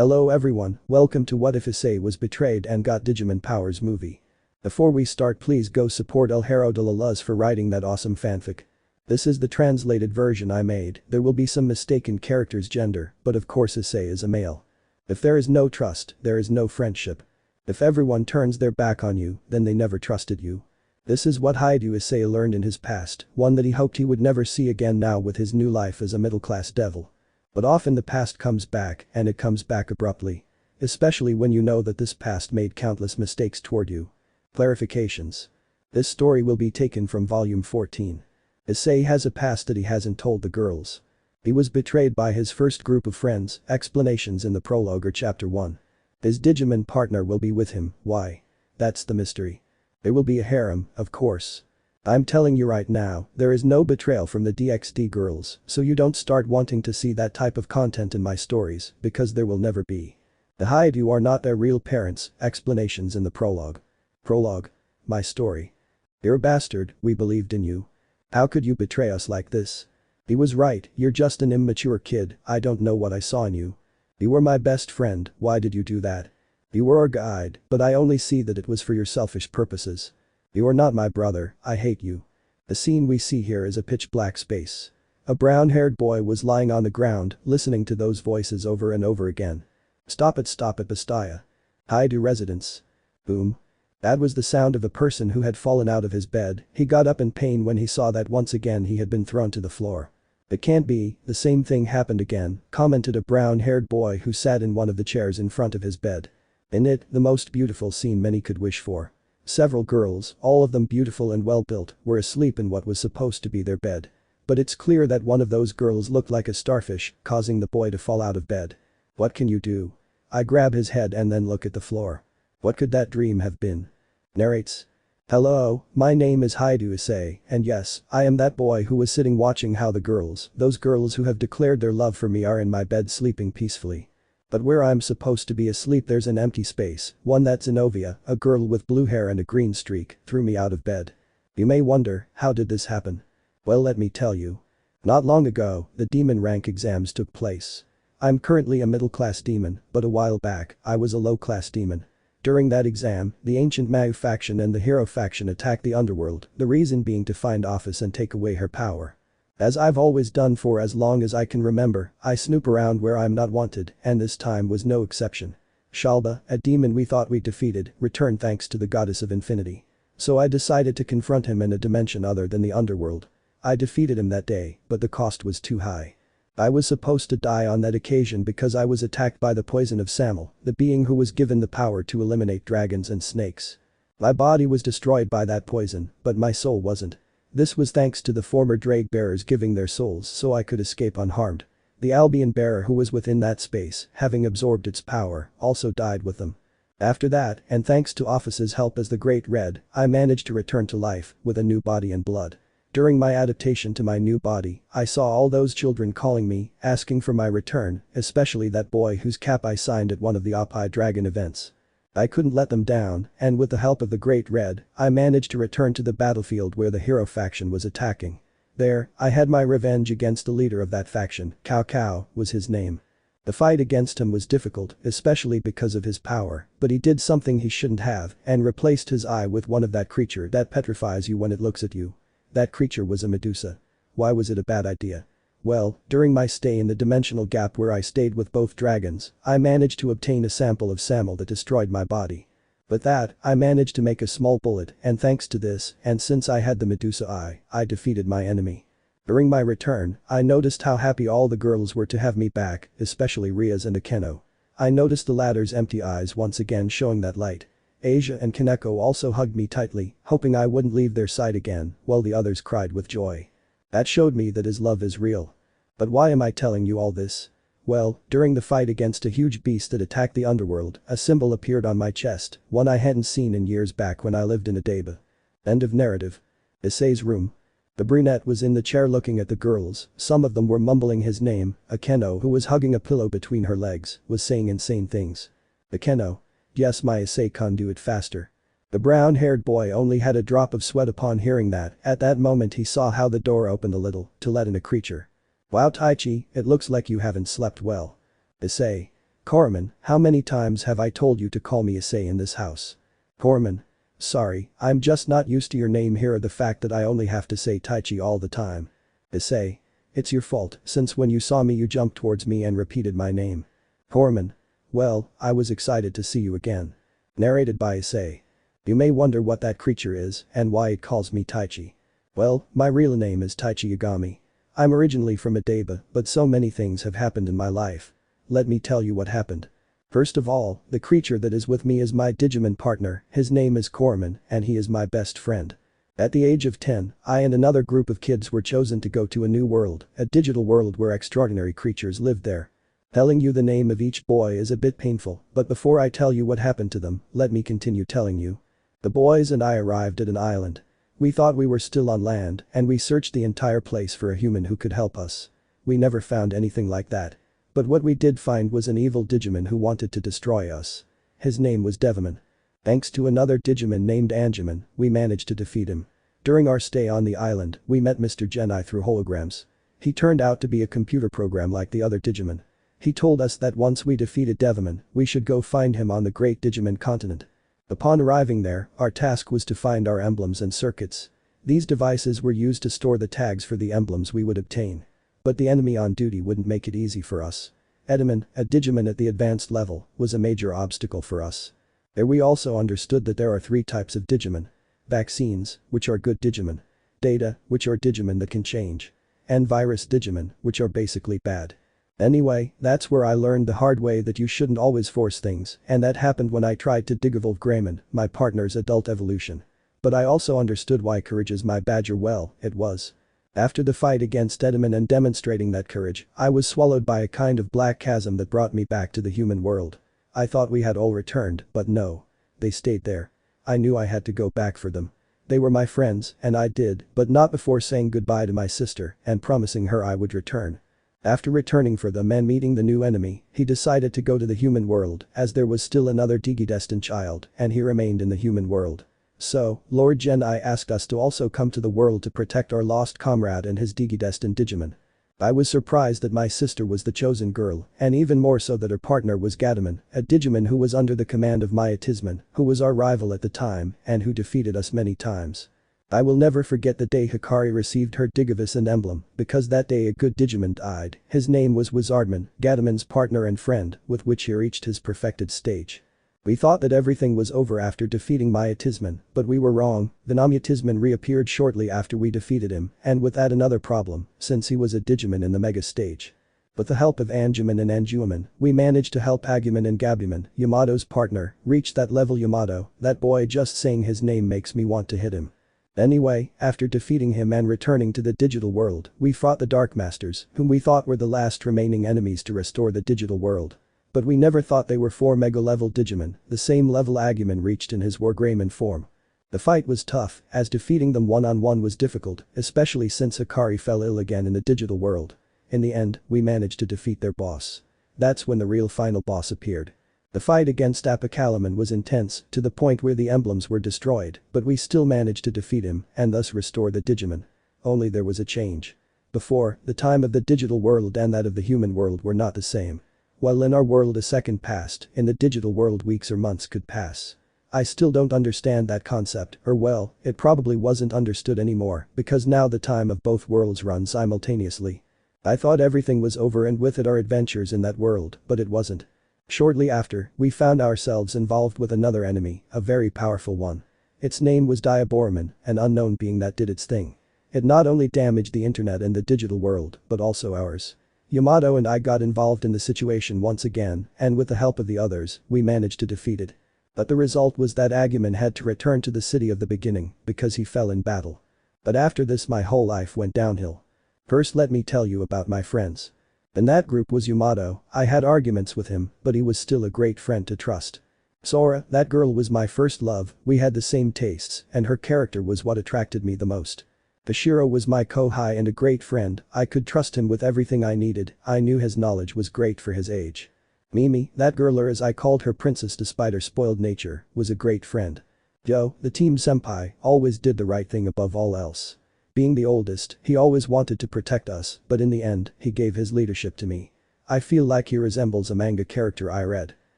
Hello everyone, welcome to What If Issei Was Betrayed and Got Digimon Powers movie. Before we start, please go support El Hero de la Luz for writing that awesome fanfic. This is the translated version I made, there will be some mistaken character's gender, but of course Issei is a male. If there is no trust, there is no friendship. If everyone turns their back on you, then they never trusted you. This is what Hyoudou Issei learned in his past, one that he hoped he would never see again now with his new life as a middle-class devil. But often the past comes back, and it comes back abruptly. Especially when you know that this past made countless mistakes toward you. Clarifications. This story will be taken from volume 14. Issei has a past that he hasn't told the girls. He was betrayed by his first group of friends, explanations in the prologue or chapter 1. His Digimon partner will be with him, why? That's the mystery. There will be a harem, of course. I'm telling you right now, there is no betrayal from the DxD girls, so you don't start wanting to see that type of content in my stories, because there will never be. The Hyoudou are not their real parents, explanations in the prologue. Prologue. My story. You're a bastard, we believed in you. How could you betray us like this? He was right, you're just an immature kid, I don't know what I saw in you. You were my best friend, why did you do that? You were our guide, but I only see that it was for your selfish purposes. You are not my brother, I hate you. The scene we see here is a pitch black space. A brown-haired boy was lying on the ground, listening to those voices over and over again. Stop it, Bastaya. Hyoudou residence. Boom. That was the sound of a person who had fallen out of his bed. He got up in pain when he saw that once again he had been thrown to the floor. It can't be, the same thing happened again, commented a brown-haired boy who sat in one of the chairs in front of his bed. In it, the most beautiful scene many could wish for. Several girls, all of them beautiful and well-built, were asleep in what was supposed to be their bed. But it's clear that one of those girls looked like a starfish, causing the boy to fall out of bed. What can you do? I grab his head and then look at the floor. What could that dream have been? Narrates. Hello, my name is Hyoudou Issei, and yes, I am that boy who was sitting watching how the girls, those girls who have declared their love for me are in my bed sleeping peacefully. But where I'm supposed to be asleep there's an empty space, one that Zenobia, a girl with blue hair and a green streak, threw me out of bed. You may wonder, how did this happen? Well, let me tell you. Not long ago, the demon rank exams took place. I'm currently a middle-class demon, but a while back, I was a low-class demon. During that exam, the Ancient Mayu faction and the Hero faction attacked the underworld, the reason being to find Office and take away her power. As I've always done for as long as I can remember, I snoop around where I'm not wanted, and this time was no exception. Shalba, a demon we thought we defeated, returned thanks to the goddess of infinity. So I decided to confront him in a dimension other than the underworld. I defeated him that day, but the cost was too high. I was supposed to die on that occasion because I was attacked by the poison of Samel, the being who was given the power to eliminate dragons and snakes. My body was destroyed by that poison, but my soul wasn't. This was thanks to the former drake bearers giving their souls so I could escape unharmed. The Albion bearer who was within that space, having absorbed its power, also died with them. After that, and thanks to Office's help as the Great Red, I managed to return to life, with a new body and blood. During my adaptation to my new body, I saw all those children calling me, asking for my return, especially that boy whose cap I signed at one of the Oppi Dragon events. I couldn't let them down, and with the help of the Great Red, I managed to return to the battlefield where the Hero faction was attacking. There, I had my revenge against the leader of that faction, Kuoh was his name. The fight against him was difficult, especially because of his power, but he did something he shouldn't have and replaced his eye with one of that creature that petrifies you when it looks at you. That creature was a Medusa. Why was it a bad idea? Well, during my stay in the dimensional gap where I stayed with both dragons, I managed to obtain a sample of Samel that destroyed my body. But that, I managed to make a small bullet, and thanks to this, and since I had the Medusa eye, I defeated my enemy. During my return, I noticed how happy all the girls were to have me back, especially Rias and Akeno. I noticed the latter's empty eyes once again showing that light. Asia and Kaneko also hugged me tightly, hoping I wouldn't leave their side again, while the others cried with joy. That showed me that his love is real. But why am I telling you all this? Well, during the fight against a huge beast that attacked the underworld, a symbol appeared on my chest, one I hadn't seen in years back when I lived in Adaba. End of narrative. Issei's room. The brunette was in the chair looking at the girls, some of them were mumbling his name. Akeno, who was hugging a pillow between her legs, was saying insane things. Akeno. Yes, my Issei-kun, do it faster. The brown-haired boy only had a drop of sweat upon hearing that. At that moment he saw how the door opened a little, to let in a creature. Wow, Taichi, it looks like you haven't slept well. Issei. Corman, how many times have I told you to call me Issei in this house? Corman. Sorry, I'm just not used to your name here or the fact that I only have to say Taichi all the time. Issei. It's your fault, since when you saw me you jumped towards me and repeated my name. Corman. Well, I was excited to see you again. Narrated by Issei. You may wonder what that creature is and why it calls me Taichi. Well, my real name is Taichi Yagami. I'm originally from Adaba, but so many things have happened in my life. Let me tell you what happened. First of all, the creature that is with me is my Digimon partner, his name is Corman, and he is my best friend. At the age of 10, I and another group of kids were chosen to go to a new world, a digital world where extraordinary creatures lived there. Telling you the name of each boy is a bit painful, but before I tell you what happened to them, let me continue telling you. The boys and I arrived at an island. We thought we were still on land, and we searched the entire place for a human who could help us. We never found anything like that. But what we did find was an evil Digimon who wanted to destroy us. His name was Devimon. Thanks to another Digimon named Angemon, we managed to defeat him. During our stay on the island, we met Mr. Genai through holograms. He turned out to be a computer program like the other Digimon. He told us that once we defeated Devimon, we should go find him on the Great Digimon Continent. Upon arriving there, our task was to find our emblems and circuits. These devices were used to store the tags for the emblems we would obtain. But the enemy on duty wouldn't make it easy for us. Edamon, a Digimon at the advanced level, was a major obstacle for us. There we also understood that there are 3 types of Digimon. Vaccines, which are good Digimon. Data, which are Digimon that can change. And virus Digimon, which are basically bad. Anyway, that's where I learned the hard way that you shouldn't always force things, and that happened when I tried to digivolve Greymon, my partner's adult evolution. But I also understood why courage is my badger well, it was. After the fight against Edamon and demonstrating that courage, I was swallowed by a kind of black chasm that brought me back to the human world. I thought we had all returned, but no. They stayed there. I knew I had to go back for them. They were my friends, and I did, but not before saying goodbye to my sister and promising her I would return. After returning for them and meeting the new enemy, he decided to go to the human world as there was still another Digidestined child and he remained in the human world. So, Lord Genai asked us to also come to the world to protect our lost comrade and his Digidestined Digimon. I was surprised that my sister was the chosen girl, and even more so that her partner was Gadamon, a Digimon who was under the command of Myatismon, who was our rival at the time and who defeated us many times. I will never forget the day Hikari received her Digivice and emblem, because that day a good Digimon died. His name was Wizardmon, Gadamon's partner and friend, with which he reached his perfected stage. We thought that everything was over after defeating Myatismon, but we were wrong. The Myatismon reappeared shortly after we defeated him, and with that another problem, since he was a Digimon in the Mega stage. With the help of Angemon and Anguimon, we managed to help Agumon and Gabumon, Yamato's partner, reach that level. Yamato, that boy, just saying his name makes me want to hit him. Anyway, after defeating him and returning to the digital world, we fought the Dark Masters, whom we thought were the last remaining enemies to restore the digital world. But we never thought they were 4 mega-level Digimon, the same level Agumon reached in his Wargreymon form. The fight was tough, as defeating them one-on-one was difficult, especially since Hikari fell ill again in the digital world. In the end, we managed to defeat their boss. That's when the real final boss appeared. The fight against Apocalypse was intense, to the point where the emblems were destroyed, but we still managed to defeat him and thus restore the Digimon. Only there was a change. Before, the time of the digital world and that of the human world were not the same. While in our world a second passed, in the digital world weeks or months could pass. I still don't understand that concept, or well, it probably wasn't understood anymore, because now the time of both worlds run simultaneously. I thought everything was over and with it our adventures in that world, but it wasn't. Shortly after, we found ourselves involved with another enemy, a very powerful one. Its name was Diaboromon, an unknown being that did its thing. It not only damaged the internet and the digital world, but also ours. Yamato and I got involved in the situation once again, and with the help of the others, we managed to defeat it. But the result was that Agumon had to return to the city of the beginning, because he fell in battle. But after this my whole life went downhill. First let me tell you about my friends. In that group was Yamato. I had arguments with him, but he was still a great friend to trust. Sora, that girl was my first love, we had the same tastes, and her character was what attracted me the most. Toshiro was my kohai and a great friend, I could trust him with everything I needed, I knew his knowledge was great for his age. Mimi, that girl, or as I called her princess despite her spoiled nature, was a great friend. Joe, the team senpai, always did the right thing above all else. Being the oldest, he always wanted to protect us, but in the end, he gave his leadership to me. I feel like he resembles a manga character I read.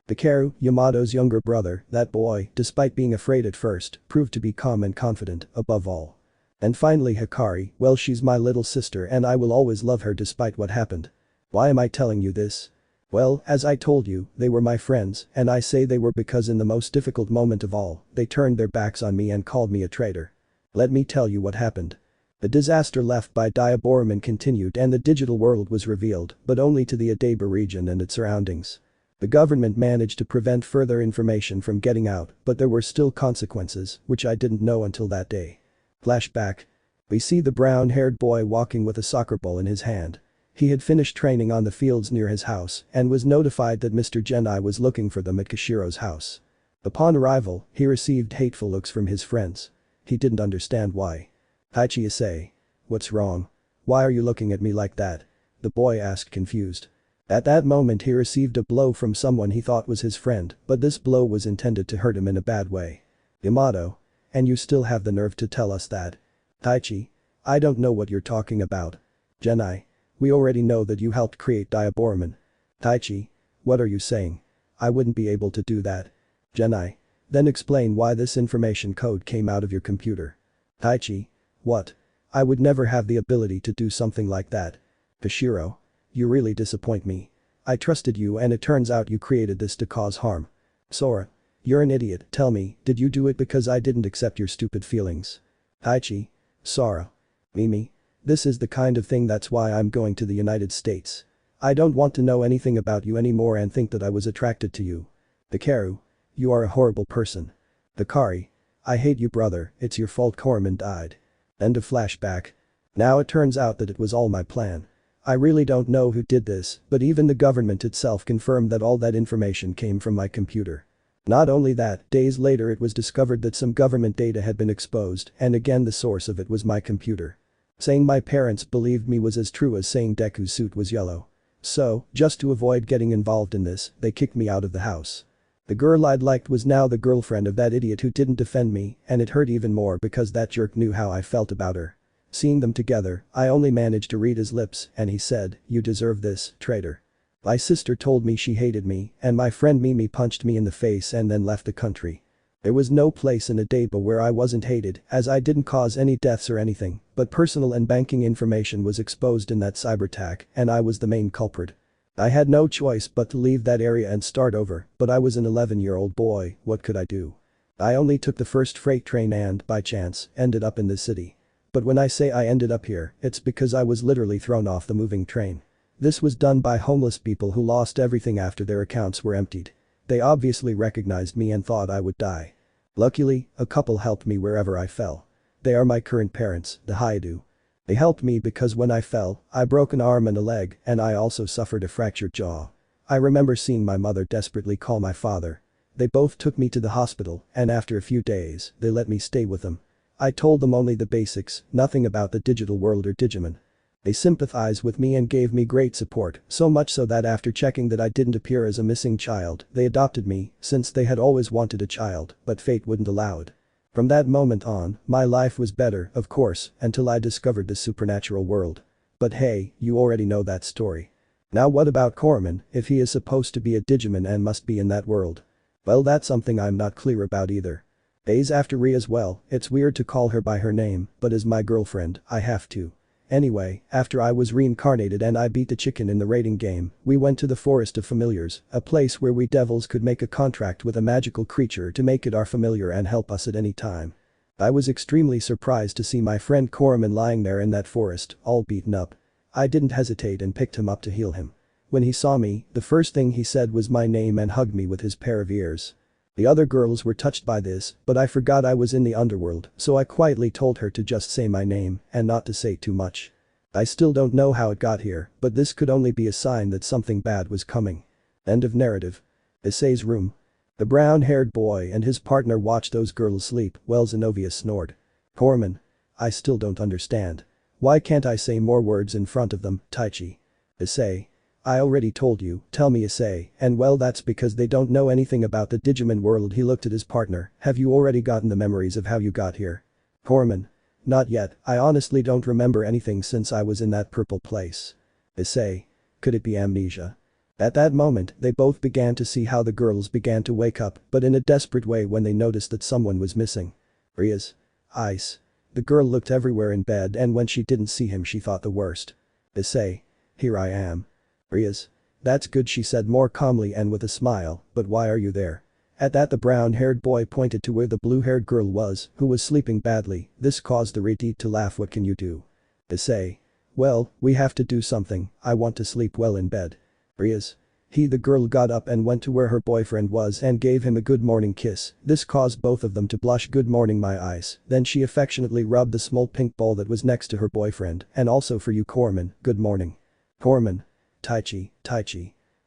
Hikaru, Yamato's younger brother, that boy, despite being afraid at first, proved to be calm and confident, above all. And finally Hikari, well she's my little sister and I will always love her despite what happened. Why am I telling you this? Well, as I told you, they were my friends, and I say they were because in the most difficult moment of all, they turned their backs on me and called me a traitor. Let me tell you what happened. The disaster left by Diaboreman continued and the digital world was revealed, but only to the Adaba region and its surroundings. The government managed to prevent further information from getting out, but there were still consequences, which I didn't know until that day. Flashback. We see the brown-haired boy walking with a soccer ball in his hand. He had finished training on the fields near his house and was notified that Mr. Genai was looking for them at Kashiro's house. Upon arrival, he received hateful looks from his friends. He didn't understand why. Taichi Issei. What's wrong? Why are you looking at me like that? The boy asked confused. At that moment he received a blow from someone he thought was his friend, but this blow was intended to hurt him in a bad way. Yamato. And you still have the nerve to tell us that? Taichi. I don't know what you're talking about. Genai. We already know that you helped create Diaboreman. Taichi. What are you saying? I wouldn't be able to do that. Genai. Then explain why this information code came out of your computer. Taichi. What? I would never have the ability to do something like that. Kashiro. You really disappoint me. I trusted you and it turns out you created this to cause harm. Sora. You're an idiot, tell me, did you do it because I didn't accept your stupid feelings? Taichi. Sora. Mimi. This is the kind of thing that's why I'm going to the United States. I don't want to know anything about you anymore and think that I was attracted to you. Hikaru. You are a horrible person. Hikari. I hate you brother, it's your fault Corman died. End of flashback. Now it turns out that it was all my plan. I really don't know who did this, but even the government itself confirmed that all that information came from my computer. Not only that, days later it was discovered that some government data had been exposed and again the source of it was my computer. Saying my parents believed me was as true as saying Deku's suit was yellow. So, just to avoid getting involved in this, they kicked me out of the house. The girl I'd liked was now the girlfriend of that idiot who didn't defend me, and it hurt even more because that jerk knew how I felt about her. Seeing them together, I only managed to read his lips and he said, "You deserve this, traitor." My sister told me she hated me and my friend Mimi punched me in the face and then left the country. There was no place in Adaba where I wasn't hated as I didn't cause any deaths or anything, but personal and banking information was exposed in that cyberattack and I was the main culprit. I had no choice but to leave that area and start over, but I was an 11-year-old boy, what could I do? I only took the first freight train and, by chance, ended up in this city. But when I say I ended up here, it's because I was literally thrown off the moving train. This was done by homeless people who lost everything after their accounts were emptied. They obviously recognized me and thought I would die. Luckily, a couple helped me wherever I fell. They are my current parents, the Hyoudou. They helped me because when I fell, I broke an arm and a leg and I also suffered a fractured jaw. I remember seeing my mother desperately call my father. They both took me to the hospital and after a few days, they let me stay with them. I told them only the basics, nothing about the digital world or Digimon. They sympathized with me and gave me great support, so much so that after checking that I didn't appear as a missing child, they adopted me since they had always wanted a child, but fate wouldn't allow it. From that moment on, my life was better, of course, until I discovered the supernatural world. But hey, you already know that story. Now what about Corman, if he is supposed to be a Digimon and must be in that world? Well, that's something I'm not clear about either. Days after Rias, well, it's weird to call her by her name, but as my girlfriend, I have to. Anyway, after I was reincarnated and I beat the chicken in the raiding game, we went to the Forest of Familiars, a place where we devils could make a contract with a magical creature to make it our familiar and help us at any time. I was extremely surprised to see my friend Corman lying there in that forest, all beaten up. I didn't hesitate and picked him up to heal him. When he saw me, the first thing he said was my name and hugged me with his pair of ears. The other girls were touched by this, but I forgot I was in the underworld, so I quietly told her to just say my name and not to say too much. I still don't know how it got here, but this could only be a sign that something bad was coming. End of narrative. Issei's room. The brown-haired boy and his partner watched those girls sleep while Zenobia snored. Corman. I still don't understand. Why can't I say more words in front of them, Taichi? Issei. I already told you, tell me Issei, and well that's because they don't know anything about the Digimon world. He looked at his partner, have you already gotten the memories of how you got here? Corman. Not yet, I honestly don't remember anything since I was in that purple place. Issei. Could it be amnesia? At that moment, they both began to see how the girls began to wake up, but in a desperate way when they noticed that someone was missing. Rias. Ice. The girl looked everywhere in bed and when she didn't see him she thought the worst. Issei. Here I am. Rias. That's good, she said more calmly and with a smile, but why are you there? At that the brown-haired boy pointed to where the blue-haired girl was, who was sleeping badly. This caused the Redite to laugh. What can you do? Issei. Well, we have to do something, I want to sleep well in bed. Rias. The girl got up and went to where her boyfriend was and gave him a good morning kiss. This caused both of them to blush. Good morning my eyes. Then she affectionately rubbed the small pink ball that was next to her boyfriend, and also for you Corman, good morning. Corman. Taichi.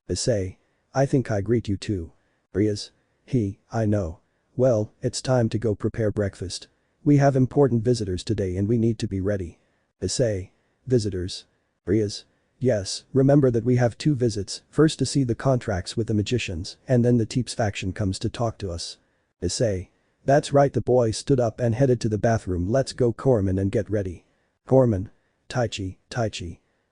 Issei. I think I greet you too. Rias. I know. Well, it's time to go prepare breakfast. We have important visitors today and we need to be ready. Issei. Visitors? Rias. Yes, remember that we have 2 visits, first to see the contracts with the magicians, and then the Teeps faction comes to talk to us. Issei. That's right, the boy stood up and headed to the bathroom. Let's go Corman and get ready. Corman. Taichi.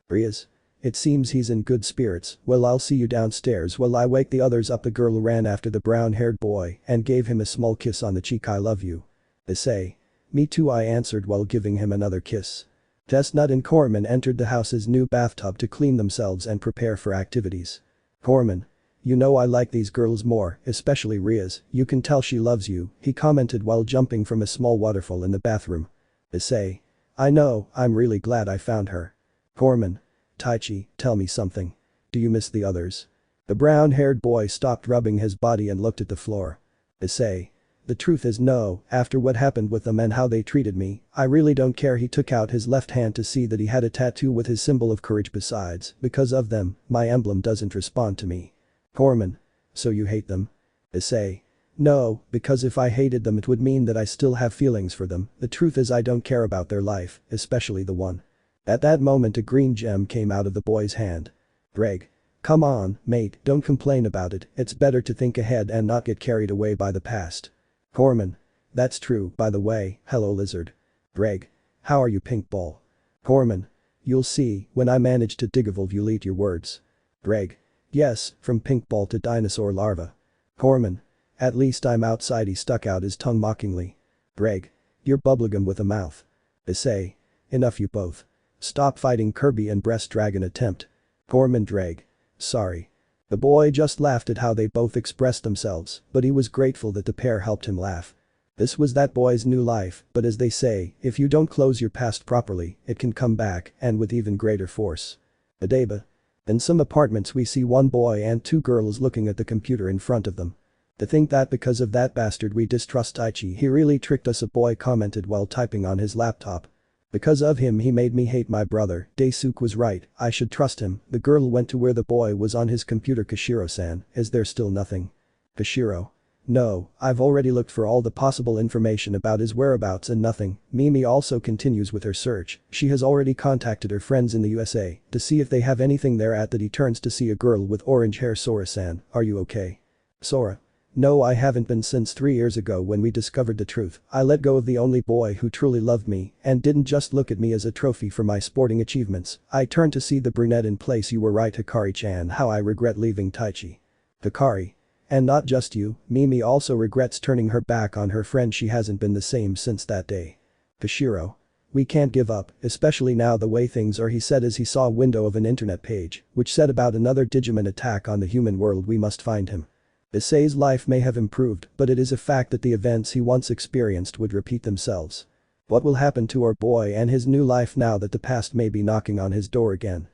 Rias. It seems he's in good spirits. Well, I'll see you downstairs while I wake the others up. The girl ran after the brown-haired boy and gave him a small kiss on the cheek. I love you. Issei. Me too, I answered while giving him another kiss. Chestnut and Corman entered the house's new bathtub to clean themselves and prepare for activities. Corman. You know I like these girls more, especially Rias, you can tell she loves you, he commented while jumping from a small waterfall in the bathroom. Issei. I know, I'm really glad I found her. Corman. Taichi, tell me something. Do you miss the others? The brown-haired boy stopped rubbing his body and looked at the floor. Issei. The truth is no, after what happened with them and how they treated me, I really don't care. He took out his left hand to see that he had a tattoo with his symbol of courage. Besides, because of them, my emblem doesn't respond to me. Corman. So you hate them? Issei. No, because if I hated them it would mean that I still have feelings for them. The truth is I don't care about their life, especially the one. At that moment a green gem came out of the boy's hand. Greg. Come on, mate, don't complain about it, it's better to think ahead and not get carried away by the past. Corman. That's true, by the way, hello lizard. Greg. How are you pink ball? Corman. You'll see, when I manage to digivolve you'll eat your words. Greg. Yes, from pink ball to dinosaur larva. Corman. At least I'm outside. He stuck out his tongue mockingly. Greg. You're bubblegum with a mouth. Issei. Enough you both. Stop fighting. Kirby and breast dragon attempt. Corman. Drag. Sorry. The boy just laughed at how they both expressed themselves, but he was grateful that the pair helped him laugh. This was that boy's new life, but as they say, if you don't close your past properly, it can come back, and with even greater force. Adeba. In some apartments we see one boy and 2 girls looking at the computer in front of them. To think that because of that bastard we distrust Taichi. He really tricked us, a boy commented while typing on his laptop. Because of him he made me hate my brother. Daisuke was right, I should trust him. The girl went to where the boy was on his computer. Kashiro-san, is there still nothing? Kashiro. No, I've already looked for all the possible information about his whereabouts and nothing. Mimi also continues with her search. She has already contacted her friends in the USA to see if they have anything there. At that he turns to see a girl with orange hair. Sora-san, are you okay? Sora. No, I haven't been since 3 years ago when we discovered the truth. I let go of the only boy who truly loved me and didn't just look at me as a trophy for my sporting achievements. I turned to see the brunette in place. You were right, Hikari-chan. How I regret leaving Taichi. Hikari. And not just you, Mimi also regrets turning her back on her friend. She hasn't been the same since that day. Kashiro. We can't give up, especially now the way things are, he said as he saw a window of an internet page which said about another Digimon attack on the human world. We must find him. Issei's life may have improved, but it is a fact that the events he once experienced would repeat themselves. What will happen to our boy and his new life now that the past may be knocking on his door again?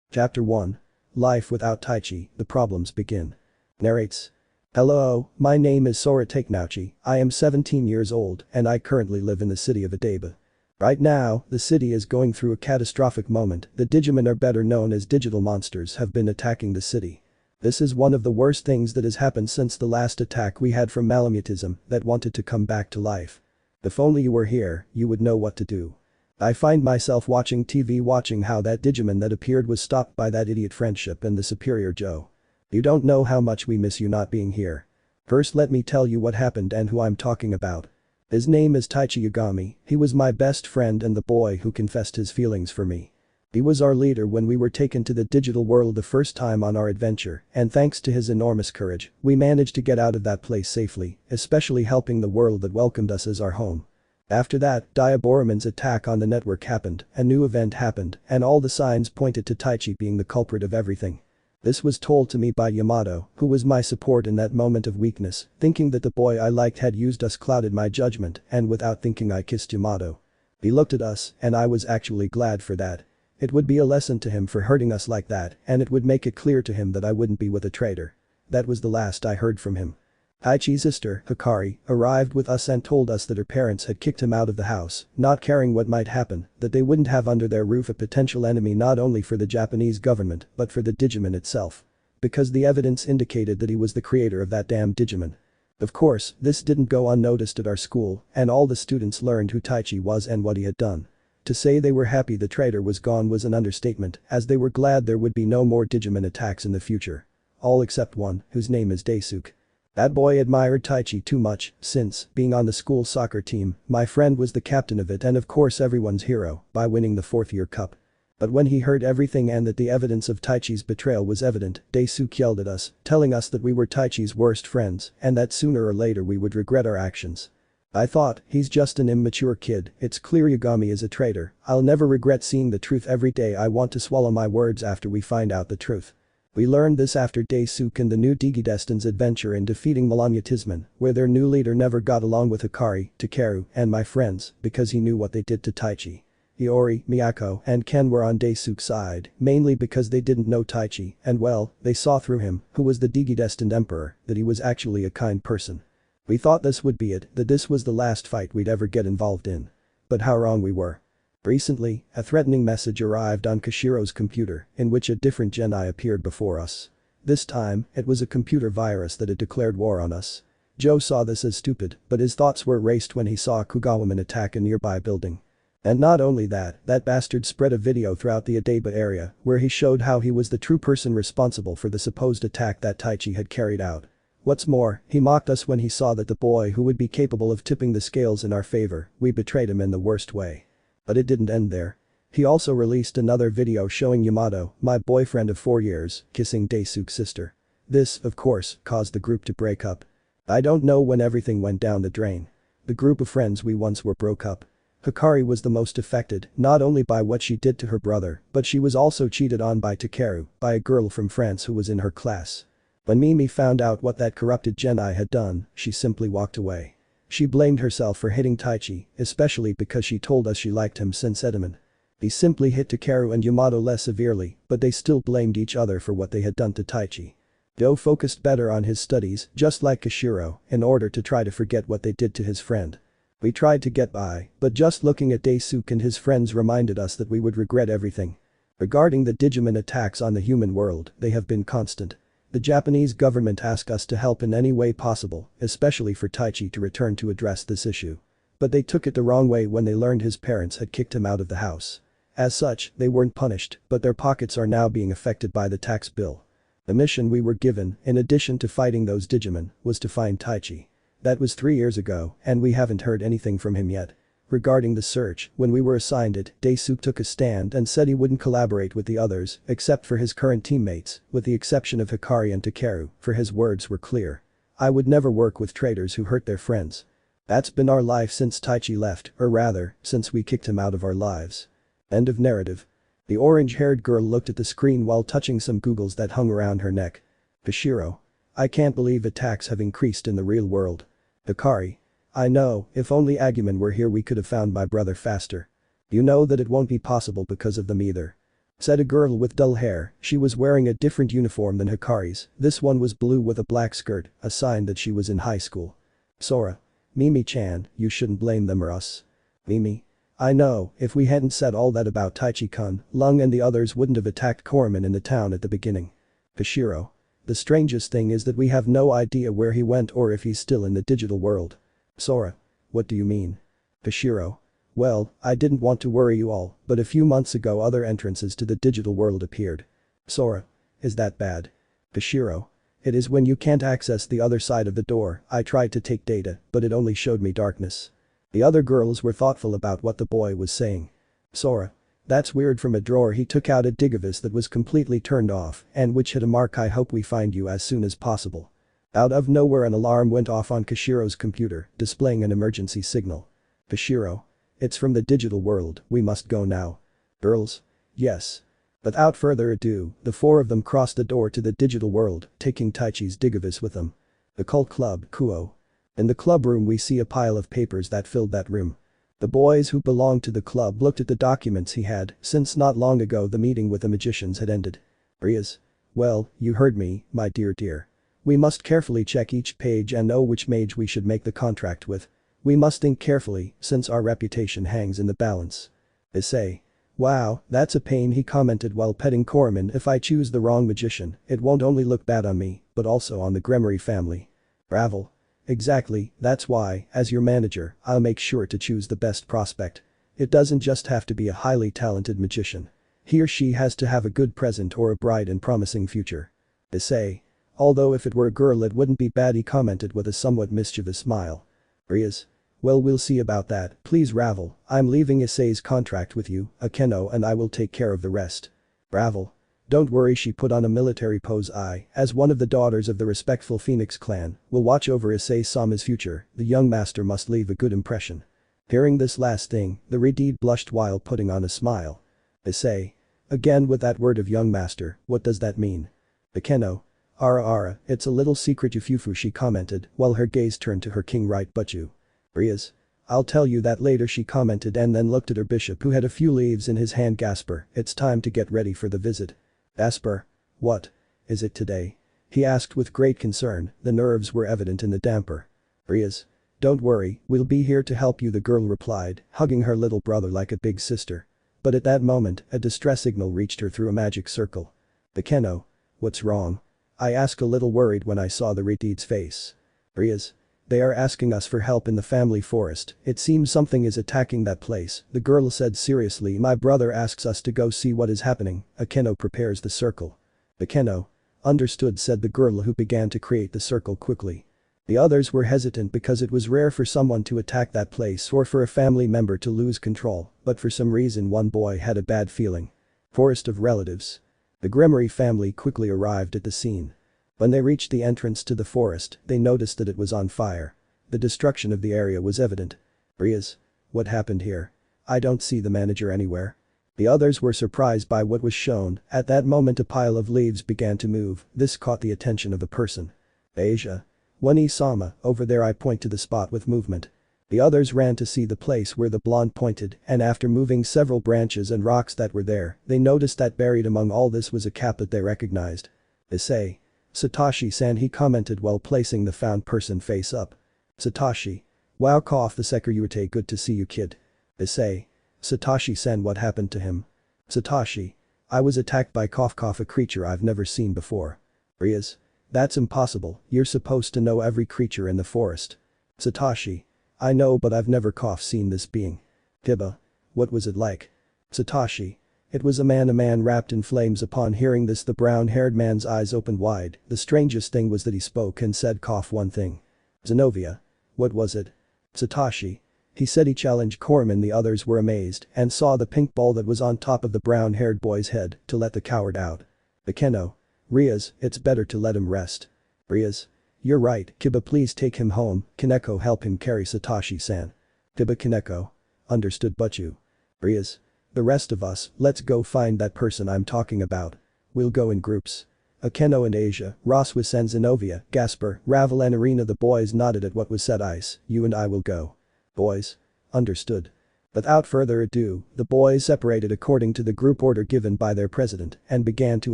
Chapter 1. Life without Taichi, the problems begin. Narrates. Hello, my name is Sora Takenouchi, I am 17 years old and I currently live in the city of Adeba. Right now, the city is going through a catastrophic moment. The Digimon, are better known as digital monsters, have been attacking the city. This is one of the worst things that has happened since the last attack we had from Malamutism that wanted to come back to life. If only you were here, you would know what to do. I find myself watching TV, watching how that Digimon that appeared was stopped by that idiot Friendship and the Superior Joe. You don't know how much we miss you not being here. First let me tell you what happened and who I'm talking about. His name is Taichi Yagami, he was my best friend and the boy who confessed his feelings for me. He was our leader when we were taken to the digital world the first time on our adventure, and thanks to his enormous courage, we managed to get out of that place safely, especially helping the world that welcomed us as our home. After that, Diaboroman's attack on the network happened, a new event happened, and all the signs pointed to Taichi being the culprit of everything. This was told to me by Yamato, who was my support in that moment of weakness, thinking that the boy I liked had used us clouded my judgment, and without thinking I kissed Yamato. He looked at us, and I was actually glad for that. It would be a lesson to him for hurting us like that, and it would make it clear to him that I wouldn't be with a traitor. That was the last I heard from him. Taichi's sister, Hikari, arrived with us and told us that her parents had kicked him out of the house, not caring what might happen, that they wouldn't have under their roof a potential enemy not only for the Japanese government but for the Digimon itself. Because the evidence indicated that he was the creator of that damn Digimon. Of course, this didn't go unnoticed at our school, and all the students learned who Taichi was and what he had done. To say they were happy the traitor was gone was an understatement, as they were glad there would be no more Digimon attacks in the future. All except one, whose name is Daisuke. That boy admired Taichi too much, since, being on the school soccer team, my friend was the captain of it and of course everyone's hero, by winning the 4th year cup. But when he heard everything and that the evidence of Taichi's betrayal was evident, Daisuke yelled at us, telling us that we were Taichi's worst friends and that sooner or later we would regret our actions. I thought, he's just an immature kid, it's clear Yagami is a traitor, I'll never regret seeing the truth every day. I want to swallow my words after we find out the truth. We learned this after Daisuke and the new Digidestin's adventure in defeating Melaniatismon, where their new leader never got along with Hikari, Takeru, and my friends because he knew what they did to Taichi. Iori, Miyako, and Ken were on Daisuke's side, mainly because they didn't know Taichi, and well, they saw through him, who was the Digidestined emperor, that he was actually a kind person. We thought this would be it, that this was the last fight we'd ever get involved in. But how wrong we were. Recently, a threatening message arrived on Kashiro's computer, in which a different Genii appeared before us. This time, it was a computer virus that had declared war on us. Joe saw this as stupid, but his thoughts were erased when he saw Kugawaman attack a nearby building. And not only that bastard spread a video throughout the Adeba area, where he showed how he was the true person responsible for the supposed attack that Taichi had carried out. What's more, he mocked us when he saw that the boy who would be capable of tipping the scales in our favor, we betrayed him in the worst way. But it didn't end there. He also released another video showing Yamato, my boyfriend of 4 years, kissing Daisuke's sister. This, of course, caused the group to break up. I don't know when everything went down the drain. The group of friends we once were broke up. Hikari was the most affected, not only by what she did to her brother, but she was also cheated on by Takeru, by a girl from France who was in her class. When Mimi found out what that corrupted Genii had done, she simply walked away. She blamed herself for hitting Taichi, especially because she told us she liked him since Edamon. He simply hit Takeru and Yamato less severely, but they still blamed each other for what they had done to Taichi. Do focused better on his studies, just like Kashiro, in order to try to forget what they did to his friend. We tried to get by, but just looking at Daisuke and his friends reminded us that we would regret everything. Regarding the Digimon attacks on the human world, they have been constant. The Japanese government asked us to help in any way possible, especially for Taichi to return to address this issue. But they took it the wrong way when they learned his parents had kicked him out of the house. As such, they weren't punished, but their pockets are now being affected by the tax bill. The mission we were given, in addition to fighting those Digimon, was to find Taichi. That was 3 years ago, and we haven't heard anything from him yet. Regarding the search, when we were assigned it, Daisuke took a stand and said he wouldn't collaborate with the others, except for his current teammates, with the exception of Hikari and Takeru, for his words were clear. I would never work with traitors who hurt their friends. That's been our life since Taichi left, or rather, since we kicked him out of our lives. End of narrative. The orange-haired girl looked at the screen while touching some googles that hung around her neck. Hashiro. I can't believe attacks have increased in the real world. Hikari. I know, if only Agumon were here we could have found my brother faster. You know that it won't be possible because of them either. Said a girl with dull hair, she was wearing a different uniform than Hikari's, this one was blue with a black skirt, a sign that she was in high school. Sora. Mimi-chan, you shouldn't blame them or us. Mimi. I know, if we hadn't said all that about Taichi-kun, Lung and the others wouldn't have attacked Koromon in the town at the beginning. Hashiro. The strangest thing is that we have no idea where he went or if he's still in the digital world. Sora. What do you mean? Hashiro. Well, I didn't want to worry you all, but a few months ago other entrances to the digital world appeared. Sora. Is that bad? Hashiro. It is when you can't access the other side of the door. I tried to take data, but it only showed me darkness. The other girls were thoughtful about what the boy was saying. Sora. That's weird. From a drawer he took out a Digivis that was completely turned off and which had a mark "I hope we find you as soon as possible." Out of nowhere an alarm went off on Kashiro's computer, displaying an emergency signal. "Kashiro? It's from the digital world, we must go now." "Girls?" "Yes." Without further ado, the four of them crossed the door to the digital world, taking Taichi's Digivis with them. The cult club, Kuoh. In the club room we see a pile of papers that filled that room. The boys who belonged to the club looked at the documents he had, since not long ago the meeting with the magicians had ended. "Rias? Well, you heard me, my dear. We must carefully check each page and know which mage we should make the contract with. We must think carefully, since our reputation hangs in the balance." Issei. "Wow, that's a pain," he commented while petting Corman. "If I choose the wrong magician, it won't only look bad on me, but also on the Gremory family." "Ravel. Exactly, that's why, as your manager, I'll make sure to choose the best prospect. It doesn't just have to be a highly talented magician. He or she has to have a good present or a bright and promising future." Issei. "Although if it were a girl it wouldn't be bad," he commented with a somewhat mischievous smile. Rias. "Well, we'll see about that. Please Ravel, I'm leaving Issei's contract with you, Akeno, and I will take care of the rest." Ravel. "Don't worry," she put on a military pose. "I, as one of the daughters of the respectful Phoenix clan, will watch over Issei-sama's future. The young master must leave a good impression." Hearing this last thing, the Redede blushed while putting on a smile. Issei. "Again with that word of young master, what does that mean?" Akeno. Ara, it's a little secret Yufufu," she commented while her gaze turned to her king right butchu. Rias. "I'll tell you that later," she commented and then looked at her bishop who had a few leaves in his hand. "Gasper, it's time to get ready for the visit." Gasper. "What? Is it today?" he asked with great concern. The nerves were evident in the damper. Rias. "Don't worry, we'll be here to help you," the girl replied, hugging her little brother like a big sister. But at that moment, a distress signal reached her through a magic circle. Akeno. "What's wrong?" I asked, a little worried when I saw the Redede's face. Rias. "They are asking us for help in the family forest. It seems something is attacking that place," the girl said seriously. "My brother asks us to go see what is happening." Akeno prepares the circle. Akeno. "Understood," said the girl who began to create the circle quickly. The others were hesitant because it was rare for someone to attack that place or for a family member to lose control, but for some reason one boy had a bad feeling. Forest of relatives. The Gremory family quickly arrived at the scene. When they reached the entrance to the forest, they noticed that it was on fire. The destruction of the area was evident. Rias. "What happened here? I don't see the manager anywhere." The others were surprised by what was shown. At that moment a pile of leaves began to move. This caught the attention of a person. Asia. "One Isama, over there," I point to the spot with movement. The others ran to see the place where the blonde pointed, and after moving several branches and rocks that were there, they noticed that buried among all this was a cap that they recognized. Issei. "Satoshi-san," he commented while placing the found person face up. Satoshi. "Wow, Kuoh the Sekiryuutei, good to see you, kid." Issei. "Satoshi-san, what happened to him?" Satoshi. "I was attacked by Kuoh, a creature I've never seen before." Rias. "That's impossible, you're supposed to know every creature in the forest." Satoshi. "I know, but I've never seen this being." Hiba. "What was it like?" Satoshi. "It was a man wrapped in flames." Upon hearing this, the brown-haired man's eyes opened wide. The strangest thing was that he spoke and said one thing. Zenobia. "What was it?" Satoshi. "He said he challenged Corman." The others were amazed and saw the pink ball that was on top of the brown-haired boy's head to let the coward out. Akeno. "Rias, it's better to let him rest." Rias. "You're right, Kiba, please take him home. Kaneko, help him carry Satoshi-san." Kiba. "Kaneko. Understood butchu." Rias. "The rest of us, let's go find that person I'm talking about. We'll go in groups." Akeno and Asia, Roswis and Zenobia, Gasper, Ravel and Irina. The boys nodded at what was said. "Ice, you and I will go." Boys. "Understood." Without further ado, the boys separated according to the group order given by their president and began to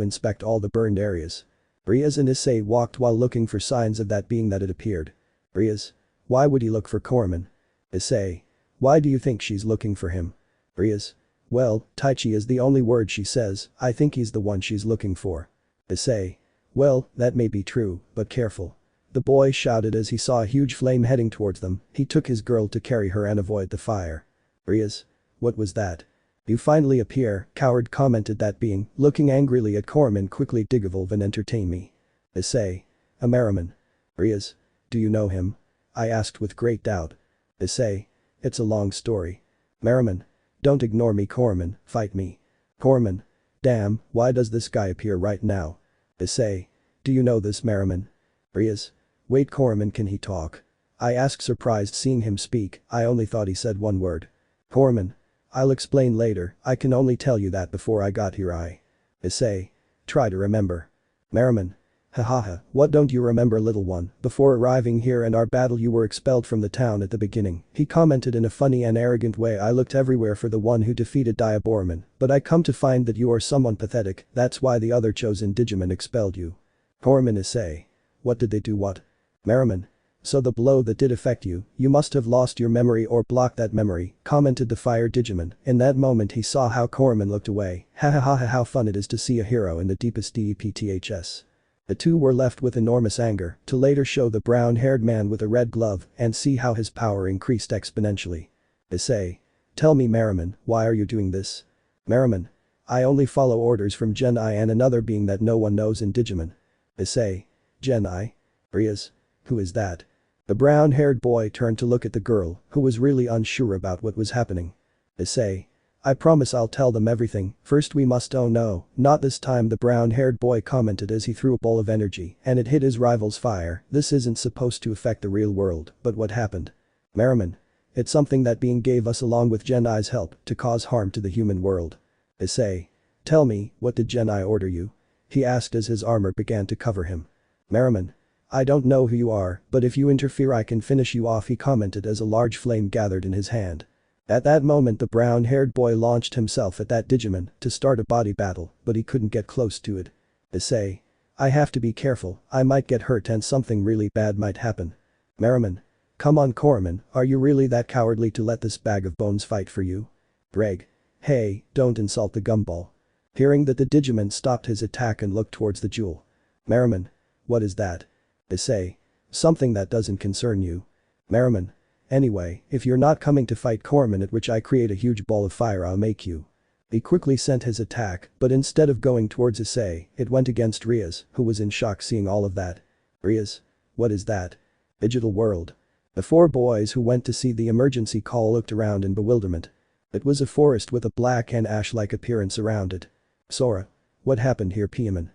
inspect all the burned areas. Rias and Issei walked while looking for signs of that being that had appeared. Rias. "Why would he look for Corman?" Issei. "Why do you think she's looking for him?" Rias. "Well, Taichi is the only word she says. I think he's the one she's looking for." Issei. "Well, that may be true, but careful." The boy shouted as he saw a huge flame heading towards them. He took his girl to carry her and avoid the fire. Rias. "What was that?" "You finally appear," coward commented that being, looking angrily at Corman. "Quickly digivolve and entertain me." Issei. "A merriman." Rias. "Do you know him?" I asked with great doubt. Issei. "It's a long story." Merriman. Don't ignore me Corman, fight me. Corman. Damn, why does this guy appear right now? Issei. Do you know this Merriman? Rias. Wait Corman, can he talk? I asked, surprised seeing him speak. I only thought he said one word. Corman. I'll explain later, I can only tell you that before I got here I. Issei. Try to remember. Merriman. Hahaha, what don't you remember little one, before arriving here and our battle you were expelled from the town at the beginning, he commented in a funny and arrogant way. I looked everywhere for the one who defeated Diaborman, but I come to find that you are someone pathetic, that's why the other chosen Digimon expelled you. Corman. Issei. What did they do what? Merriman. So the blow that did affect you, you must have lost your memory or blocked that memory, commented the fire Digimon. In that moment he saw how Corman looked away. Hahaha, how fun it is to see a hero in the deepest depths. The two were left with enormous anger, to later show the brown-haired man with a red glove and see how his power increased exponentially. Issei. Tell me Merriman, why are you doing this? Merriman. I only follow orders from Genai and another being that no one knows in Digimon. Issei. Genai? Rias. Who is that? The brown-haired boy turned to look at the girl, who was really unsure about what was happening. Issei. I promise I'll tell them everything, first we must. Oh no, not this time, the brown-haired boy commented as he threw a ball of energy and it hit his rival's fire. This isn't supposed to affect the real world, but what happened? Merriman. It's something that being gave us along with Genai's help to cause harm to the human world. Issei. Tell me, what did Genai order you? He asked as his armor began to cover him. Merriman. I don't know who you are, but if you interfere I can finish you off, he commented as a large flame gathered in his hand. At that moment the brown-haired boy launched himself at that Digimon to start a body battle, but he couldn't get close to it. Issei. I have to be careful, I might get hurt and something really bad might happen. Merriman. Come on Corman, are you really that cowardly to let this bag of bones fight for you? Greg. Hey, don't insult the gumball. Hearing that the Digimon stopped his attack and looked towards the jewel. Merriman. What is that? Issei. Something that doesn't concern you. Merriman. Anyway, if you're not coming to fight Corman, at which I create a huge ball of fire I'll make you. He quickly sent his attack, but instead of going towards Issei, it went against Rias, who was in shock seeing all of that. Rias. What is that? Digital world. The four boys who went to see the emergency call looked around in bewilderment. It was a forest with a black and ash-like appearance around it. Sora. What happened here Piemon?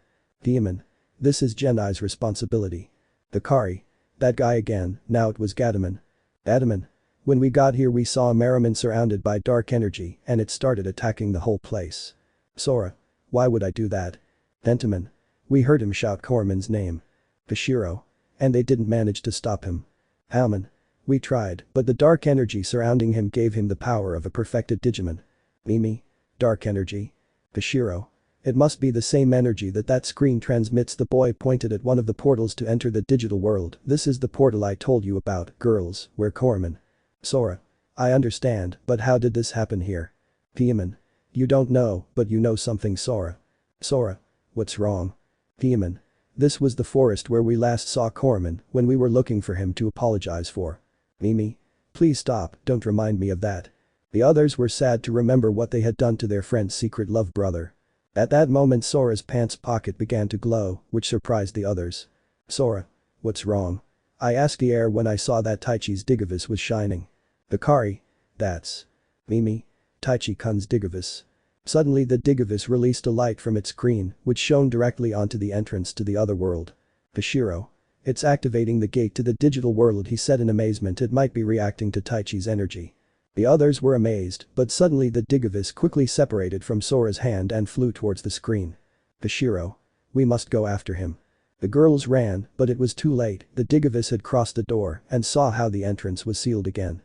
Piemon. This is Genai's responsibility. The Kari. That guy again, now it was Gadamon. Gadamon. When we got here we saw Merriman surrounded by dark energy and it started attacking the whole place. Sora. Why would I do that? Dentamon. We heard him shout Corman's name. Kashiro. And they didn't manage to stop him. Halman. We tried, but the dark energy surrounding him gave him the power of a perfected Digimon. Mimi. Dark energy. Kashiro. It must be the same energy that screen transmits. The boy pointed at one of the portals to enter the digital world. This is the portal I told you about, girls, where Corman. Sora. I understand, but how did this happen here? Piemon. You don't know, but you know something Sora. Sora. What's wrong? Piemon. This was the forest where we last saw Corman when we were looking for him to apologize for. Mimi. Please stop, don't remind me of that. The others were sad to remember what they had done to their friend's secret love brother. At that moment Sora's pants pocket began to glow, which surprised the others. Sora. What's wrong? I asked the air when I saw that Taichi's Digivice was shining. The Kari. That's. Mimi. Taichi-kun's Digivice. Suddenly the Digivice released a light from its screen, which shone directly onto the entrance to the other world. Kashiro. It's activating the gate to the digital world, he said in amazement. It might be reacting to Taichi's energy. The others were amazed, but suddenly the Digivice quickly separated from Sora's hand and flew towards the screen. Kashiro. We must go after him. The girls ran, but it was too late. The Digivice had crossed the door and saw how the entrance was sealed again.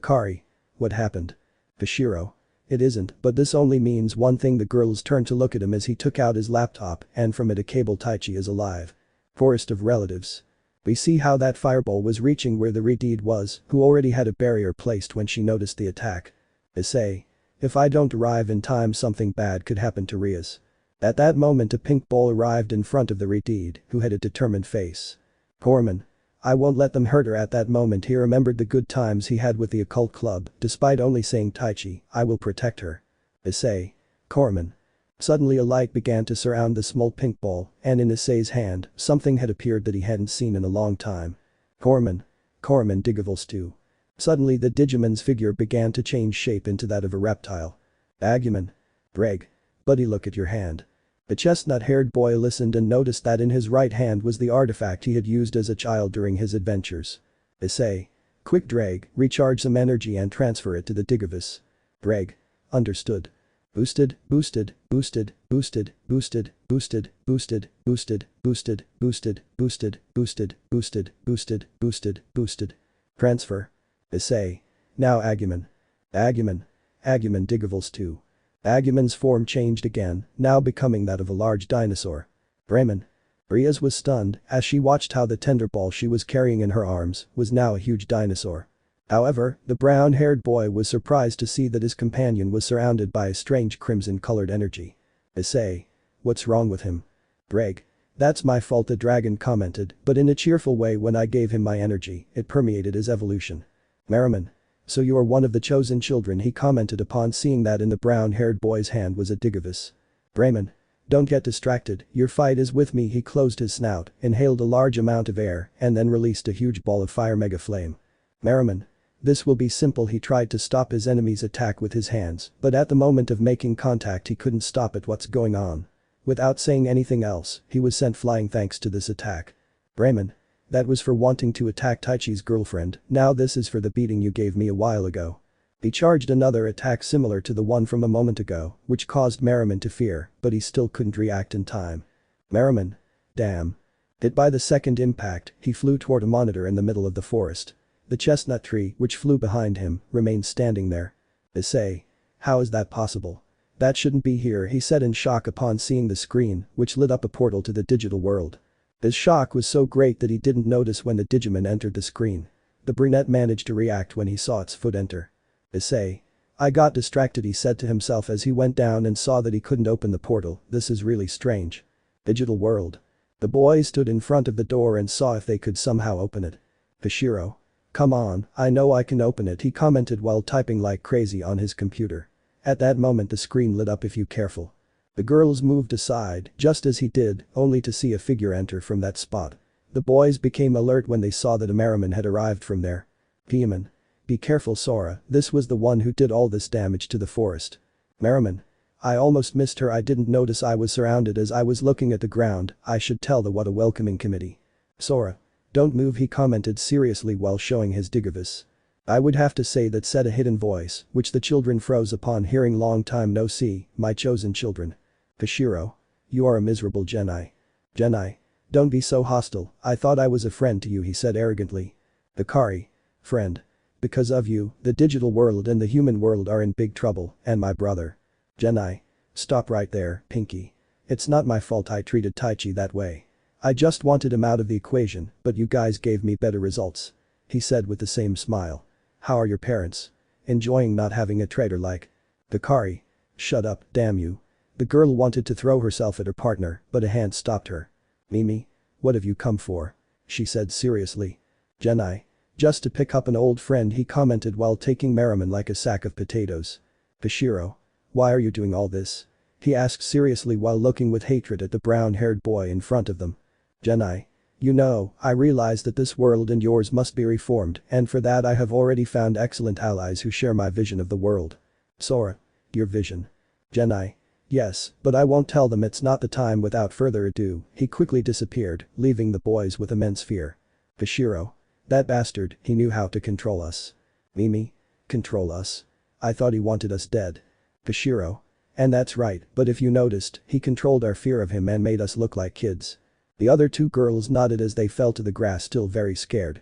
Kari. What happened? Kashiro. It isn't, but this only means one thing. The girls turned to look at him as he took out his laptop and from it a cable. Taichi is alive. Forest of relatives. We see how that fireball was reaching where the Redeed was, who already had a barrier placed when she noticed the attack. Issei. If I don't arrive in time something bad could happen to Rias. At that moment a pink ball arrived in front of the Redeed, who had a determined face. Corman. I won't let them hurt her. At that moment he remembered the good times he had with the occult club. Despite only saying Taichi, I will protect her. Issei. Corman. Suddenly a light began to surround the small pink ball, and in Issei's hand, something had appeared that he hadn't seen in a long time. Corman. Digivice 2. Suddenly the Digimon's figure began to change shape into that of a reptile. Agumon. Greg. Buddy, look at your hand. The chestnut-haired boy listened and noticed that in his right hand was the artifact he had used as a child during his adventures. Issei. Quick Drag, recharge some energy and transfer it to the Digivice. Greg. Understood. Boosted, boosted, boosted, boosted, boosted, boosted, boosted, boosted, boosted, boosted, boosted, boosted, boosted, boosted, boosted, boosted. Transfer. Issei. Now Agumon. Agumon. Agumon Digivolves 2. Agumon's form changed again, now becoming that of a large dinosaur. Raymond. Rias was stunned as she watched how the tender ball she was carrying in her arms was now a huge dinosaur. However, the brown-haired boy was surprised to see that his companion was surrounded by a strange crimson-colored energy. Issei. What's wrong with him? Greg. That's my fault, the dragon commented, but in a cheerful way. When I gave him my energy, it permeated his evolution. Merriman. So you are one of the chosen children, he commented upon seeing that in the brown-haired boy's hand was a Digivice. Raymond. Don't get distracted, your fight is with me. He closed his snout, inhaled a large amount of air, and then released a huge ball of fire mega flame. Merriman. This will be simple. He tried to stop his enemy's attack with his hands, but at the moment of making contact he couldn't stop it. What's going on? Without saying anything else, he was sent flying thanks to this attack. Raymond. That was for wanting to attack Taichi's girlfriend, now this is for the beating you gave me a while ago. He charged another attack similar to the one from a moment ago, which caused Merriman to fear, but he still couldn't react in time. Merriman. Damn. Hit by the second impact, he flew toward a monitor in the middle of the forest. The chestnut tree, which flew behind him, remained standing there. Issei. How is that possible? That shouldn't be here, he said in shock upon seeing the screen, which lit up a portal to the digital world. His shock was so great that he didn't notice when the Digimon entered the screen. The brunette managed to react when he saw its foot enter. Issei. I got distracted, he said to himself as he went down and saw that he couldn't open the portal. This is really strange. Digital world. The boys stood in front of the door and saw if they could somehow open it. Fashiro. Come on, I know I can open it, he commented while typing like crazy on his computer. At that moment the screen lit up. If you careful. The girls moved aside just as he did, only to see a figure enter from that spot. The boys became alert when they saw that a Merriman had arrived from there. Piemon. Be careful, Sora, this was the one who did all this damage to the forest. Merriman. I almost missed her. I didn't notice I was surrounded as I was looking at the ground. I should tell the what a welcoming committee. Sora. Don't move, he commented seriously while showing his Digivice. I would have to say that, said a hidden voice, which the children froze upon hearing. Long time no see, my chosen children. Fashiro. You are a miserable Genai. Genai. Don't be so hostile, I thought I was a friend to you, he said arrogantly. Hikari. Friend. Because of you, the digital world and the human world are in big trouble, and my brother. Genai. Stop right there, Pinky. It's not my fault I treated Taichi that way. I just wanted him out of the equation, but you guys gave me better results. He said with the same smile. How are your parents? Enjoying not having a traitor like Hikari. Shut up, damn you. The girl wanted to throw herself at her partner, but a hand stopped her. Mimi? What have you come for? She said seriously. Genai. Just to pick up an old friend, he commented while taking Merriman like a sack of potatoes. Fashiro. Why are you doing all this? He asked seriously while looking with hatred at the brown-haired boy in front of them. Genai. You know, I realize that this world and yours must be reformed, and for that I have already found excellent allies who share my vision of the world. Sora. Your vision. Genai. Yes, but I won't tell them. It's not the time. Without further ado, he quickly disappeared, leaving the boys with immense fear. Fashiro. That bastard, he knew how to control us. Mimi. Control us? I thought he wanted us dead. Fashiro. And that's right, but if you noticed, he controlled our fear of him and made us look like kids. The other two girls nodded as they fell to the grass, still very scared.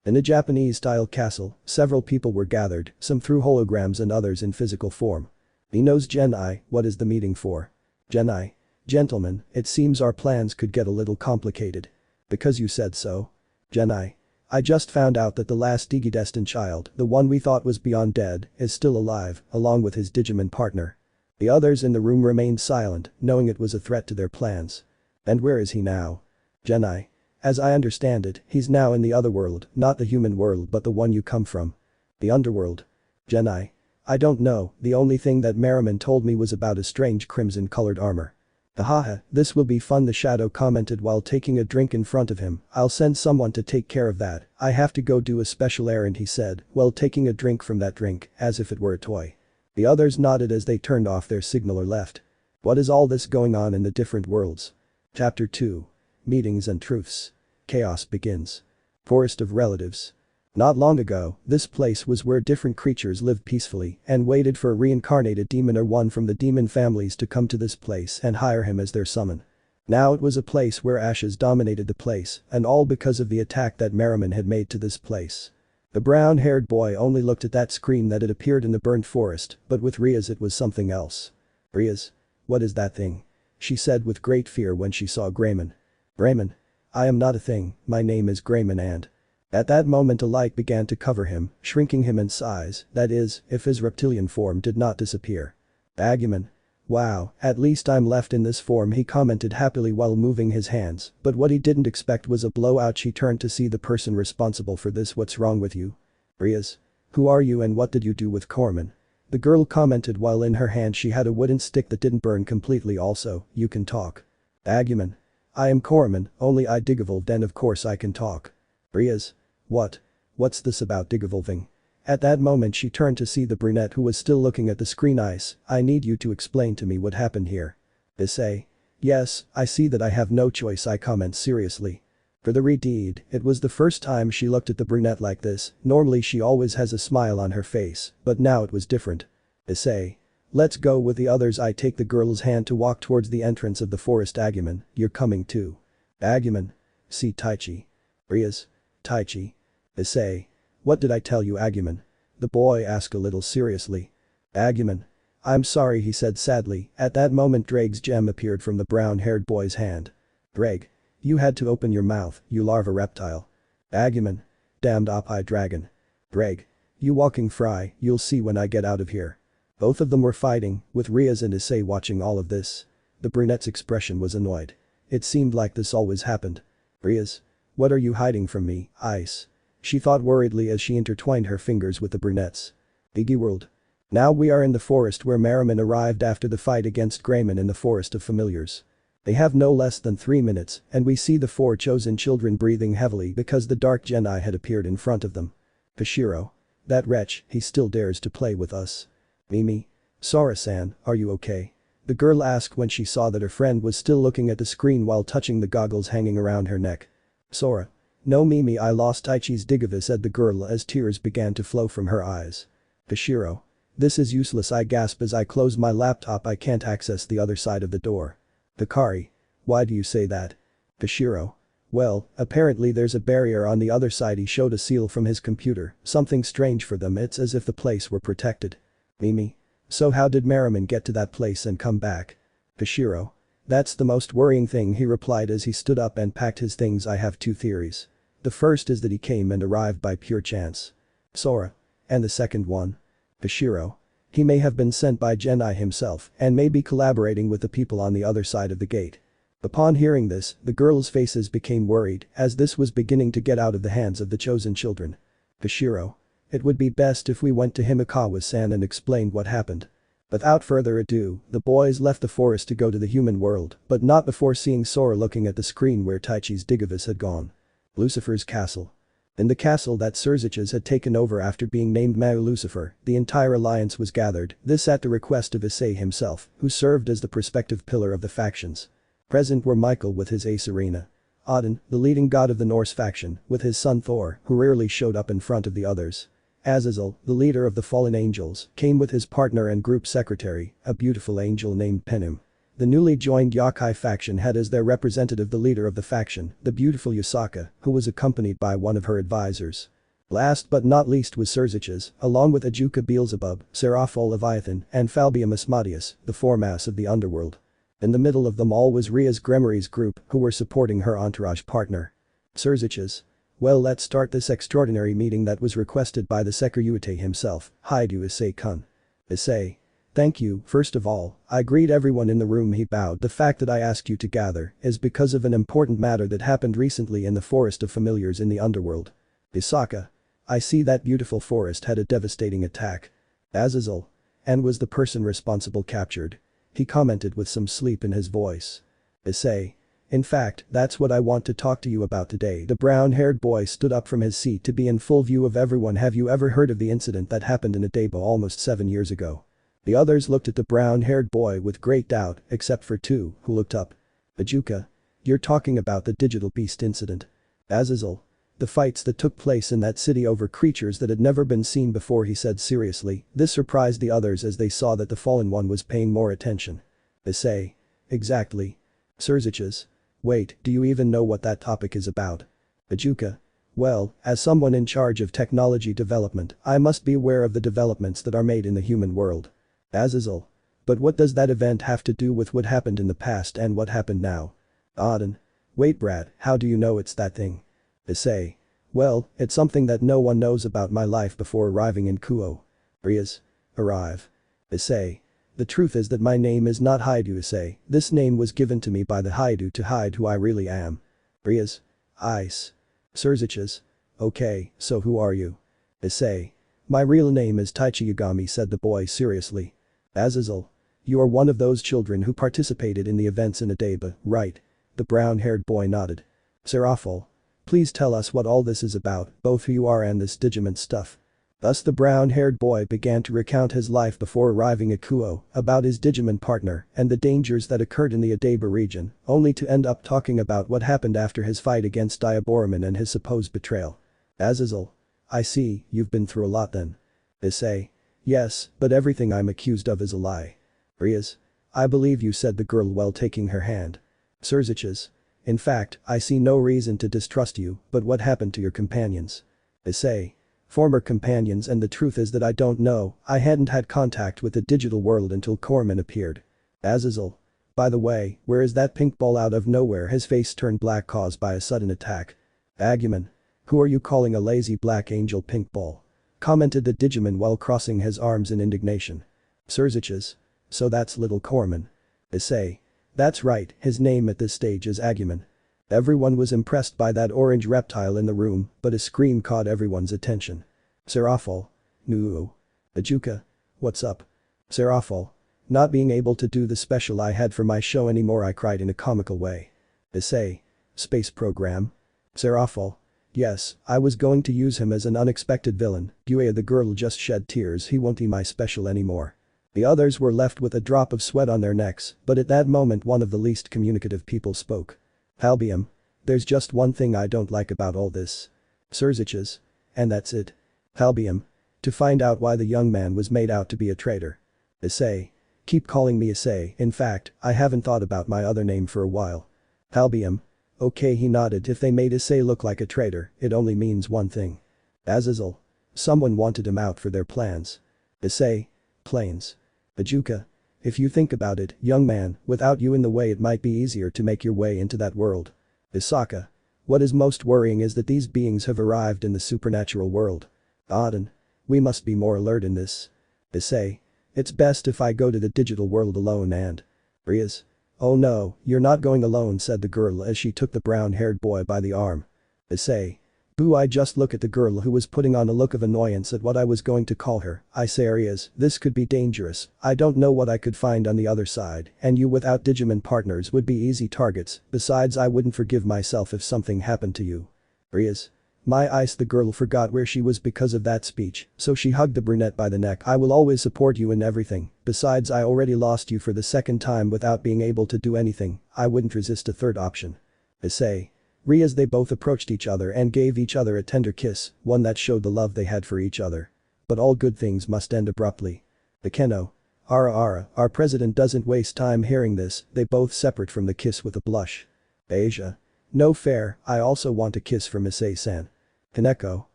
In a Japanese-style castle, several people were gathered, some through holograms and others in physical form. He knows Genai, what is the meeting for? Genai. Gentlemen, it seems our plans could get a little complicated. Because you said so? Genai. I just found out that the last Digidestined child, the one we thought was beyond dead, is still alive, along with his Digimon partner. The others in the room remained silent, knowing it was a threat to their plans. And where is he now? Genai. As I understand it, he's now in the other world, not the human world but the one you come from. The underworld. Genai. I don't know, the only thing that Merriman told me was about a strange crimson-colored armor. Haha, this will be fun, the shadow commented while taking a drink in front of him. I'll send someone to take care of that. I have to go do a special errand, he said, while taking a drink from that drink, as if it were a toy. The others nodded as they turned off their signal or left. What is all this going on in the different worlds? Chapter 2. Meetings and Truths. Chaos begins. Forest of Relatives. Not long ago, this place was where different creatures lived peacefully and waited for a reincarnated demon or one from the demon families to come to this place and hire him as their summon. Now it was a place where ashes dominated the place, and all because of the attack that Merriman had made to this place. The brown-haired boy only looked at that screen that had appeared in the burnt forest, but with Rias it was something else. Rias? What is that thing? She said with great fear when she saw Grayman. Grayman? I am not a thing, my name is Grayman and… At that moment a light began to cover him, shrinking him in size, that is, if his reptilian form did not disappear. Aguman. Wow, at least I'm left in this form, he commented happily while moving his hands, but what he didn't expect was a blowout. She turned to see the person responsible for this. What's wrong with you? Rias. Who are you and what did you do with Corman? The girl commented while in her hand she had a wooden stick that didn't burn completely. Also, you can talk. Aguman. I am Corman, only I digivolved and of course I can talk. Rias. What? What's this about digivolving? At that moment she turned to see the brunette who was still looking at the screen. I need you to explain to me what happened here. Issei. Yes, I see that I have no choice, I comment seriously. For the redeed, it was the first time she looked at the brunette like this. Normally she always has a smile on her face, but now it was different. Issei. Let's go with the others. I take the girl's hand to walk towards the entrance of the forest. Aguman, you're coming too. Aguman. See Taichi. Rias. Taichi. Issei. What did I tell you, Aguman? The boy asked a little seriously. Aguman. I'm sorry, he said sadly. At that moment Drake's gem appeared from the brown-haired boy's hand. Drake. You had to open your mouth, you larva reptile. Aguman. Damned op-eye dragon. Drake. You walking fry, you'll see when I get out of here. Both of them were fighting, with Rias and Issei watching all of this. The brunette's expression was annoyed. It seemed like this always happened. Rias. What are you hiding from me, Ice? She thought worriedly as she intertwined her fingers with the brunette's. Biggie world. Now we are in the forest where Merriman arrived after the fight against Grayman in the Forest of Familiars. They have no less than 3 minutes, and we see the 4 chosen children breathing heavily because the Dark Genii had appeared in front of them. Kashiro. That wretch, he still dares to play with us. Mimi. Sora-san, are you okay? The girl asked when she saw that her friend was still looking at the screen while touching the goggles hanging around her neck. Sora. No Mimi, I lost Taichi's Digivolve, said the girl as tears began to flow from her eyes. Kashiro. This is useless, I gasp as I close my laptop. I can't access the other side of the door. Hikari. Why do you say that? Kashiro. Well, apparently there's a barrier on the other side. He showed a seal from his computer, something strange for them, it's as if the place were protected. Mimi. So how did Merriman get to that place and come back? Kashiro. That's the most worrying thing, he replied as he stood up and packed his things. I have 2 theories. The first is that he came and arrived by pure chance. Sora. And the second one? Kashiro. He may have been sent by Genai himself and may be collaborating with the people on the other side of the gate. Upon hearing this, the girls' faces became worried as this was beginning to get out of the hands of the chosen children. Kashiro. It would be best if we went to Himikawa-san and explained what happened. Without further ado, the boys left the forest to go to the human world, but not before seeing Sora looking at the screen where Taichi's Digivolve had gone. Lucifer's castle. In the castle that Sirzechs had taken over after being named Mau Lucifer, the entire alliance was gathered, this at the request of Issei himself, who served as the prospective pillar of the factions. Present were Michael with his ace Arena. Odin, the leading god of the Norse faction, with his son Thor, who rarely showed up in front of the others. Azazel, the leader of the fallen angels, came with his partner and group secretary, a beautiful angel named Penim. The newly joined Yokai faction had as their representative the leader of the faction, the beautiful Yusaka, who was accompanied by one of her advisors. Last but not least was Sirzechs, along with Ajuka Beelzebub, Seraphol Leviathan, and Falbium Asmodeus, the foremass of the underworld. In the middle of them all was Rias Gremory's group, who were supporting her entourage partner. Sirzechs. Well, let's start this extraordinary meeting that was requested by the Sekiryuutei himself, Hyoudou Issei-kun. Issei. Thank you, first of all, I greet everyone in the room, he bowed. The fact that I asked you to gather is because of an important matter that happened recently in the Forest of Familiars in the underworld. Isaka. I see that beautiful forest had a devastating attack. Azazel. And was the person responsible captured? He commented with some sleep in his voice. Issei. In fact, that's what I want to talk to you about today. The brown-haired boy stood up from his seat to be in full view of everyone. Have you ever heard of the incident that happened in Adebo almost 7 years ago? The others looked at the brown-haired boy with great doubt, except for two, who looked up. Ajuka. You're talking about the digital beast incident. Azazel. The fights that took place in that city over creatures that had never been seen before, he said seriously. This surprised the others as they saw that the fallen one was paying more attention. Issei. Exactly. Sirzechs. Wait, do you even know what that topic is about? Ajuka. Well, as someone in charge of technology development, I must be aware of the developments that are made in the human world. Azazel. But what does that event have to do with what happened in the past and what happened now? Auden. Wait, Brad, how do you know it's that thing? Issei. Well, it's something that no one knows about my life before arriving in Kuoh. Rias. Arrive. Issei. The truth is that my name is not Hyoudou Issei. This name was given to me by the Hyoudou to hide who I really am. Rias. Ice. Sirzechs. Okay, so who are you? Issei. My real name is Taichi Yagami, said the boy seriously. Azazel. You are one of those children who participated in the events in Adeba, right? The brown-haired boy nodded. Seraphol. Please tell us what all this is about, both who you are and this Digimon stuff. Thus the brown-haired boy began to recount his life before arriving at Kuoh, about his Digimon partner and the dangers that occurred in the Adeba region, only to end up talking about what happened after his fight against Diaboraman and his supposed betrayal. Azazel. I see, you've been through a lot then. Issei. Yes, but everything I'm accused of is a lie. Rias. I believe you, said the girl while taking her hand. Sirzechs. In fact, I see no reason to distrust you, but what happened to your companions? Issei. Former companions, and the truth is that I don't know, I hadn't had contact with the digital world until Corman appeared. Azazel. By the way, where is that pink ball? Out of nowhere his face turned black caused by a sudden attack. Agumon. Who are you calling a lazy black angel pink ball? Commented the Digimon while crossing his arms in indignation. Sirzechs. So that's little Corman. Issei. That's right, his name at this stage is Agumon. Everyone was impressed by that orange reptile in the room, but a scream caught everyone's attention. Seraphol. Nuu. Ajuka. What's up? Seraphol. Not being able to do the special I had for my show anymore, I cried in a comical way. Issei. Space program? Seraphol. Yes, I was going to use him as an unexpected villain. Kuoh, the girl just shed tears. He won't be my special anymore. The others were left with a drop of sweat on their necks, but at that moment one of the least communicative people spoke. Albium. There's just one thing I don't like about all this. Sirzechs. And that's it. Albium. To find out why the young man was made out to be a traitor. Issei. Keep calling me Issei, in fact, I haven't thought about my other name for a while. Albium. Okay, he nodded. If they made Issei look like a traitor, it only means one thing. Azazel. Someone wanted him out for their plans. Issei. Planes. Ajuka. If you think about it, young man, without you in the way it might be easier to make your way into that world. Isaka. What is most worrying is that these beings have arrived in the supernatural world. Auden. We must be more alert in this. Issei. It's best if I go to the digital world alone and… Rias. Oh no, you're not going alone, said the girl as she took the brown-haired boy by the arm. Issei. Boo, I just look at the girl who was putting on a look of annoyance at what I was going to call her. I say, Rias, this could be dangerous. I don't know what I could find on the other side, and you without Digimon partners would be easy targets. Besides, I wouldn't forgive myself if something happened to you. Rias. My ice, the girl forgot where she was because of that speech, so she hugged the brunette by the neck. I will always support you in everything. Besides, I already lost you for the second time without being able to do anything. I wouldn't resist a third option. Issei. Rias. They both approached each other and gave each other a tender kiss, one that showed the love they had for each other. But all good things must end abruptly. Akeno. Ara, our president doesn't waste time hearing this. They both separate from the kiss with a blush. Asia. No fair, I also want a kiss from Issei-san. Kaneko.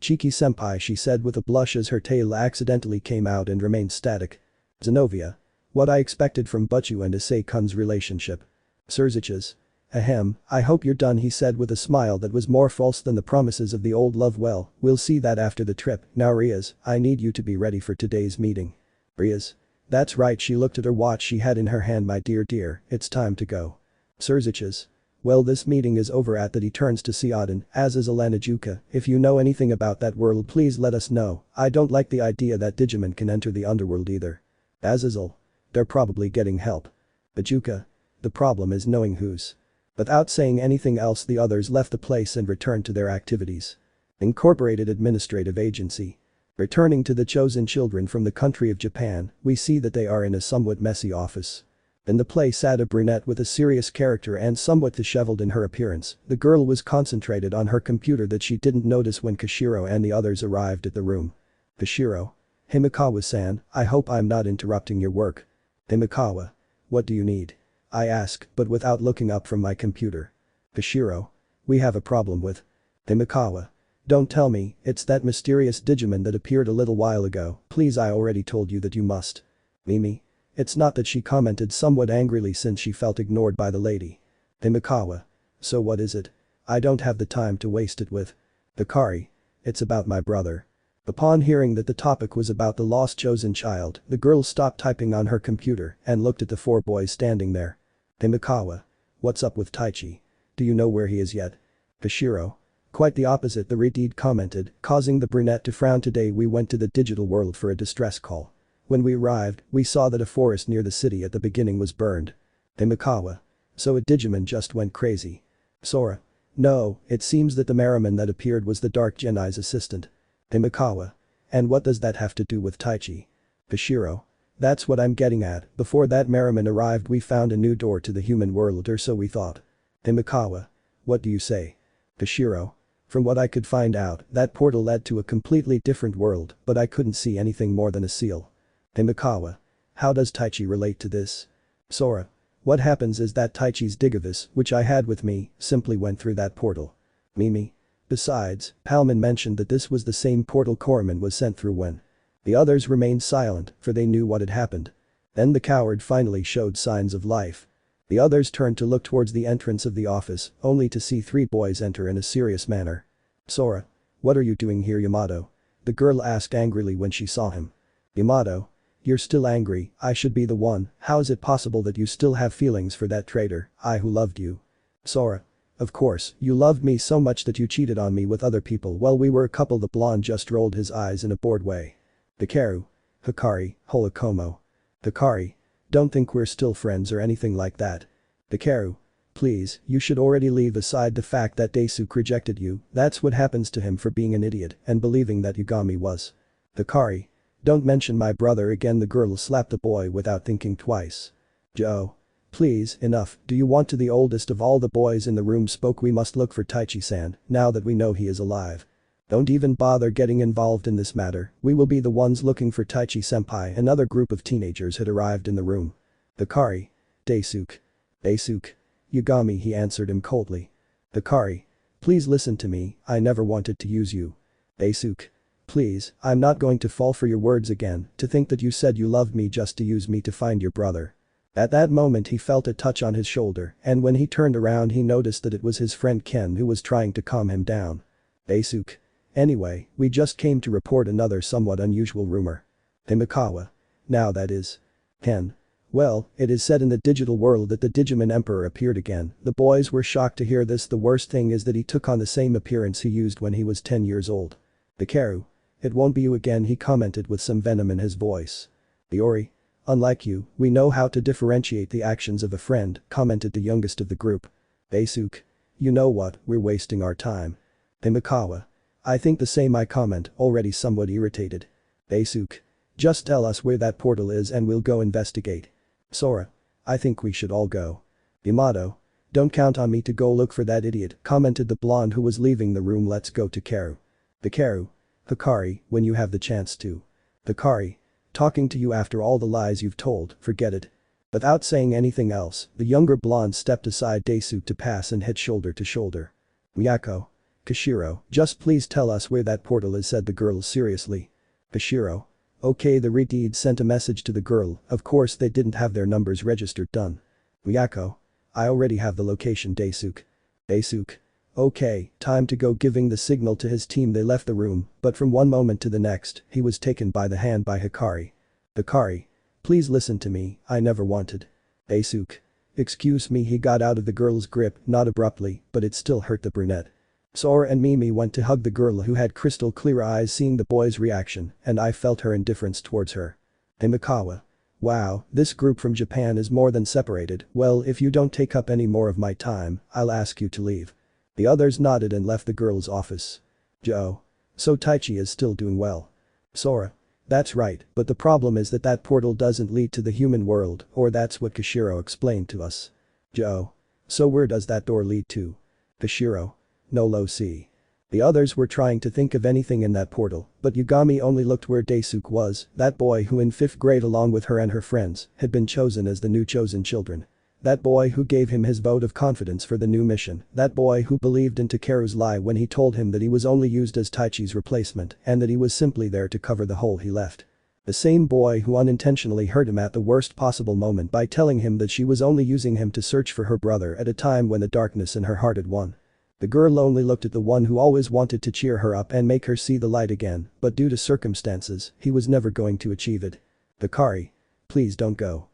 Cheeky senpai, she said with a blush as her tail accidentally came out and remained static. Zenobia. What I expected from Butchu and Issei-kun's relationship. Sirzechs. Ahem, I hope you're done, he said with a smile that was more false than the promises of the old love. Well, we'll see that after the trip. Now Rias, I need you to be ready for today's meeting. Rias. That's right, she looked at her watch she had in her hand. My dear, it's time to go. Sirzechs. Well, this meeting is over. At that he turns to Auden, as is Alana Juka. If you know anything about that world, please let us know. I don't like the idea that Digimon can enter the underworld either. Azazel. They're probably getting help. Bajuka. The problem is knowing whose. Without saying anything else, the others left the place and returned to their activities. Incorporated Administrative Agency. Returning to the chosen children from the country of Japan, we see that they are in a somewhat messy office. In the place sat a brunette with a serious character and somewhat disheveled in her appearance. The girl was concentrated on her computer that she didn't notice when Koshiro and the others arrived at the room. Koshiro. Himikawa-san, I hope I'm not interrupting your work. Himikawa. What do you need? I ask, but without looking up from my computer. Koshiro. We have a problem with. Himikawa. Don't tell me, it's that mysterious Digimon that appeared a little while ago. Please, I already told you that you must. Mimi. It's not that, she commented somewhat angrily since she felt ignored by the lady. Himikawa. So what is it? I don't have the time to waste it with. Hikari. It's about my brother. Upon hearing that the topic was about the lost chosen child, the girl stopped typing on her computer and looked at the 4 boys standing there. Himikawa. What's up with Taichi? Do you know where he is yet? Koshiro. Quite the opposite, the redhead commented, causing the brunette to frown. Today we went to the digital world for a distress call. When we arrived, we saw that a forest near the city at the beginning was burned. Himikawa. So a Digimon just went crazy. Sora. No, it seems that the Merriman that appeared was the Dark Genai's assistant. Himikawa. And what does that have to do with Taichi? Koshiro. That's what I'm getting at, before that Merriman arrived we found a new door to the human world, or so we thought. Himikawa. What do you say? Koshiro. From what I could find out, that portal led to a completely different world, but I couldn't see anything more than a seal. Himikawa. How does Taichi relate to this? Sora. What happens is that Taichi's Digivus, which I had with me, simply went through that portal. Mimi. Besides, Palman mentioned that this was the same portal Corman was sent through when. The others remained silent, for they knew what had happened. Then the coward finally showed signs of life. The others turned to look towards the entrance of the office, only to see 3 boys enter in a serious manner. Sora. What are you doing here, Yamato? The girl asked angrily when she saw him. Yamato. You're still angry, I should be the one. How is it possible that you still have feelings for that traitor, I who loved you? Sora. Of course, you loved me so much that you cheated on me with other people while we were a couple. The blonde just rolled his eyes in a bored way. Hikaru. Hikari, Holokomo. Hikari. Don't think we're still friends or anything like that. Hikaru. Please, you should already leave aside the fact that Daisuke rejected you, that's what happens to him for being an idiot and believing that Yagami was. Hikari. Don't mention my brother again. The girl slapped the boy without thinking twice. Joe. Please, enough, do you want to? The oldest of all the boys in the room spoke. We must look for Taichi-san, now that we know he is alive. Don't even bother getting involved in this matter, we will be the ones looking for Taichi-senpai. Another group of teenagers had arrived in the room. Hikari. Daisuke. Daisuke. Yagami, he answered him coldly. Hikari. Please listen to me, I never wanted to use you. Daisuke. Please, I'm not going to fall for your words again. To think that you said you loved me just to use me to find your brother. At that moment he felt a touch on his shoulder, and when he turned around he noticed that it was his friend Ken who was trying to calm him down. Daisuke. Anyway, we just came to report another somewhat unusual rumor. Himikawa. Now that is. Ken. Well, it is said in the digital world that the Digimon Emperor appeared again. The boys were shocked to hear this. The worst thing is that he took on the same appearance he used when he was 10 years old. Hikaru. It won't be you again, he commented with some venom in his voice. Iori. Unlike you, we know how to differentiate the actions of a friend, commented the youngest of the group. Daisuke. You know what, we're wasting our time. Himikawa. I think the same, I comment, already somewhat irritated. Daisuke. Just tell us where that portal is and we'll go investigate. Sora. I think we should all go. Yamato. Don't count on me to go look for that idiot, commented the blonde who was leaving the room. Let's go to Karu. Hikaru. Hikari, when you have the chance to. Hikari. Talking to you after all the lies you've told, forget it. Without saying anything else, the younger blonde stepped aside Daisuke to pass and hit shoulder to shoulder. Miyako. Koshiro, just please tell us where that portal is, said the girl seriously. Koshiro. Okay, the redhead sent a message to the girl, of course they didn't have their numbers registered. Done. Miyako. I already have the location. Daisuke. Daisuke. Okay, time to go. Giving the signal to his team they left the room, but from one moment to the next, he was taken by the hand by Hikari. Hikari. Please listen to me, I never wanted. Daisuke. Excuse me, he got out of the girl's grip, not abruptly, but it still hurt the brunette. Sora and Mimi went to hug the girl who had crystal clear eyes. Seeing the boy's reaction, and I felt her indifference towards her. Himikawa. Wow, this group from Japan is more than separated. Well, if you don't take up any more of my time, I'll ask you to leave. The others nodded and left the girl's office. Joe. So Taichi is still doing well. Sora. That's right, but the problem is that that portal doesn't lead to the human world, or that's what Kishiro explained to us. Joe. So where does that door lead to? Kishiro. No low C. The others were trying to think of anything in that portal, but Yugami only looked where Daisuke was, that boy who in 5th grade along with her and her friends had been chosen as the new chosen children. That boy who gave him his vote of confidence for the new mission, that boy who believed in Takeru's lie when he told him that he was only used as Taichi's replacement and that he was simply there to cover the hole he left. The same boy who unintentionally hurt him at the worst possible moment by telling him that she was only using him to search for her brother at a time when the darkness in her heart had won. The girl only looked at the one who always wanted to cheer her up and make her see the light again, but due to circumstances, he was never going to achieve it. Hikari. Please don't go.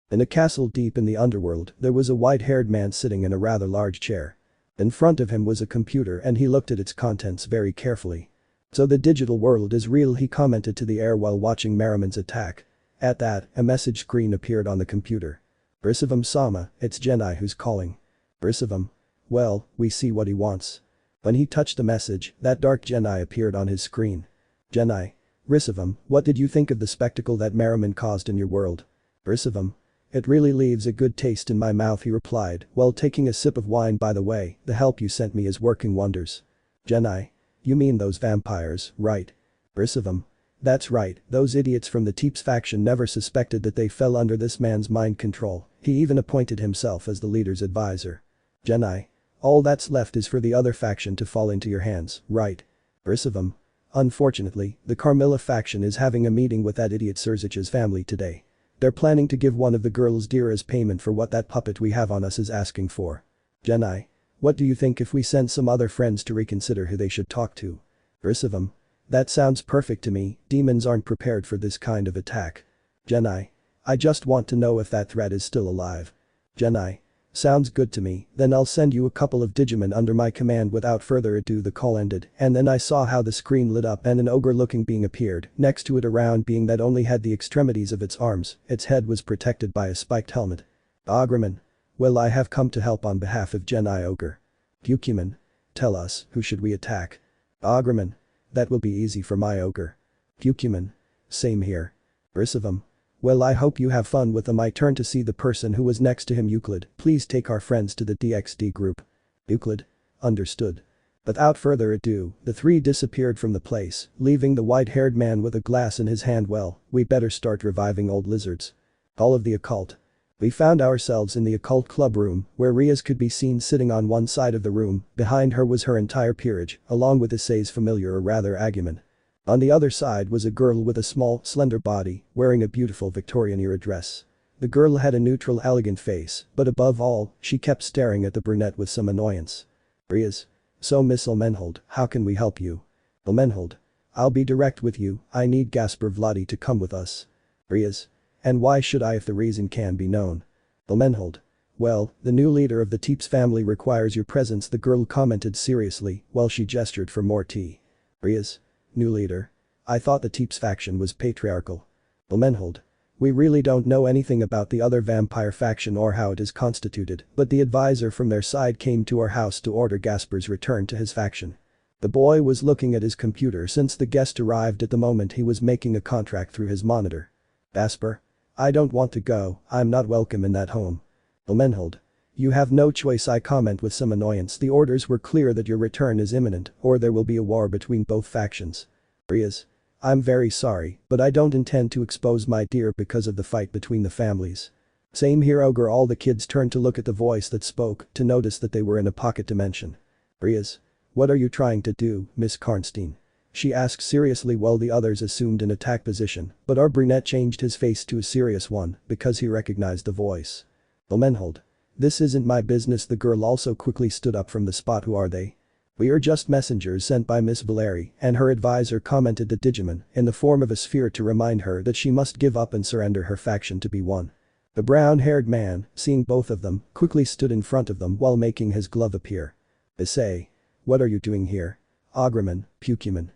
In a castle deep in the underworld, there was a white-haired man sitting in a rather large chair. In front of him was a computer and he looked at its contents very carefully. So the digital world is real, he commented to the air while watching Merriman's attack. At that, a message screen appeared on the computer. Brisavum-sama, it's Genai who's calling. Brisavum. Well, we see what he wants. When he touched the message, that dark Genai appeared on his screen. Genai. Brisavum, what did you think of the spectacle that Merriman caused in your world? Brisavum. It really leaves a good taste in my mouth, he replied, while taking a sip of wine. By the way, the help you sent me is working wonders. Genai. You mean those vampires, right? Brisavum. That's right, those idiots from the Teeps faction never suspected that they fell under this man's mind control. He even appointed himself as the leader's advisor. Genai. All that's left is for the other faction to fall into your hands, right? Brisavum. Unfortunately, the Carmilla faction is having a meeting with that idiot Sirzechs' family today. They're planning to give one of the girls dear as payment for what that puppet we have on us is asking for. Genai. What do you think if we send some other friends to reconsider who they should talk to? Brisavum. That sounds perfect to me, demons aren't prepared for this kind of attack. Genai. I just want to know if that threat is still alive. Genai. Sounds good to me, then I'll send you a couple of Digimon under my command. Without further ado, the call ended, and then I saw how the screen lit up and an ogre-looking being appeared, next to it a round being that only had the extremities of its arms, its head was protected by a spiked helmet. Ogreman. Well, I have come to help on behalf of Genai Ogre. Pukemon. Tell us, who should we attack? Ogreman. That will be easy for my ogre. Pukemon. Same here. Brisavum. Well, I hope you have fun with them. I turned to see the person who was next to him. Euclid, please take our friends to the DxD group. Euclid. Understood. Without further ado, the three disappeared from the place, leaving the white-haired man with a glass in his hand. Well, we better start reviving old lizards. All of the occult. We found ourselves in the occult club room, where Rias could be seen sitting on one side of the room. Behind her was her entire peerage, along with Issei's familiar, or rather Agumon. On the other side was a girl with a small, slender body, wearing a beautiful Victorian-era dress. The girl had a neutral, elegant face, but above all, she kept staring at the brunette with some annoyance. Rias. So Miss Ilmenhold, how can we help you? Ilmenhold. I'll be direct with you, I need Gasper Vladi to come with us. Rias. And why should I if the reason can be known? Ilmenhold. Well, the new leader of the Teeps family requires your presence, the girl commented seriously, while she gestured for more tea. Rias. New leader? I thought the Teeps faction was patriarchal. Ilmenhold. We really don't know anything about the other vampire faction or how it is constituted, but the advisor from their side came to our house to order Gasper's return to his faction. The boy was looking at his computer since the guest arrived at the moment he was making a contract through his monitor. Gasper. I don't want to go, I'm not welcome in that home. Ilmenhold. You have no choice, I comment with some annoyance. The orders were clear that your return is imminent, or there will be a war between both factions. Rias. I'm very sorry, but I don't intend to expose my dear because of the fight between the families. Same here, ogre. All the kids turned to look at the voice that spoke, to notice that they were in a pocket dimension. Rias. What are you trying to do, Miss Karnstein? She asked seriously while the others assumed an attack position, but our brunette changed his face to a serious one because he recognized the voice. Ilmenhold. This isn't my business. The girl also quickly stood up from the spot. Who are they? We are just messengers sent by Miss Valeri, and her advisor commented the Digimon in the form of a sphere to remind her that she must give up and surrender her faction to be one. The brown-haired man, seeing both of them, quickly stood in front of them while making his glove appear. Issei. What are you doing here? Ogreman, Pukemon.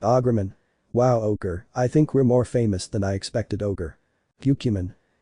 Ogreman. Wow, ogre, I think we're more famous than I expected, ogre. Pukemon.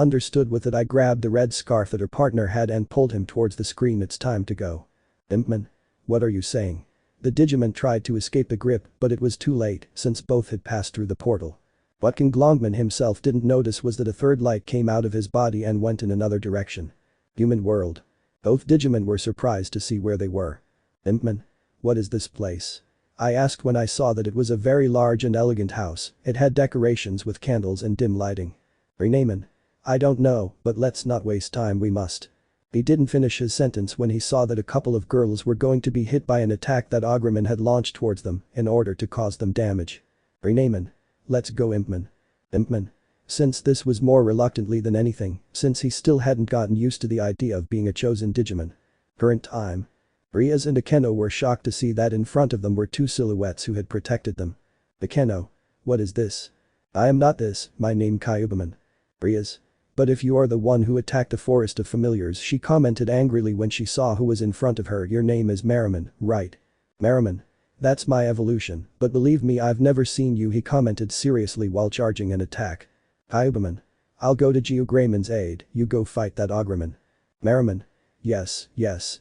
Understood with it, I grabbed the red scarf that her partner had and pulled him towards the screen. It's time to go. Impman. What are you saying? The Digimon tried to escape the grip, but it was too late since both had passed through the portal. What King Glongman himself didn't notice was that a third light came out of his body and went in another direction. Human world. Both Digimon were surprised to see where they were. Impman. What is this place? I asked when I saw that it was a very large and elegant house. It had decorations with candles and dim lighting. Renamen. I don't know, but let's not waste time, we must. He didn't finish his sentence when he saw that a couple of girls were going to be hit by an attack that Ogremon had launched towards them in order to cause them damage. Renamen. Let's go, Impman. Impman. Since this was more reluctantly than anything, since he still hadn't gotten used to the idea of being a chosen Digimon. Current time. Rias and Akeno were shocked to see that in front of them were two silhouettes who had protected them. Akeno. What is this? I am not this, my name Kyubiman. Rias. But if you are the one who attacked the forest of familiars, she commented angrily when she saw who was in front of her. Your name is Merriman, right? Merriman. That's my evolution, but believe me, I've never seen you, he commented seriously while charging an attack. Kyubiman. I'll go to Geograyman's aid, you go fight that Ogremon. Merriman. Yes,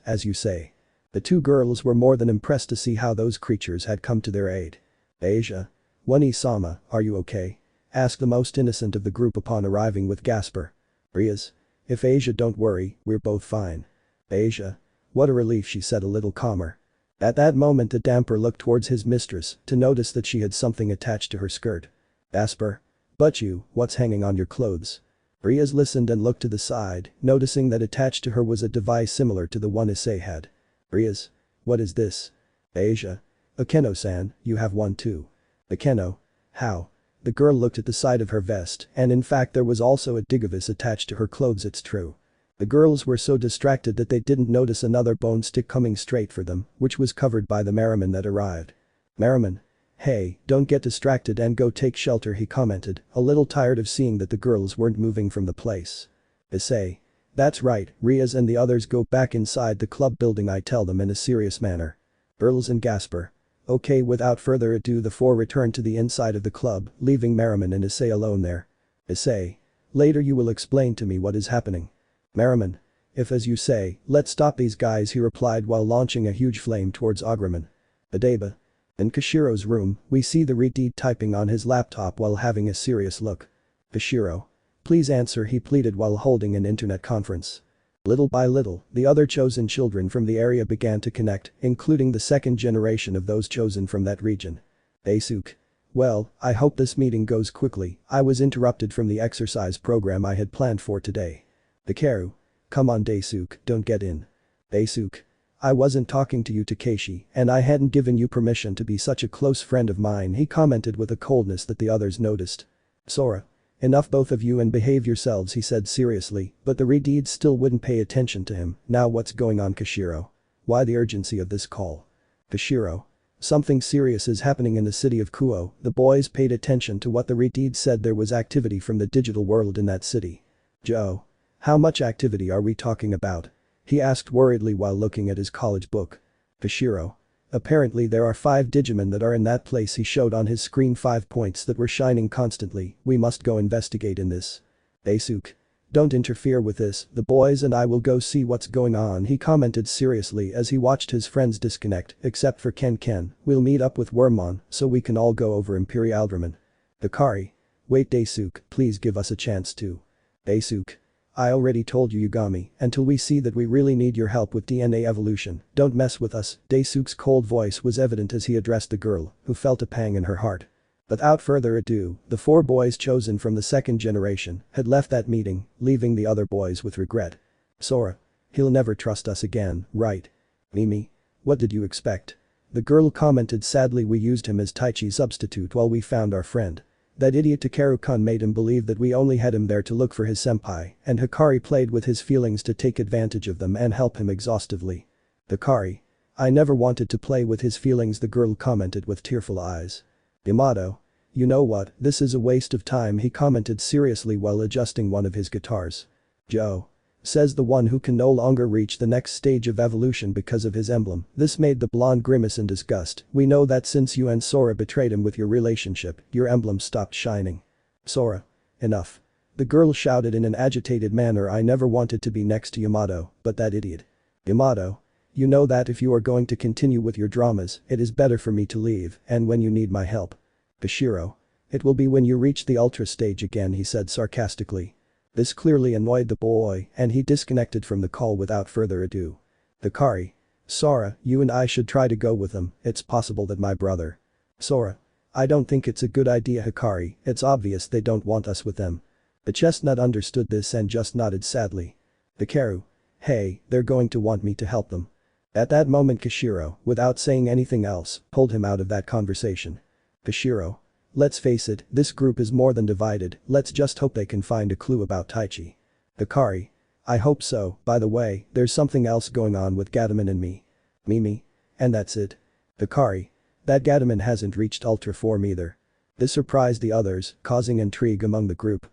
as you say. The two girls were more than impressed to see how those creatures had come to their aid. Asia. One-sama, are you okay? Asked the most innocent of the group upon arriving with Gasper. Rias. If Asia, don't worry, we're both fine. Asia. What a relief, she said a little calmer. At that moment the damper looked towards his mistress to notice that she had something attached to her skirt. Gasper. But you, what's hanging on your clothes? Rias listened and looked to the side, noticing that attached to her was a device similar to the one Issei had. Rias. What is this? Asia. Akeno-san, you have one too. Akeno. How? The girl looked at the side of her vest, and in fact there was also a digivice attached to her clothes, it's true. The girls were so distracted that they didn't notice another bone stick coming straight for them, which was covered by the Merriman that arrived. Merriman. Hey, don't get distracted and go take shelter, he commented, a little tired of seeing that the girls weren't moving from the place. Issei. That's right, Rias and the others go back inside the club building, I tell them in a serious manner. Burles and Gasper. Okay, without further ado the four returned to the inside of the club, leaving Merriman and Issei alone there. Issei. Later you will explain to me what is happening. Merriman. If as you say, let's stop these guys, he replied while launching a huge flame towards Ogremon. Adeba. In Kashiro's room, we see the Redeed typing on his laptop while having a serious look. Kashiro. Please answer, he pleaded while holding an internet conference. Little by little, the other chosen children from the area began to connect, including the second generation of those chosen from that region. Daisuke. Well, I hope this meeting goes quickly, I was interrupted from the exercise program I had planned for today. Takeru. Come on Daisuke, don't get in. Daisuke. I wasn't talking to you, Takeshi, and I hadn't given you permission to be such a close friend of mine, he commented with a coldness that the others noticed. Sora. Enough both of you and behave yourselves, he said seriously, but the Redeeds still wouldn't pay attention to him. Now what's going on, Kashiro? Why the urgency of this call? Kashiro. Something serious is happening in the city of Kuoh. The boys paid attention to what the Redeeds said. There was activity from the digital world in that city. Joe. How much activity are we talking about? He asked worriedly while looking at his college book. Kashiro. Apparently there are 5 Digimon that are in that place, he showed on his screen 5 points that were shining constantly. We must go investigate in this. Daisuke. Don't interfere with this, the boys and I will go see what's going on, he commented seriously as he watched his friends disconnect, except for Ken. We'll meet up with Wormmon so we can all go over Imperialdramon. Hikari. Wait Daisuke, please give us a chance to. Daisuke. I already told you Yugami, until we see that we really need your help with DNA evolution, don't mess with us. Daisuke's cold voice was evident as he addressed the girl, who felt a pang in her heart. Without further ado, the 4 boys chosen from the second generation had left that meeting, leaving the other boys with regret. Sora. He'll never trust us again, right? Mimi. What did you expect? The girl commented sadly, we used him as Taichi's substitute while we found our friend. That idiot Takeru-kun made him believe that we only had him there to look for his senpai, and Hikari played with his feelings to take advantage of them and help him exhaustively. Hikari. I never wanted to play with his feelings, the girl commented with tearful eyes. Yamato. You know what, this is a waste of time, he commented seriously while adjusting one of his guitars. Joe. Says the one who can no longer reach the next stage of evolution because of his emblem. This made the blonde grimace in disgust. We know that since you and Sora betrayed him with your relationship, your emblem stopped shining. Sora. Enough. The girl shouted in an agitated manner. I never wanted to be next to Yamato, but that idiot. Yamato. You know that if you are going to continue with your dramas, it is better for me to leave, and when you need my help. Bashiro. It will be when you reach the ultra stage again, he said sarcastically. This clearly annoyed the boy and he disconnected from the call without further ado. Hikari. Sora, you and I should try to go with them, it's possible that my brother. Sora. I don't think it's a good idea, Hikari, it's obvious they don't want us with them. The chestnut understood this and just nodded sadly. Hikaru. Hey, they're going to want me to help them. At that moment Kishiro, without saying anything else, pulled him out of that conversation. Kishiro. Let's face it, this group is more than divided, let's just hope they can find a clue about Taichi. Hikari. I hope so, by the way, there's something else going on with Gataman and me. Mimi. And that's it. Hikari. That Gataman hasn't reached Ultra Form either. This surprised the others, causing intrigue among the group.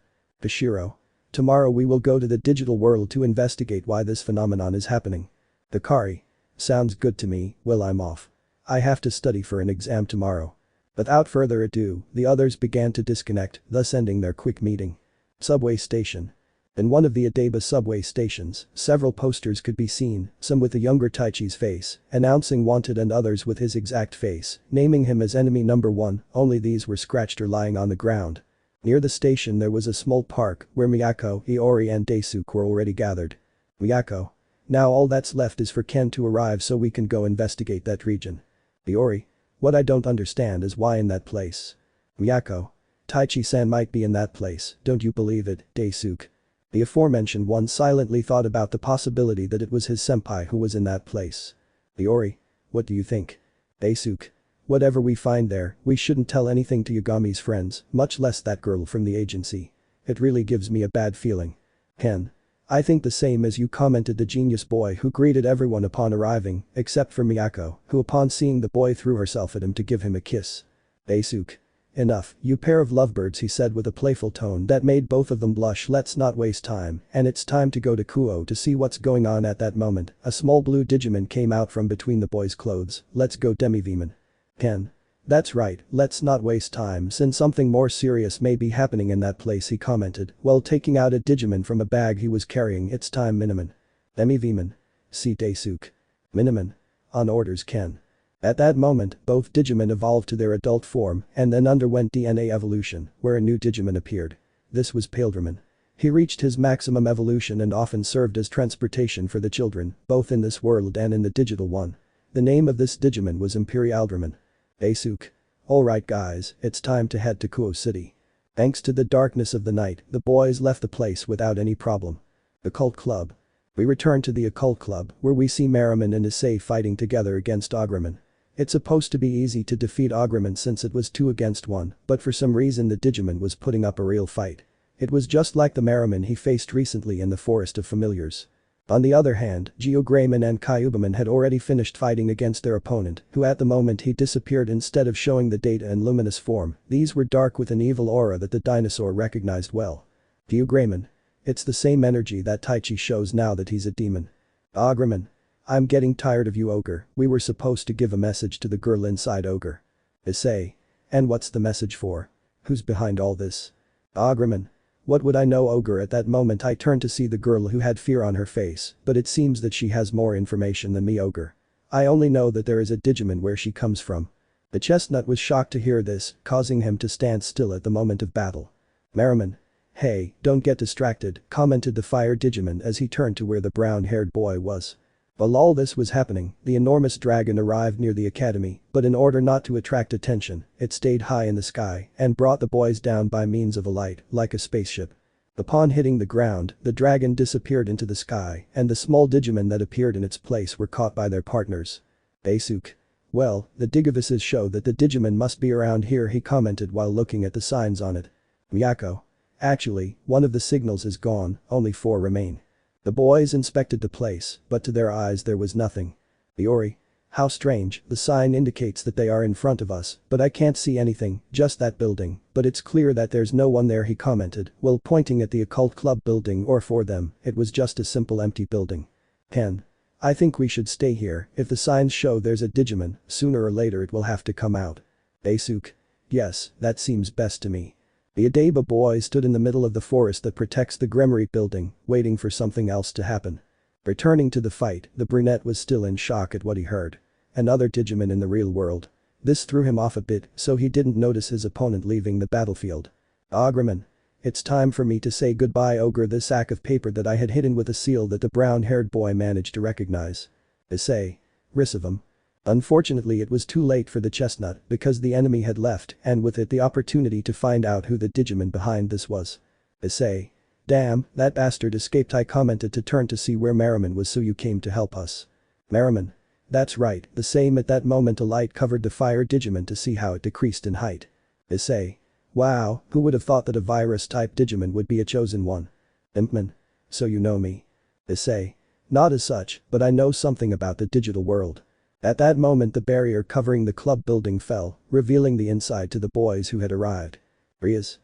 Kishiro. Tomorrow we will go to the digital world to investigate why this phenomenon is happening. Hikari. Sounds good to me, well I'm off. I have to study for an exam tomorrow. Without further ado, the others began to disconnect, thus ending their quick meeting. Subway station. In one of the Adeba subway stations, several posters could be seen, some with the younger Taichi's face, announcing wanted and others with his exact face, naming him as enemy number 1, only these were scratched or lying on the ground. Near the station there was a small park where Miyako, Iori and Daisuke were already gathered. Miyako. Now all that's left is for Ken to arrive so we can go investigate that region. Iori. What I don't understand is why in that place. Miyako. Taichi-san might be in that place, don't you believe it, Daisuke? The aforementioned one silently thought about the possibility that it was his senpai who was in that place. Iori. What do you think? Daisuke. Whatever we find there, we shouldn't tell anything to Yagami's friends, much less that girl from the agency. It really gives me a bad feeling. Ken. I think the same as you, commented the genius boy who greeted everyone upon arriving, except for Miyako, who upon seeing the boy threw herself at him to give him a kiss. Daisuke. Enough, you pair of lovebirds, he said with a playful tone that made both of them blush. Let's not waste time, and it's time to go to Kuoh to see what's going on. At that moment, a small blue Digimon came out from between the boy's clothes. Let's go, Demi-Veman. Ken. That's right, let's not waste time since something more serious may be happening in that place, he commented while taking out a Digimon from a bag he was carrying. It's time, Miniman. Demi-Veman. See Daisuke. Miniman. On orders, Ken. At that moment, both Digimon evolved to their adult form and then underwent DNA evolution, where a new Digimon appeared. This was Paildramon. He reached his maximum evolution and often served as transportation for the children, both in this world and in the digital one. The name of this Digimon was Imperialdramon. Daisuke. Alright guys, it's time to head to Kuoh City. Thanks to the darkness of the night, the boys left the place without any problem. Occult Club. We return to the Occult Club, where we see Merriman and Issei fighting together against Agramon. It's supposed to be easy to defeat Agramon since it was 2 against 1, but for some reason the Digimon was putting up a real fight. It was just like the Merriman he faced recently in the Forest of Familiars. On the other hand, Geogramon and Kyubamon had already finished fighting against their opponent, who at the moment he disappeared instead of showing the data in luminous form. These were dark with an evil aura that the dinosaur recognized well. Geogramon. It's the same energy that Taichi shows now that he's a demon. Agramon. I'm getting tired of you, Ogre, we were supposed to give a message to the girl inside Ogre. Issei. And what's the message for? Who's behind all this? Agramon. What would I know, Ogre? At that moment I turned to see the girl who had fear on her face, but it seems that she has more information than me, Ogre. I only know that there is a Digimon where she comes from. The chestnut was shocked to hear this, causing him to stand still at the moment of battle. Merriman. Hey, don't get distracted, commented the fire Digimon as he turned to where the brown-haired boy was. While all this was happening, the enormous dragon arrived near the academy, but in order not to attract attention, it stayed high in the sky and brought the boys down by means of a light, like a spaceship. Upon hitting the ground, the dragon disappeared into the sky and the small Digimon that appeared in its place were caught by their partners. Daisuke. Well, the Digivices show that the Digimon must be around here, he commented while looking at the signs on it. Miyako. Actually, one of the signals is gone, only 4 remain. The boys inspected the place, but to their eyes there was nothing. Iori. How strange, the sign indicates that they are in front of us, but I can't see anything, just that building, but it's clear that there's no one there, he commented, while pointing at the Occult Club building, or for them, it was just a simple empty building. Ken. I think we should stay here, if the signs show there's a Digimon, sooner or later it will have to come out. Daisuke. Yes, that seems best to me. The Adaba boy stood in the middle of the forest that protects the Gremory building, waiting for something else to happen. Returning to the fight, the brunette was still in shock at what he heard. Another Digimon in the real world. This threw him off a bit, so he didn't notice his opponent leaving the battlefield. Ogreman. It's time for me to say goodbye, Ogre. The sack of paper that I had hidden with a seal that the brown-haired boy managed to recognize. Issei. Risivum. Unfortunately, it was too late for the chestnut because the enemy had left and with it the opportunity to find out who the Digimon behind this was. Issei. Damn, that bastard escaped. I commented to turn to see where Merriman was, so you came to help us. Merriman. That's right, the same. At that moment a light covered the fire Digimon to see how it decreased in height. Issei. Wow, who would have thought that a virus-type Digimon would be a chosen one? Impman. So you know me. Issei. Not as such, but I know something about the digital world. At that moment the barrier covering the club building fell, revealing the inside to the boys who had arrived. Rias.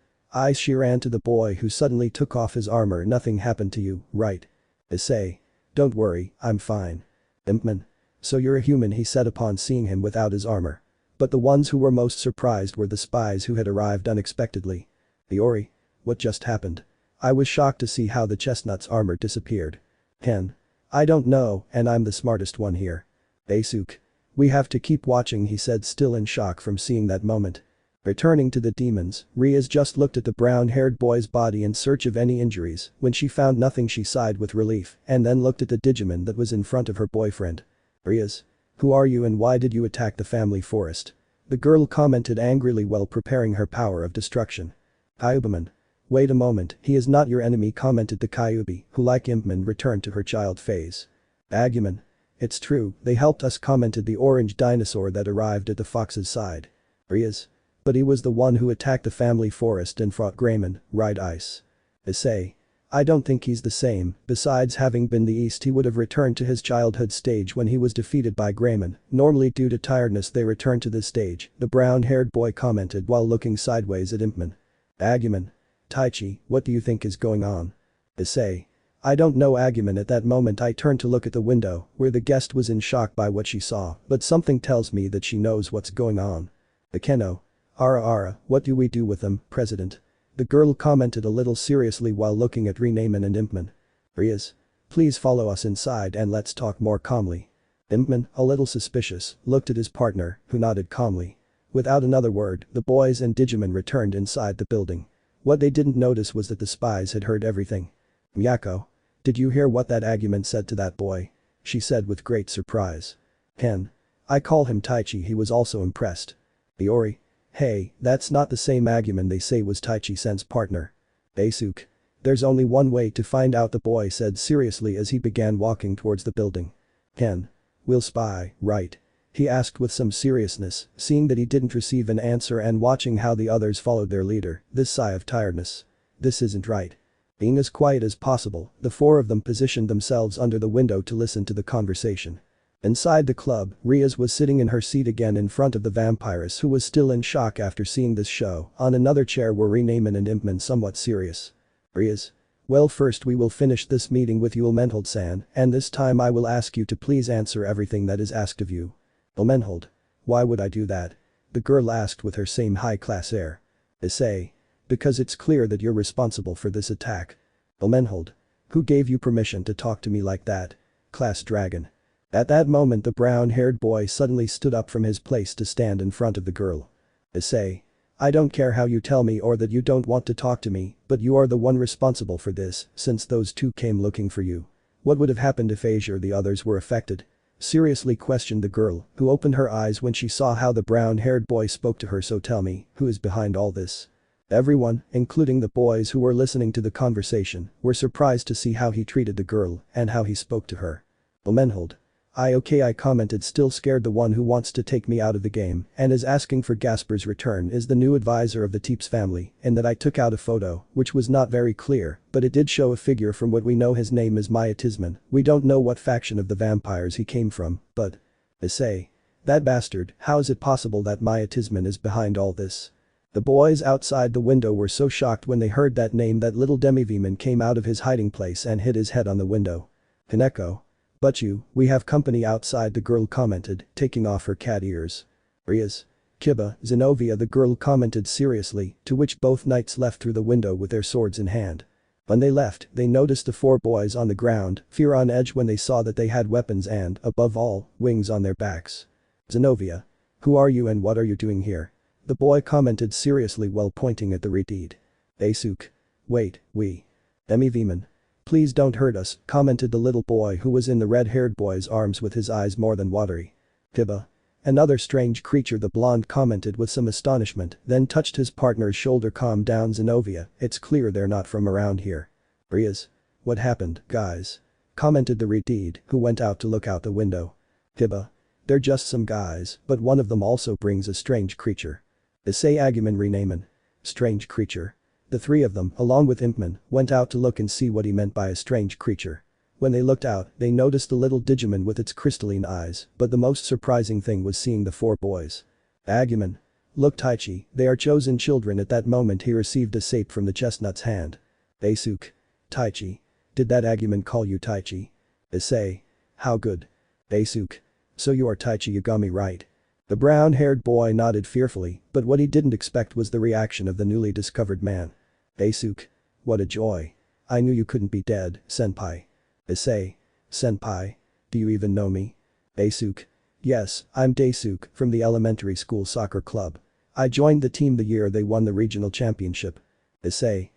She ran to the boy who suddenly took off his armor. Nothing happened to you, right? Issei. Don't worry, I'm fine. Impman. So you're a human, he said upon seeing him without his armor. But the ones who were most surprised were the spies who had arrived unexpectedly. Iori. What just happened? I was shocked to see how the chestnut's armor disappeared. Ken. I don't know, and I'm the smartest one here. Asuk. We have to keep watching, he said, still in shock from seeing that moment. Returning to the demons, Rias just looked at the brown-haired boy's body in search of any injuries. When she found nothing she sighed with relief and then looked at the Digimon that was in front of her boyfriend. Rias. Who are you and why did you attack the family forest? The girl commented angrily while preparing her power of destruction. Kyubiman. Wait a moment, he is not your enemy, commented the Kyubi, who like Impman returned to her child phase. Aguman. It's true, they helped us, commented the orange dinosaur that arrived at the fox's side. Rias. But he was the one who attacked the family forest and fought Greymon, right? Ice. Issei. I don't think he's the same. Besides having been the East, he would have returned to his childhood stage when he was defeated by Greymon. Normally due to tiredness they return to this stage, the brown-haired boy commented while looking sideways at Impman. Aguman. Taichi, what do you think is going on? Issei. I don't know, Aguman. At that moment I turned to look at the window, where the guest was in shock by what she saw, but something tells me that she knows what's going on. Akeno. Ara, what do we do with them, President? The girl commented a little seriously while looking at Reincarnation and Impman. Rias. Please follow us inside and let's talk more calmly. Impman, a little suspicious, looked at his partner, who nodded calmly. Without another word, the boys and Digimon returned inside the building. What they didn't notice was that the spies had heard everything. Miyako. Did you hear what that Aguman said to that boy? She said with great surprise. Ken. I call him Taichi. He was also impressed. Iori. Hey, that's not the same Aguman they say was Taichi-sen's partner. Asuk. There's only one way to find out, the boy said seriously as he began walking towards the building. Ken. We'll spy, right? He asked with some seriousness, seeing that he didn't receive an answer and watching how the others followed their leader, this sigh of tiredness. This isn't right. Being as quiet as possible, the four of them positioned themselves under the window to listen to the conversation. Inside the club, Rias was sitting in her seat again in front of the vampiress, who was still in shock after seeing this show. On another chair were Reincarnation and Impman, somewhat serious. Rias. Well, first we will finish this meeting with you, Elmenhold-san, and this time I will ask you to please answer everything that is asked of you. Elmenhold. Why would I do that? The girl asked with her same high-class air. Issei. Because it's clear that you're responsible for this attack. Elmenhold. Who gave you permission to talk to me like that? Class dragon. At that moment the brown-haired boy suddenly stood up from his place to stand in front of the girl. Issei. I don't care how you tell me or that you don't want to talk to me, but you are the one responsible for this, since those two came looking for you. What would have happened if Asia or the others were affected? Seriously questioned the girl, who opened her eyes when she saw how the brown-haired boy spoke to her. So tell me, who is behind all this? Everyone, including the boys who were listening to the conversation, were surprised to see how he treated the girl and how he spoke to her. Elmenhold. I commented, still scared. The one who wants to take me out of the game and is asking for Gasper's return is the new advisor of the Teeps family, and that I took out a photo, which was not very clear, but it did show a figure. From what we know his name is Myatisman. We don't know what faction of the vampires he came from, but… Issei. That bastard, how is it possible that Myatisman is behind all this? The boys outside the window were so shocked when they heard that name that little Demiviman came out of his hiding place and hit his head on the window. Hineko. But we have company outside, the girl commented, taking off her cat ears. Rias. Kiba, Zenobia the girl commented seriously, to which both knights left through the window with their swords in hand. When they left, they noticed the 4 boys on the ground, fear on edge when they saw that they had weapons and, above all, wings on their backs. Zenobia. Who are you and what are you doing here? The boy commented seriously while pointing at the redeed. Daisuke. Wait, we. Emiviman. Please don't hurt us, commented the little boy who was in the red-haired boy's arms with his eyes more than watery. Kiba. Another strange creature, the blonde commented with some astonishment, then touched his partner's shoulder. Calm down Zenobia, it's clear they're not from around here. Rias. What happened, guys? Commented the redeed, who went out to look out the window. Kiba. They're just some guys, but one of them also brings a strange creature. Issei Agumen Renamen. Strange creature. The 3 of them, along with Impman, went out to look and see what he meant by a strange creature. When they looked out, they noticed the little Digimon with its crystalline eyes, but the most surprising thing was seeing the 4 boys. Agumen. Look Taichi, they are chosen children. At that moment he received a sape from the chestnut's hand. Daisuke. Taichi. Did that Agumen call you Taichi? Issei. How good. Daisuke. So you are Taichi Yagami, right? The brown-haired boy nodded fearfully, but what he didn't expect was the reaction of the newly discovered man. Daisuke. What a joy. I knew you couldn't be dead, senpai. Issei. Senpai. Do you even know me? Daisuke. Yes, I'm Daisuke from the elementary school soccer club. I joined the team the year they won the regional championship. Issei.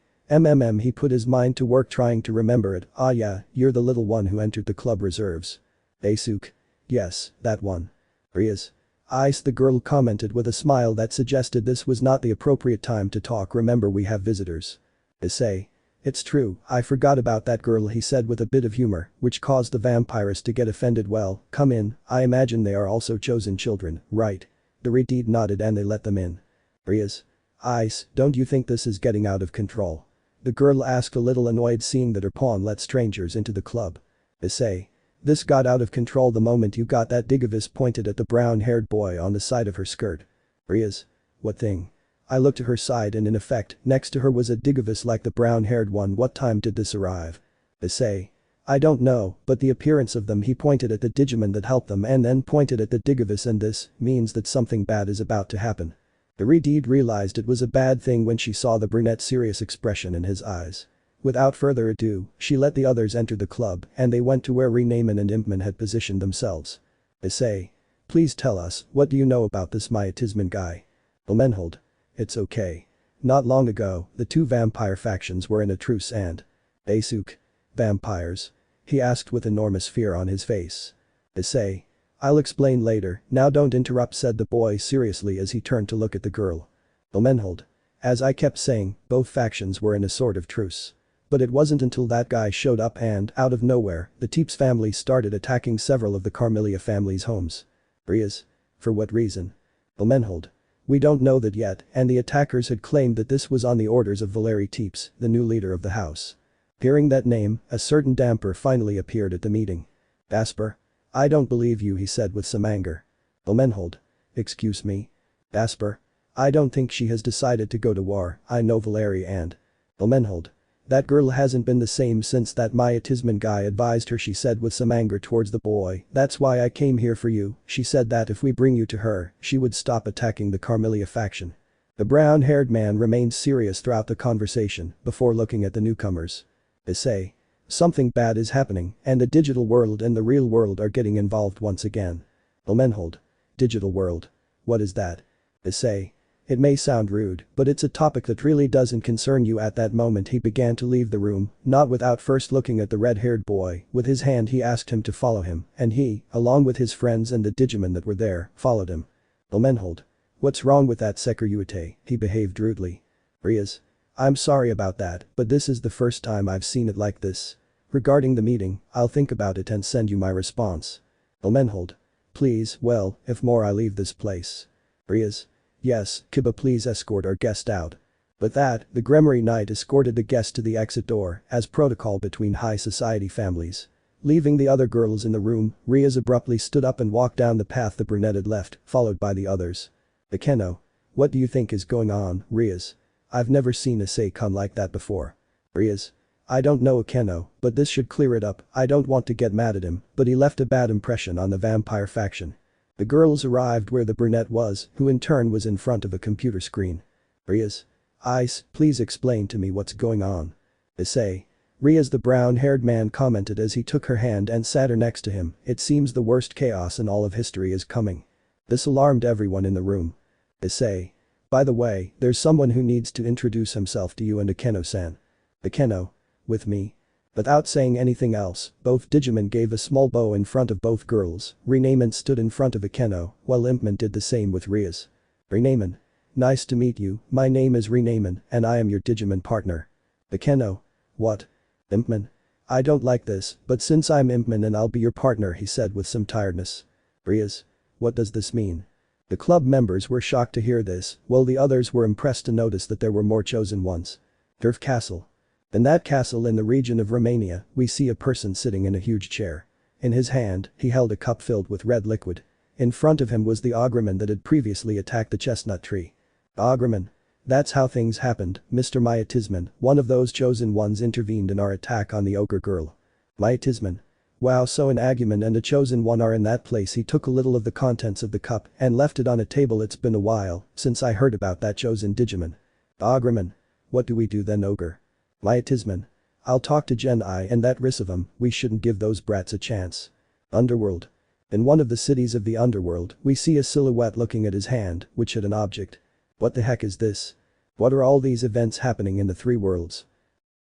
He put his mind to work trying to remember it. Ah yeah, you're the little one who entered the club reserves. Daisuke. Yes, that one. Rias. Ice, the girl commented with a smile that suggested this was not the appropriate time to talk. Remember, we have visitors. Issei. It's true, I forgot about that girl, he said with a bit of humor, which caused the vampirist to get offended. Well, come in, I imagine they are also chosen children, right? The redeed nodded and they let them in. Rias. Ice, don't you think this is getting out of control? The girl asked, a little annoyed seeing that her pawn let strangers into the club. Issei. This got out of control the moment you got that. Digivis pointed at the brown-haired boy on the side of her skirt. Rias. What thing? I looked to her side and in effect, next to her was a Digivis like the brown-haired one. What time did this arrive? Issei. I don't know, but the appearance of them, he pointed at the Digimon that helped them and then pointed at the Digivis, and this means that something bad is about to happen. The redeed realized it was a bad thing when she saw the brunette's serious expression in his eyes. Without further ado, she let the others enter the club and they went to where Renamen and Impman had positioned themselves. Issei. Please tell us, what do you know about this Myatisman guy? Omenhold. It's okay. Not long ago, the 2 vampire factions were in a truce and… Daisuke. Vampires? He asked with enormous fear on his face. Issei. I'll explain later, now don't interrupt, said the boy seriously as he turned to look at the girl. Omenhold. As I kept saying, both factions were in a sort of truce. But it wasn't until that guy showed up and, out of nowhere, the Teeps family started attacking several of the Carmelia family's homes. Rias. For what reason? Omenhold. We don't know that yet, and the attackers had claimed that this was on the orders of Valeri Teeps, the new leader of the house. Hearing that name, a certain damper finally appeared at the meeting. Asper. I don't believe you, he said with some anger. Omenhold. Excuse me? Asper. I don't think she has decided to go to war. I know Valeri and… Omenhold. That girl hasn't been the same since that Myatisman guy advised her, she said with some anger towards the boy. That's why I came here for you. She said that if we bring you to her, she would stop attacking the Carmelia faction. The brown-haired man remained serious throughout the conversation before looking at the newcomers. Issei. Something bad is happening and the digital world and the real world are getting involved once again. Omenhold. Digital world. What is that? Issei. It may sound rude, but it's a topic that really doesn't concern you. At that moment he began to leave the room, not without first looking at the red-haired boy. With his hand he asked him to follow him, and he, along with his friends and the Digimon that were there, followed him. Omenhold. What's wrong with that Sekiryuutei? He behaved rudely. Rias. I'm sorry about that, but this is the first time I've seen it like this. Regarding the meeting, I'll think about it and send you my response. Omenhold. Please, well, if more I leave this place. Rias. Yes, Kiba, please escort our guest out. With that, the Gremory knight escorted the guest to the exit door, as protocol between high society families. Leaving the other girls in the room, Rias abruptly stood up and walked down the path the brunette had left, followed by the others. Akeno. What do you think is going on, Rias? I've never seen Issei come like that before. Rias. I don't know, Akeno, but this should clear it up. I don't want to get mad at him, but he left a bad impression on the vampire faction. The girls arrived where the brunette was, who in turn was in front of a computer screen. Rias. Ice, please explain to me what's going on. Issei. Rias, the brown-haired man, commented as he took her hand and sat her next to him. It seems the worst chaos in all of history is coming. This alarmed everyone in the room. Issei. By the way, there's someone who needs to introduce himself to you and Akeno-san. Akeno. With me. Without saying anything else, both Digimon gave a small bow in front of both girls. Reincarnation stood in front of Akeno, while Impman did the same with Rias. Reincarnation. Nice to meet you, my name is Reincarnation and I am your Digimon partner. Akeno. What? Impman. I don't like this, but since I'm Impman and I'll be your partner, he said with some tiredness. Rias. What does this mean? The club members were shocked to hear this, while the others were impressed to notice that there were more chosen ones. Turf Castle. In that castle in the region of Romania, we see a person sitting in a huge chair. In his hand, he held a cup filled with red liquid. In front of him was the Agremon that had previously attacked the chestnut tree. Agremon. That's how things happened, Mr. Myatisman, one of those chosen ones intervened in our attack on the ogre girl. Myatisman. Wow, so an Agumon and a chosen one are in that place. He took a little of the contents of the cup and left it on a table. It's been a while since I heard about that chosen Digimon. Agremon. What do we do then, ogre? Myatisman. I'll talk to Gen I and that Risavum, we shouldn't give those brats a chance. Underworld. In one of the cities of the underworld, we see a silhouette looking at his hand, which had an object. What the heck is this? What are all these events happening in the three worlds?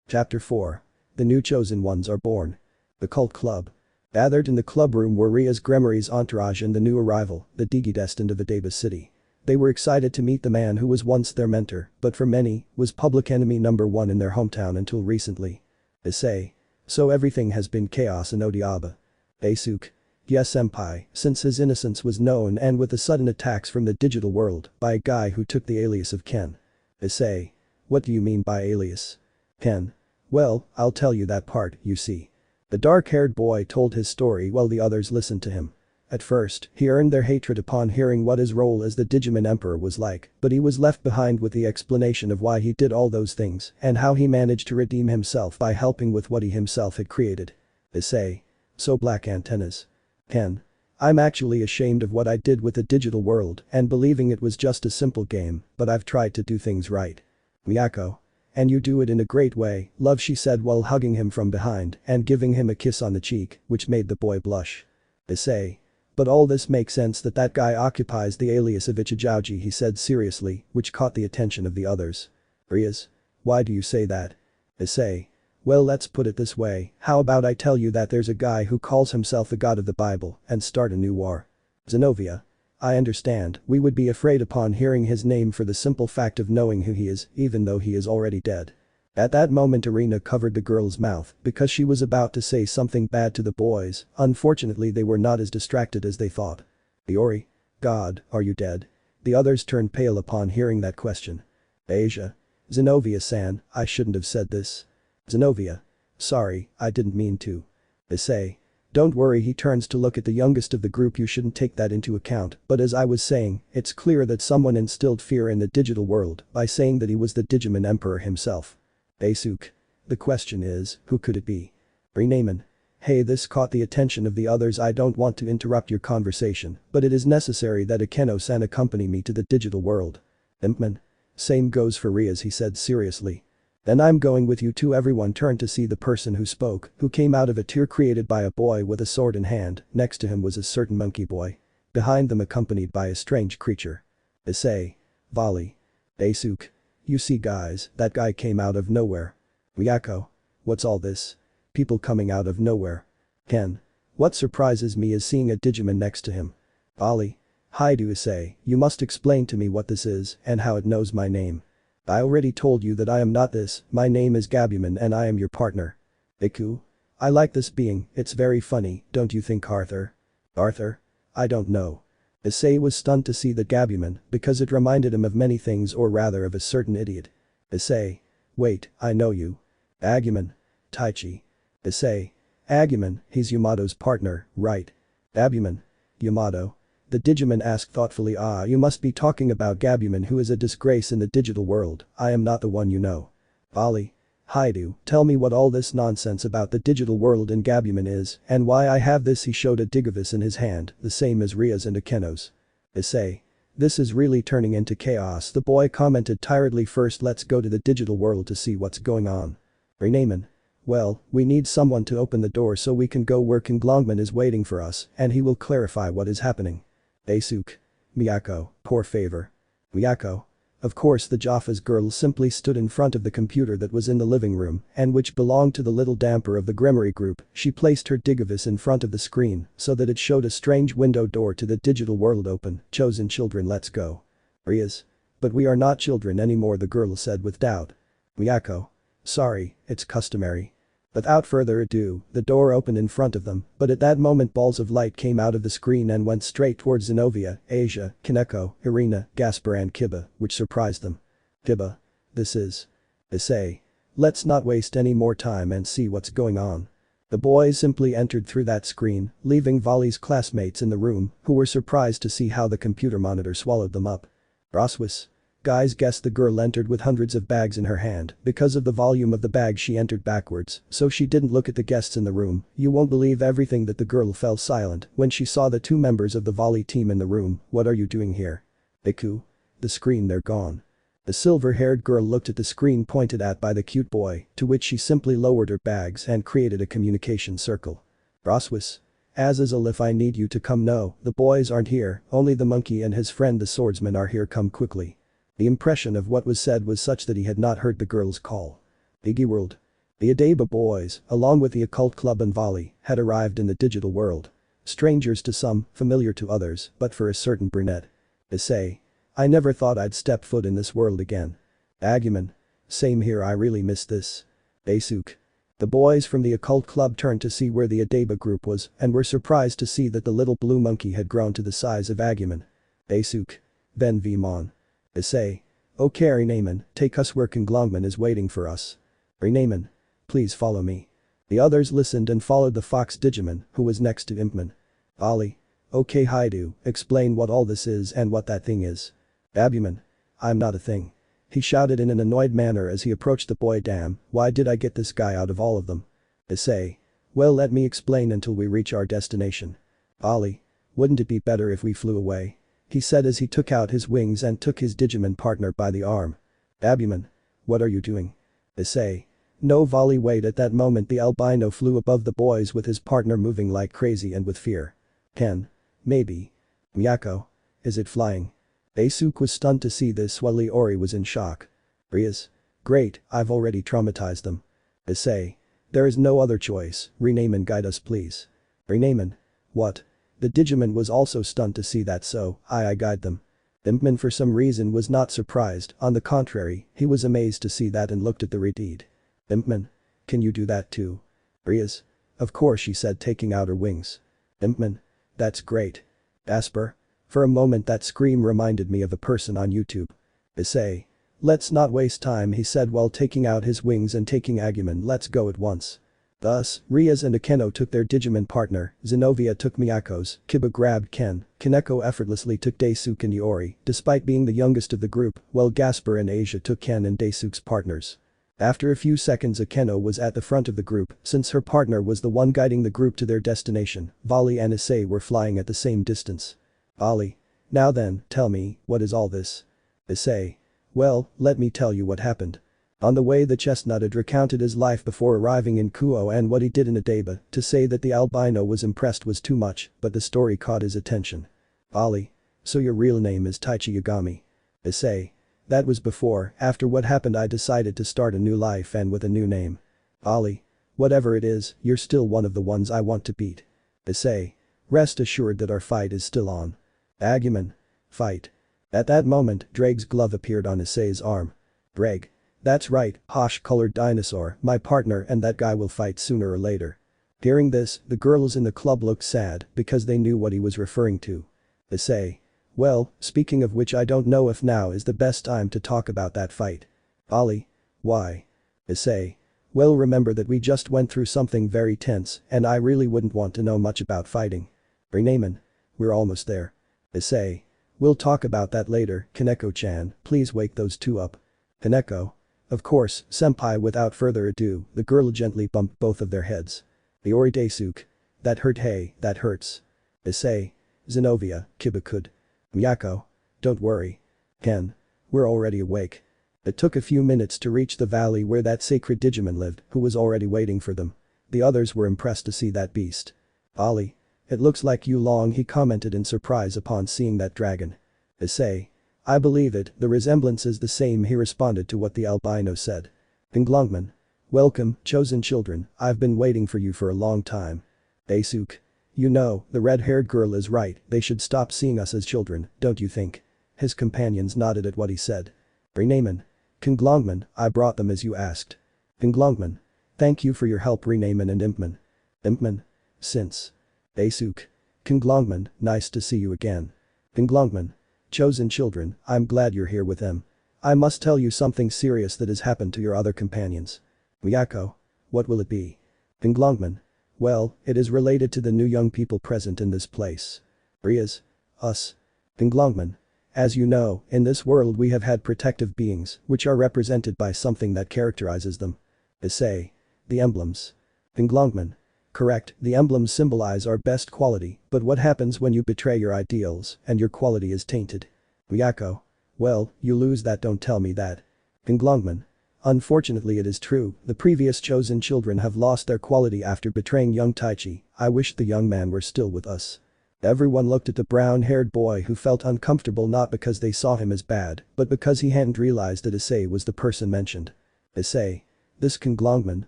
Chapter 4. The new chosen ones are born. The cult club. Gathered in the club room were Rias, Gremory's entourage and the new arrival, the Digi destined of Adaba City. They were excited to meet the man who was once their mentor, but for many, was public enemy number one in their hometown until recently. Issei. So everything has been chaos in Odiaba. Eisuke. Yes, senpai, since his innocence was known and with the sudden attacks from the digital world by a guy who took the alias of Ken. Issei. What do you mean by alias? Ken. Well, I'll tell you that part, you see. The dark-haired boy told his story while the others listened to him. At first, he earned their hatred upon hearing what his role as the Digimon Emperor was like, but he was left behind with the explanation of why he did all those things and how he managed to redeem himself by helping with what he himself had created. Issei. So black antennas. Ken. I'm actually ashamed of what I did with the digital world and believing it was just a simple game, but I've tried to do things right. Miyako. And you do it in a great way, love, she said while hugging him from behind and giving him a kiss on the cheek, which made the boy blush. Issei. But all this makes sense that that guy occupies the alias of Ichijauji, he said seriously, which caught the attention of the others. Rias. Why do you say that? Issei. Well, let's put it this way, how about I tell you that there's a guy who calls himself the god of the Bible and start a new war. Zenobia. I understand, we would be afraid upon hearing his name for the simple fact of knowing who he is, even though he is already dead. At that moment Irina covered the girl's mouth because she was about to say something bad to the boys. Unfortunately they were not as distracted as they thought. Iori. God, are you dead? The others turned pale upon hearing that question. Asia. Zenobia-san, I shouldn't have said this. Zenobia. Sorry, I didn't mean to. Issei. Don't worry, he turns to look at the youngest of the group. You shouldn't take that into account, but as I was saying, it's clear that someone instilled fear in the digital world by saying that he was the Digimon Emperor himself. Eisuke. The question is, who could it be? Reincarnation. Hey, this caught the attention of the others. I don't want to interrupt your conversation, but it is necessary that Akeno-san accompany me to the digital world. Impman. Same goes for Rias, he said seriously. Then I'm going with you too. Everyone turned to see the person who spoke, who came out of a tear created by a boy with a sword in hand. Next to him was a certain monkey boy. Behind them accompanied by a strange creature. Issei. Volley. Eisuke. You see guys, that guy came out of nowhere. Miyako. What's all this? People coming out of nowhere. Ken. What surprises me is seeing a Digimon next to him. Volley. Hyoudou Issei, you must explain to me what this is and how it knows my name. I already told you that I am not this, my name is Gabumon and I am your partner. Iku. I like this being, it's very funny, don't you think, Arthur? Arthur? I don't know. Issei was stunned to see the Gabumon because it reminded him of many things, or rather of a certain idiot. Issei. Wait, I know you. Agumon. Taichi. Issei. Agumon, he's Yamato's partner, right? Gabumon. Yamato. The Digimon asked thoughtfully. You must be talking about Gabumon, who is a disgrace in the digital world. I am not the one, you know. Volley. Hyoudou, tell me what all this nonsense about the digital world in Gabuman is and why I have this. He showed a Digivis in his hand, the same as Rias and Akeno's. Issei. This is really turning into chaos, the boy commented tiredly. First let's go to the digital world to see what's going on. Renamen. Well, we need someone to open the door so we can go where King Glongman is waiting for us and he will clarify what is happening. Daisuke. Miyako, poor favor. Miyako. Of course the Jaffa's girl simply stood in front of the computer that was in the living room and which belonged to the little damper of the Gremory group. She placed her Digivis in front of the screen so that it showed a strange window door to the digital world open. Chosen children, let's go. Rias. But we are not children anymore, the girl said with doubt. Miyako. Sorry, it's customary. Without further ado, the door opened in front of them, but at that moment balls of light came out of the screen and went straight towards Zenovia, Asia, Kaneko, Irina, Gasper and Kiba, which surprised them. Kiba. This is. Issei. Let's not waste any more time and see what's going on. The boys simply entered through that screen, leaving Volley's classmates in the room, who were surprised to see how the computer monitor swallowed them up. Roswis. Guys guessed the girl entered with hundreds of bags in her hand. Because of the volume of the bag she entered backwards, so she didn't look at the guests in the room. You won't believe everything that the girl fell silent when she saw the two members of the volley team in the room. What are you doing here? Iku. The screen, they're gone. The silver-haired girl looked at the screen pointed at by the cute boy, to which she simply lowered her bags and created a communication circle. Roswis. Azazel, if I need you to come. No, the boys aren't here, only the monkey and his friend the swordsman are here, come quickly. The impression of what was said was such that he had not heard the girl's call. Iggy World. The Adeba boys, along with the occult club and volley, had arrived in the digital world. Strangers to some, familiar to others, but for a certain brunette. Issei. I never thought I'd step foot in this world again. Aguman. Same here, I really miss this. Daisuke. The boys from the occult club turned to see where the Adeba group was and were surprised to see that the little blue monkey had grown to the size of Aguman. Daisuke. Ben Vimon. Issei. Okay Renamen, take us where King Glongman is waiting for us. Renamen. Please follow me. The others listened and followed the fox Digimon, who was next to Impman. Ali. Okay Hyoudou, explain what all this is and what that thing is. Abuman. I'm not a thing. He shouted in an annoyed manner as he approached the boy. Damn, why did I get this guy out of all of them? Issei. Well, let me explain until we reach our destination. Ali. Wouldn't it be better if we flew away? He said as he took out his wings and took his Digimon partner by the arm. Abuman. What are you doing? Issei. No volley, wait. At that moment the albino flew above the boys with his partner moving like crazy and with fear. Ken. Maybe. Miyako. Is it flying? Daisuke was stunned to see this while Iori was in shock. Rias. Great, I've already traumatized them. Issei. There is no other choice, Renamen, guide us please. Renamen. What? The Digimon was also stunned to see that, so I guide them. Impman for some reason was not surprised, on the contrary, he was amazed to see that and looked at the Redeed. Impman. Can you do that too? Rias. Of course, she said, taking out her wings. Impman. That's great. Asper. For a moment that scream reminded me of a person on YouTube. Issei. Let's not waste time, he said while taking out his wings and taking Aguman. Let's go at once. Thus, Rias and Akeno took their Digimon partner, Zenovia took Miyako's, Kiba grabbed Ken, Kaneko effortlessly took Daisuke and Iori, despite being the youngest of the group, while Gasper and Asia took Ken and Daisuke's partners. After a few seconds Akeno was at the front of the group, since her partner was the one guiding the group to their destination. Volley and Issei were flying at the same distance. Ali. Now then, tell me, what is all this? Issei. Well, let me tell you what happened. On the way the chestnut had recounted his life before arriving in Kuoh and what he did in Adeba. To say that the albino was impressed was too much, but the story caught his attention. Ali. So your real name is Taichi Yagami. Issei. That was before, after what happened I decided to start a new life and with a new name. Ali. Whatever it is, you're still one of the ones I want to beat. Issei. Rest assured that our fight is still on. Aguman. Fight. At that moment, Drake's glove appeared on Issei's arm. Drake. That's right, Hosh-colored dinosaur, my partner and that guy will fight sooner or later. Hearing this, the girls in the club looked sad because they knew what he was referring to. Issei. Well, speaking of which I don't know if now is the best time to talk about that fight. Ali. Why? Issei. Well, remember that we just went through something very tense and I really wouldn't want to know much about fighting. Renamen. We're almost there. Issei. We'll talk about that later, Kaneko-chan, please wake those two up. Kaneko. Of course, senpai. Without further ado, the girl gently bumped both of their heads. Iori Daisuke. That hurt. Hey, that hurts. Issei. Zenobia, Kibakud. Miyako. Don't worry. Ken. We're already awake. It took a few minutes to reach the valley where that sacred Digimon lived, who was already waiting for them. The others were impressed to see that beast. Ollie. It looks like you long, he commented in surprise upon seeing that dragon. Issei. I believe it, the resemblance is the same, he responded to what the albino said. Pinglongman. Welcome, chosen children, I've been waiting for you for a long time. Daisuke. You know, the red-haired girl is right, they should stop seeing us as children, don't you think? His companions nodded at what he said. Renamen. Pinglongman, I brought them as you asked. Pinglongman. Thank you for your help, Renamen and Impman. Impman. Since. Daisuke. Pinglongman, nice to see you again. Pinglongman. Chosen children, I'm glad you're here with them. I must tell you something serious that has happened to your other companions. Miyako. What will it be? Pinglongman. Well, it is related to the new young people present in this place. Rias. Us. Pinglongman. As you know, in this world we have had protective beings, which are represented by something that characterizes them. Issei. The emblems. Pinglongman. Correct, the emblems symbolize our best quality, but what happens when you betray your ideals and your quality is tainted? Miyako. Well, you lose that, don't tell me that. Pinglongman. Unfortunately it is true, the previous chosen children have lost their quality after betraying young Taichi. I wish the young man were still with us. Everyone looked at the brown-haired boy who felt uncomfortable not because they saw him as bad, but because he hadn't realized that Issei was the person mentioned. Issei. This Pinglongman,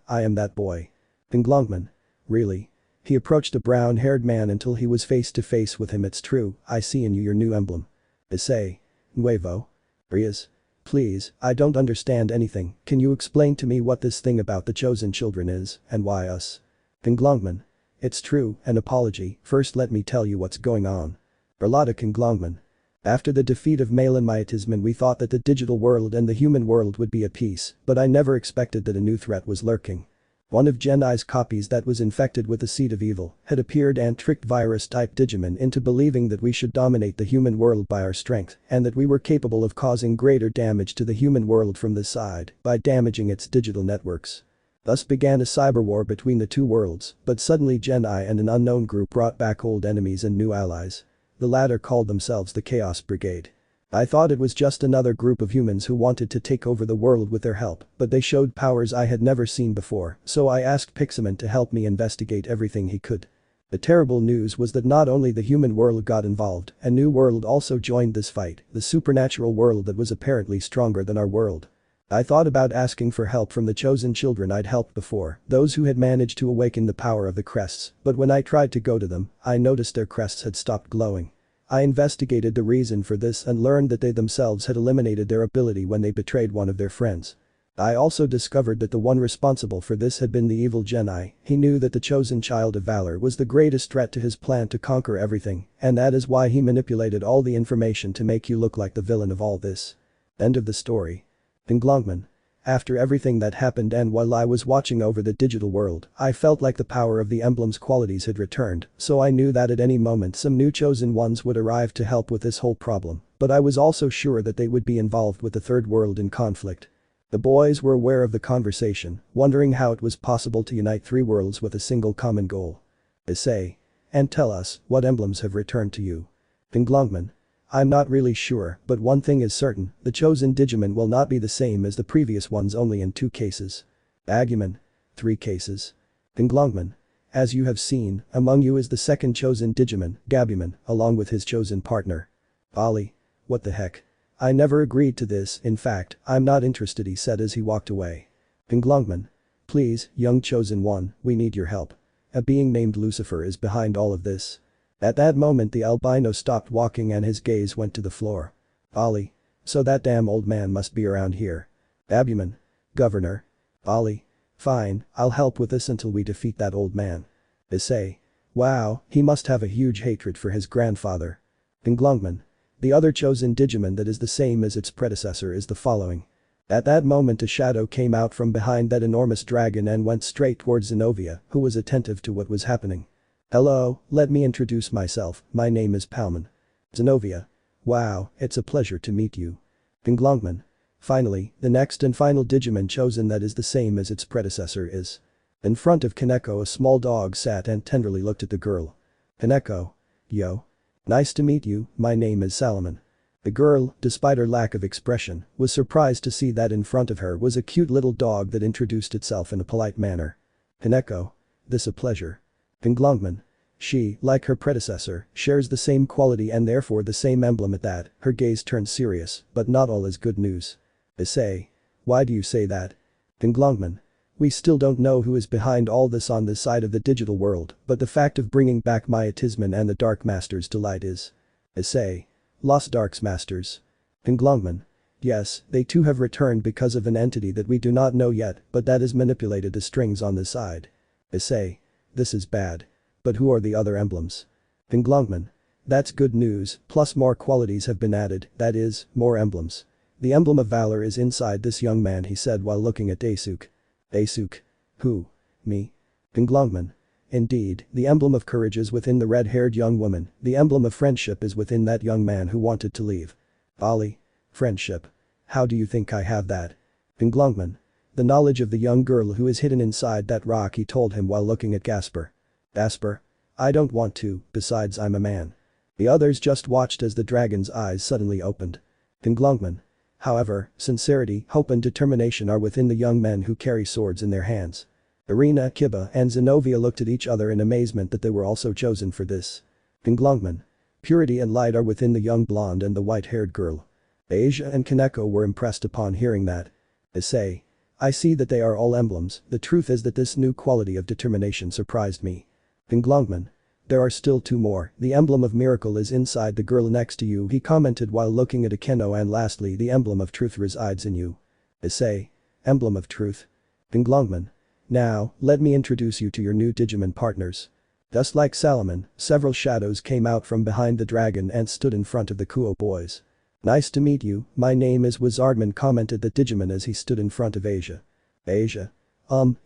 I am that boy. Pinglongman. Really? He approached the brown-haired man until he was face to face with him. It's true, I see in you your new emblem. Issei. Nuevo. Rias. Please, I don't understand anything, can you explain to me what this thing about the chosen children is, and why us? Pinglongman. It's true, an apology, first let me tell you what's going on. Berlada Pinglongman. After the defeat of Malin Myatisman we thought that the digital world and the human world would be at peace, but I never expected that a new threat was lurking. One of Genai's copies that was infected with the seed of evil had appeared and tricked virus-type Digimon into believing that we should dominate the human world by our strength and that we were capable of causing greater damage to the human world from this side by damaging its digital networks. Thus began a cyber war between the two worlds, but suddenly Genai and an unknown group brought back old enemies and new allies. The latter called themselves the Chaos Brigade. I thought it was just another group of humans who wanted to take over the world with their help, but they showed powers I had never seen before, so I asked Pixelmon to help me investigate everything he could. The terrible news was that not only the human world got involved, a new world also joined this fight, the supernatural world that was apparently stronger than our world. I thought about asking for help from the chosen children I'd helped before, those who had managed to awaken the power of the crests, but when I tried to go to them, I noticed their crests had stopped glowing. I investigated the reason for this and learned that they themselves had eliminated their ability when they betrayed one of their friends. I also discovered that the one responsible for this had been the evil Genai. He knew that the chosen child of valor was the greatest threat to his plan to conquer everything, and that is why he manipulated all the information to make you look like the villain of all this. End of the story. Pinglongman. After everything that happened and while I was watching over the digital world, I felt like the power of the emblem's qualities had returned, so I knew that at any moment some new chosen ones would arrive to help with this whole problem, but I was also sure that they would be involved with the third world in conflict. The boys were aware of the conversation, wondering how it was possible to unite three worlds with a single common goal. Issei. And tell us, what emblems have returned to you? Pinglongman. I'm not really sure, but one thing is certain, the chosen Digimon will not be the same as the previous ones only in 2 cases. Agumon. 3 cases. Pinglongman. As you have seen, among you is the second chosen Digimon, Gabumon, along with his chosen partner. Ollie. What the heck? I never agreed to this, in fact, I'm not interested, he said as he walked away. Pinglongman. Please, young chosen one, we need your help. A being named Lucifer is behind all of this. At that moment the albino stopped walking and his gaze went to the floor. Ollie. So that damn old man must be around here. Abumon. Governor. Ollie. Fine, I'll help with this until we defeat that old man. Issei. Wow, he must have a huge hatred for his grandfather. Pinglongman. The other chosen Digimon that is the same as its predecessor is the following. At that moment a shadow came out from behind that enormous dragon and went straight towards Zenobia, who was attentive to what was happening. Hello, let me introduce myself, my name is Palman. Zenobia. Wow, it's a pleasure to meet you. Pinglongman. Finally, the next and final Digimon chosen that is the same as its predecessor is. In front of Kaneko a small dog sat and tenderly looked at the girl. Kaneko. Yo. Nice to meet you, my name is Salomon. The girl, despite her lack of expression, was surprised to see that in front of her was a cute little dog that introduced itself in a polite manner. Kaneko. This a pleasure. Pinglongman. She, like her predecessor, shares the same quality and therefore the same emblem at that, her gaze turned serious, but not all is good news. Issei. Why do you say that? Pinglongman. We still don't know who is behind all this on this side of the digital world, but the fact of bringing back Myatisman and the Dark Masters to light is. Issei. Lost Darks Masters. Pinglongman. Yes, they too have returned because of an entity that we do not know yet, but that is manipulated the strings on this side. Issei. This is bad. But who are the other emblems? Pinglongman. That's good news, plus more qualities have been added, that is, more emblems. The emblem of valor is inside this young man, he said while looking at Daisuke. Daisuke. Who? Me? Pinglongman. Indeed, the emblem of courage is within the red-haired young woman, the emblem of friendship is within that young man who wanted to leave. Ali. Friendship. How do you think I have that? Pinglongman. The knowledge of the young girl who is hidden inside that rock, he told him while looking at Gasper. Gasper. I don't want to, besides I'm a man. The others just watched as the dragon's eyes suddenly opened. Pinglongman. However, sincerity, hope and determination are within the young men who carry swords in their hands. Irina, Kiba and Zenobia looked at each other in amazement that they were also chosen for this. Pinglongman. Purity and light are within the young blonde and the white-haired girl. Asia and Kaneko were impressed upon hearing that. Issei. I see that they are all emblems, the truth is that this new quality of determination surprised me. Pinglongman. There are still two more, the emblem of miracle is inside the girl next to you, he commented while looking at Akeno, and lastly the emblem of truth resides in you. Issei. Emblem of truth. Pinglongman. Now, let me introduce you to your new Digimon partners. Just like Salomon, several shadows came out from behind the dragon and stood in front of the Kuoh boys. Nice to meet you, my name is Wizardman, commented the Digimon as he stood in front of Asia. Asia.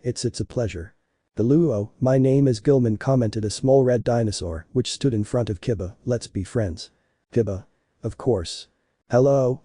It's a pleasure. The Luo, my name is Gilman, commented a small red dinosaur which stood in front of Kiba, let's be friends. Kiba. Of course. Hello,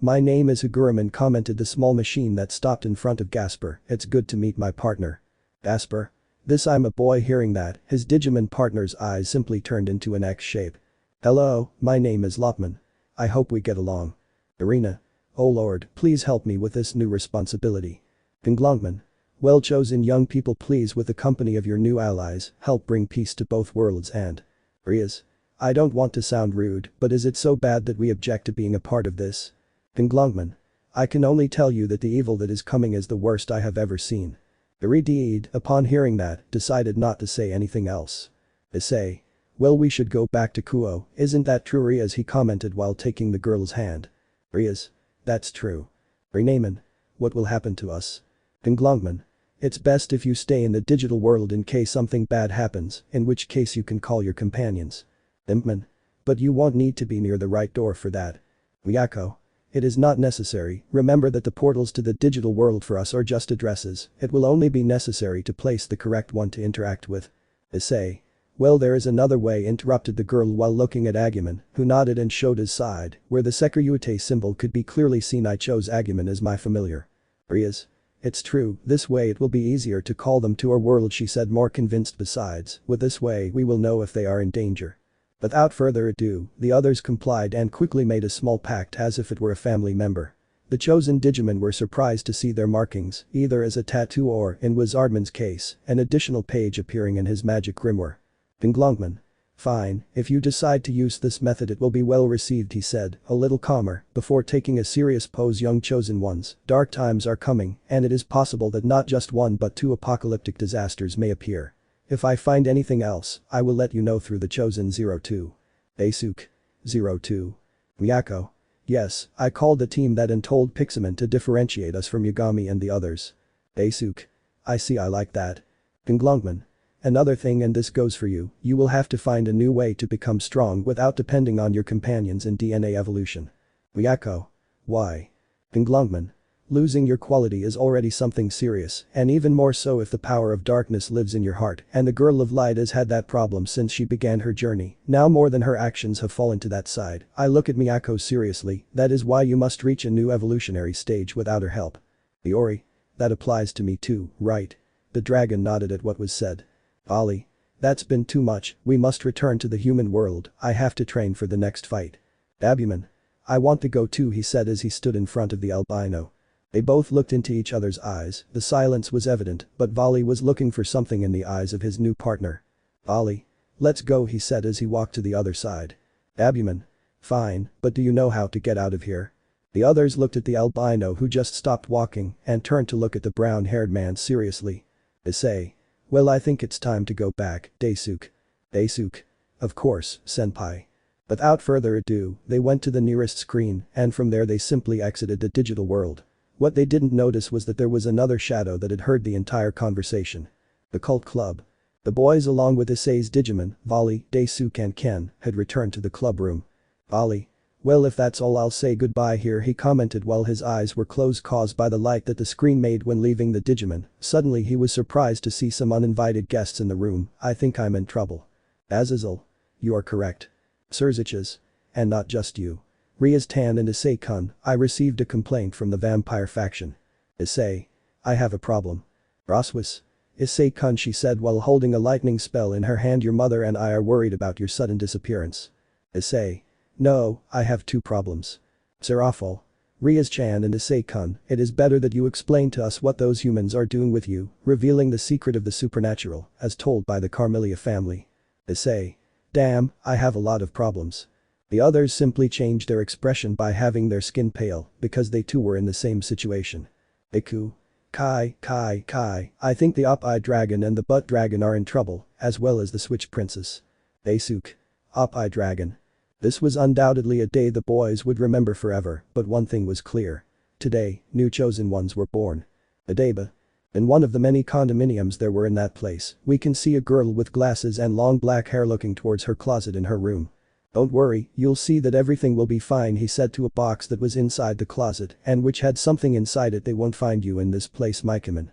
my name is Higuruman, commented the small machine that stopped in front of Gasper, it's good to meet my partner. Gasper. This I'm a boy, hearing that, his Digimon partner's eyes simply turned into an X shape. Hello, my name is Lopman. I hope we get along. Irina. Oh lord, please help me with this new responsibility. Pinglongman. Well chosen young people, please with the company of your new allies, help bring peace to both worlds and. Rias. I don't want to sound rude, but is it so bad that we object to being a part of this? Pinglongman. I can only tell you that the evil that is coming is the worst I have ever seen. Iridiid, upon hearing that, decided not to say anything else. Issei. Well, we should go back to Kuoh, isn't that true, Rias, he commented while taking the girl's hand. Rias. That's true. Renaman. What will happen to us? Pinglongman. It's best if you stay in the digital world in case something bad happens, in which case you can call your companions. Impman. But you won't need to be near the right door for that. Miyako. It is not necessary, remember that the portals to the digital world for us are just addresses, it will only be necessary to place the correct one to interact with. Issei. Well, there is another way, interrupted the girl while looking at Agumon, who nodded and showed his side, where the Sekiryuutei symbol could be clearly seen. I chose Agumon as my familiar. Rias. It's true, this way it will be easier to call them to our world, she said, more convinced. Besides, with this way we will know if they are in danger. Without further ado, the others complied and quickly made a small pact as if it were a family member. The chosen Digimon were surprised to see their markings, either as a tattoo or, in Wizardman's case, an additional page appearing in his magic grimoire. Pinglongman. Fine, if you decide to use this method it will be well received, he said, a little calmer, before taking a serious pose. Young chosen ones, dark times are coming, and it is possible that not just one but two apocalyptic disasters may appear. If I find anything else, I will let you know through the chosen 02. Daisuke. 02. Miyako. Yes, I called the team that and told Pixelmon to differentiate us from Yagami and the others. Daisuke. I see, I like that. Pinglongman. Another thing, and this goes for you, you will have to find a new way to become strong without depending on your companions in DNA evolution. Miyako. Why? Pinglongman. Losing your quality is already something serious, and even more so if the power of darkness lives in your heart, and the girl of light has had that problem since she began her journey, now more than her actions have fallen to that side. I look at Miyako seriously, that is why you must reach a new evolutionary stage without her help. Iori. That applies to me too, right? The dragon nodded at what was said. Ali. That's been too much, we must return to the human world, I have to train for the next fight. Abuman. I want to go too, he said as he stood in front of the albino. They both looked into each other's eyes, the silence was evident, but Vali was looking for something in the eyes of his new partner. Ali. Let's go, he said as he walked to the other side. Abuman. Fine, but do you know how to get out of here? The others looked at the albino who just stopped walking and turned to look at the brown-haired man seriously. Issei. Well, I think it's time to go back, Daisuke. Daisuke. Of course, senpai. Without further ado, they went to the nearest screen and from there they simply exited the digital world. What they didn't notice was that there was another shadow that had heard the entire conversation. The cult club. The boys along with Issei's Digimon, Vali, Daisuke and Ken, had returned to the club room. Vali. Well, if that's all, I'll say goodbye here, he commented while his eyes were closed caused by the light that the screen made when leaving the Digimon. Suddenly he was surprised to see some uninvited guests in the room. I think I'm in trouble. Azazel. You are correct. Sirzechs. And not just you. Rias Tan and Issei-kun, I received a complaint from the vampire faction. Issei. I have a problem. Roswis. Issei-kun, she said while holding a lightning spell in her hand, your mother and I are worried about your sudden disappearance. Issei. No, I have two problems. Serafal. Rias-chan and Issei-kun, it is better that you explain to us what those humans are doing with you, revealing the secret of the supernatural, as told by the Carmelia family. Issei. Damn, I have a lot of problems. The others simply changed their expression by having their skin pale, because they too were in the same situation. Iku. Kai, I think the Op-Eye Dragon and the Butt Dragon are in trouble, as well as the Switch Princess. Daisuke. Op-Eye Dragon. This was undoubtedly a day the boys would remember forever, but one thing was clear. Today, new chosen ones were born. Adeba. In one of the many condominiums there were in that place, we can see a girl with glasses and long black hair looking towards her closet in her room. Don't worry, you'll see that everything will be fine, he said to a box that was inside the closet and which had something inside it. They won't find you in this place, Mikeman.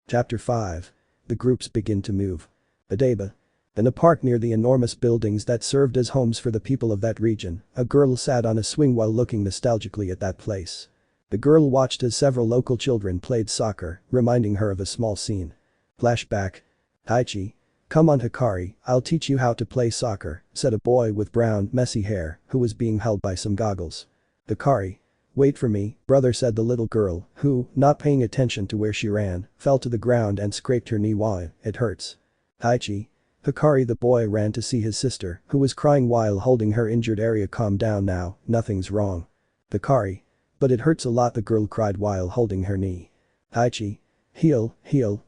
Chapter 5. The groups begin to move. Adeba. In a park near the enormous buildings that served as homes for the people of that region, a girl sat on a swing while looking nostalgically at that place. The girl watched as several local children played soccer, reminding her of a small scene. Flashback. Taichi. Come on Hikari, I'll teach you how to play soccer, said a boy with brown, messy hair, who was being held by some goggles. Hikari. Wait for me, brother, said the little girl, who, not paying attention to where she ran, fell to the ground and scraped her knee. Why, it hurts. Taichi. Hikari. The boy ran to see his sister, who was crying while holding her injured area. Calm down now, nothing's wrong. Hikari. But it hurts a lot, the girl cried while holding her knee. Taichi. Heal,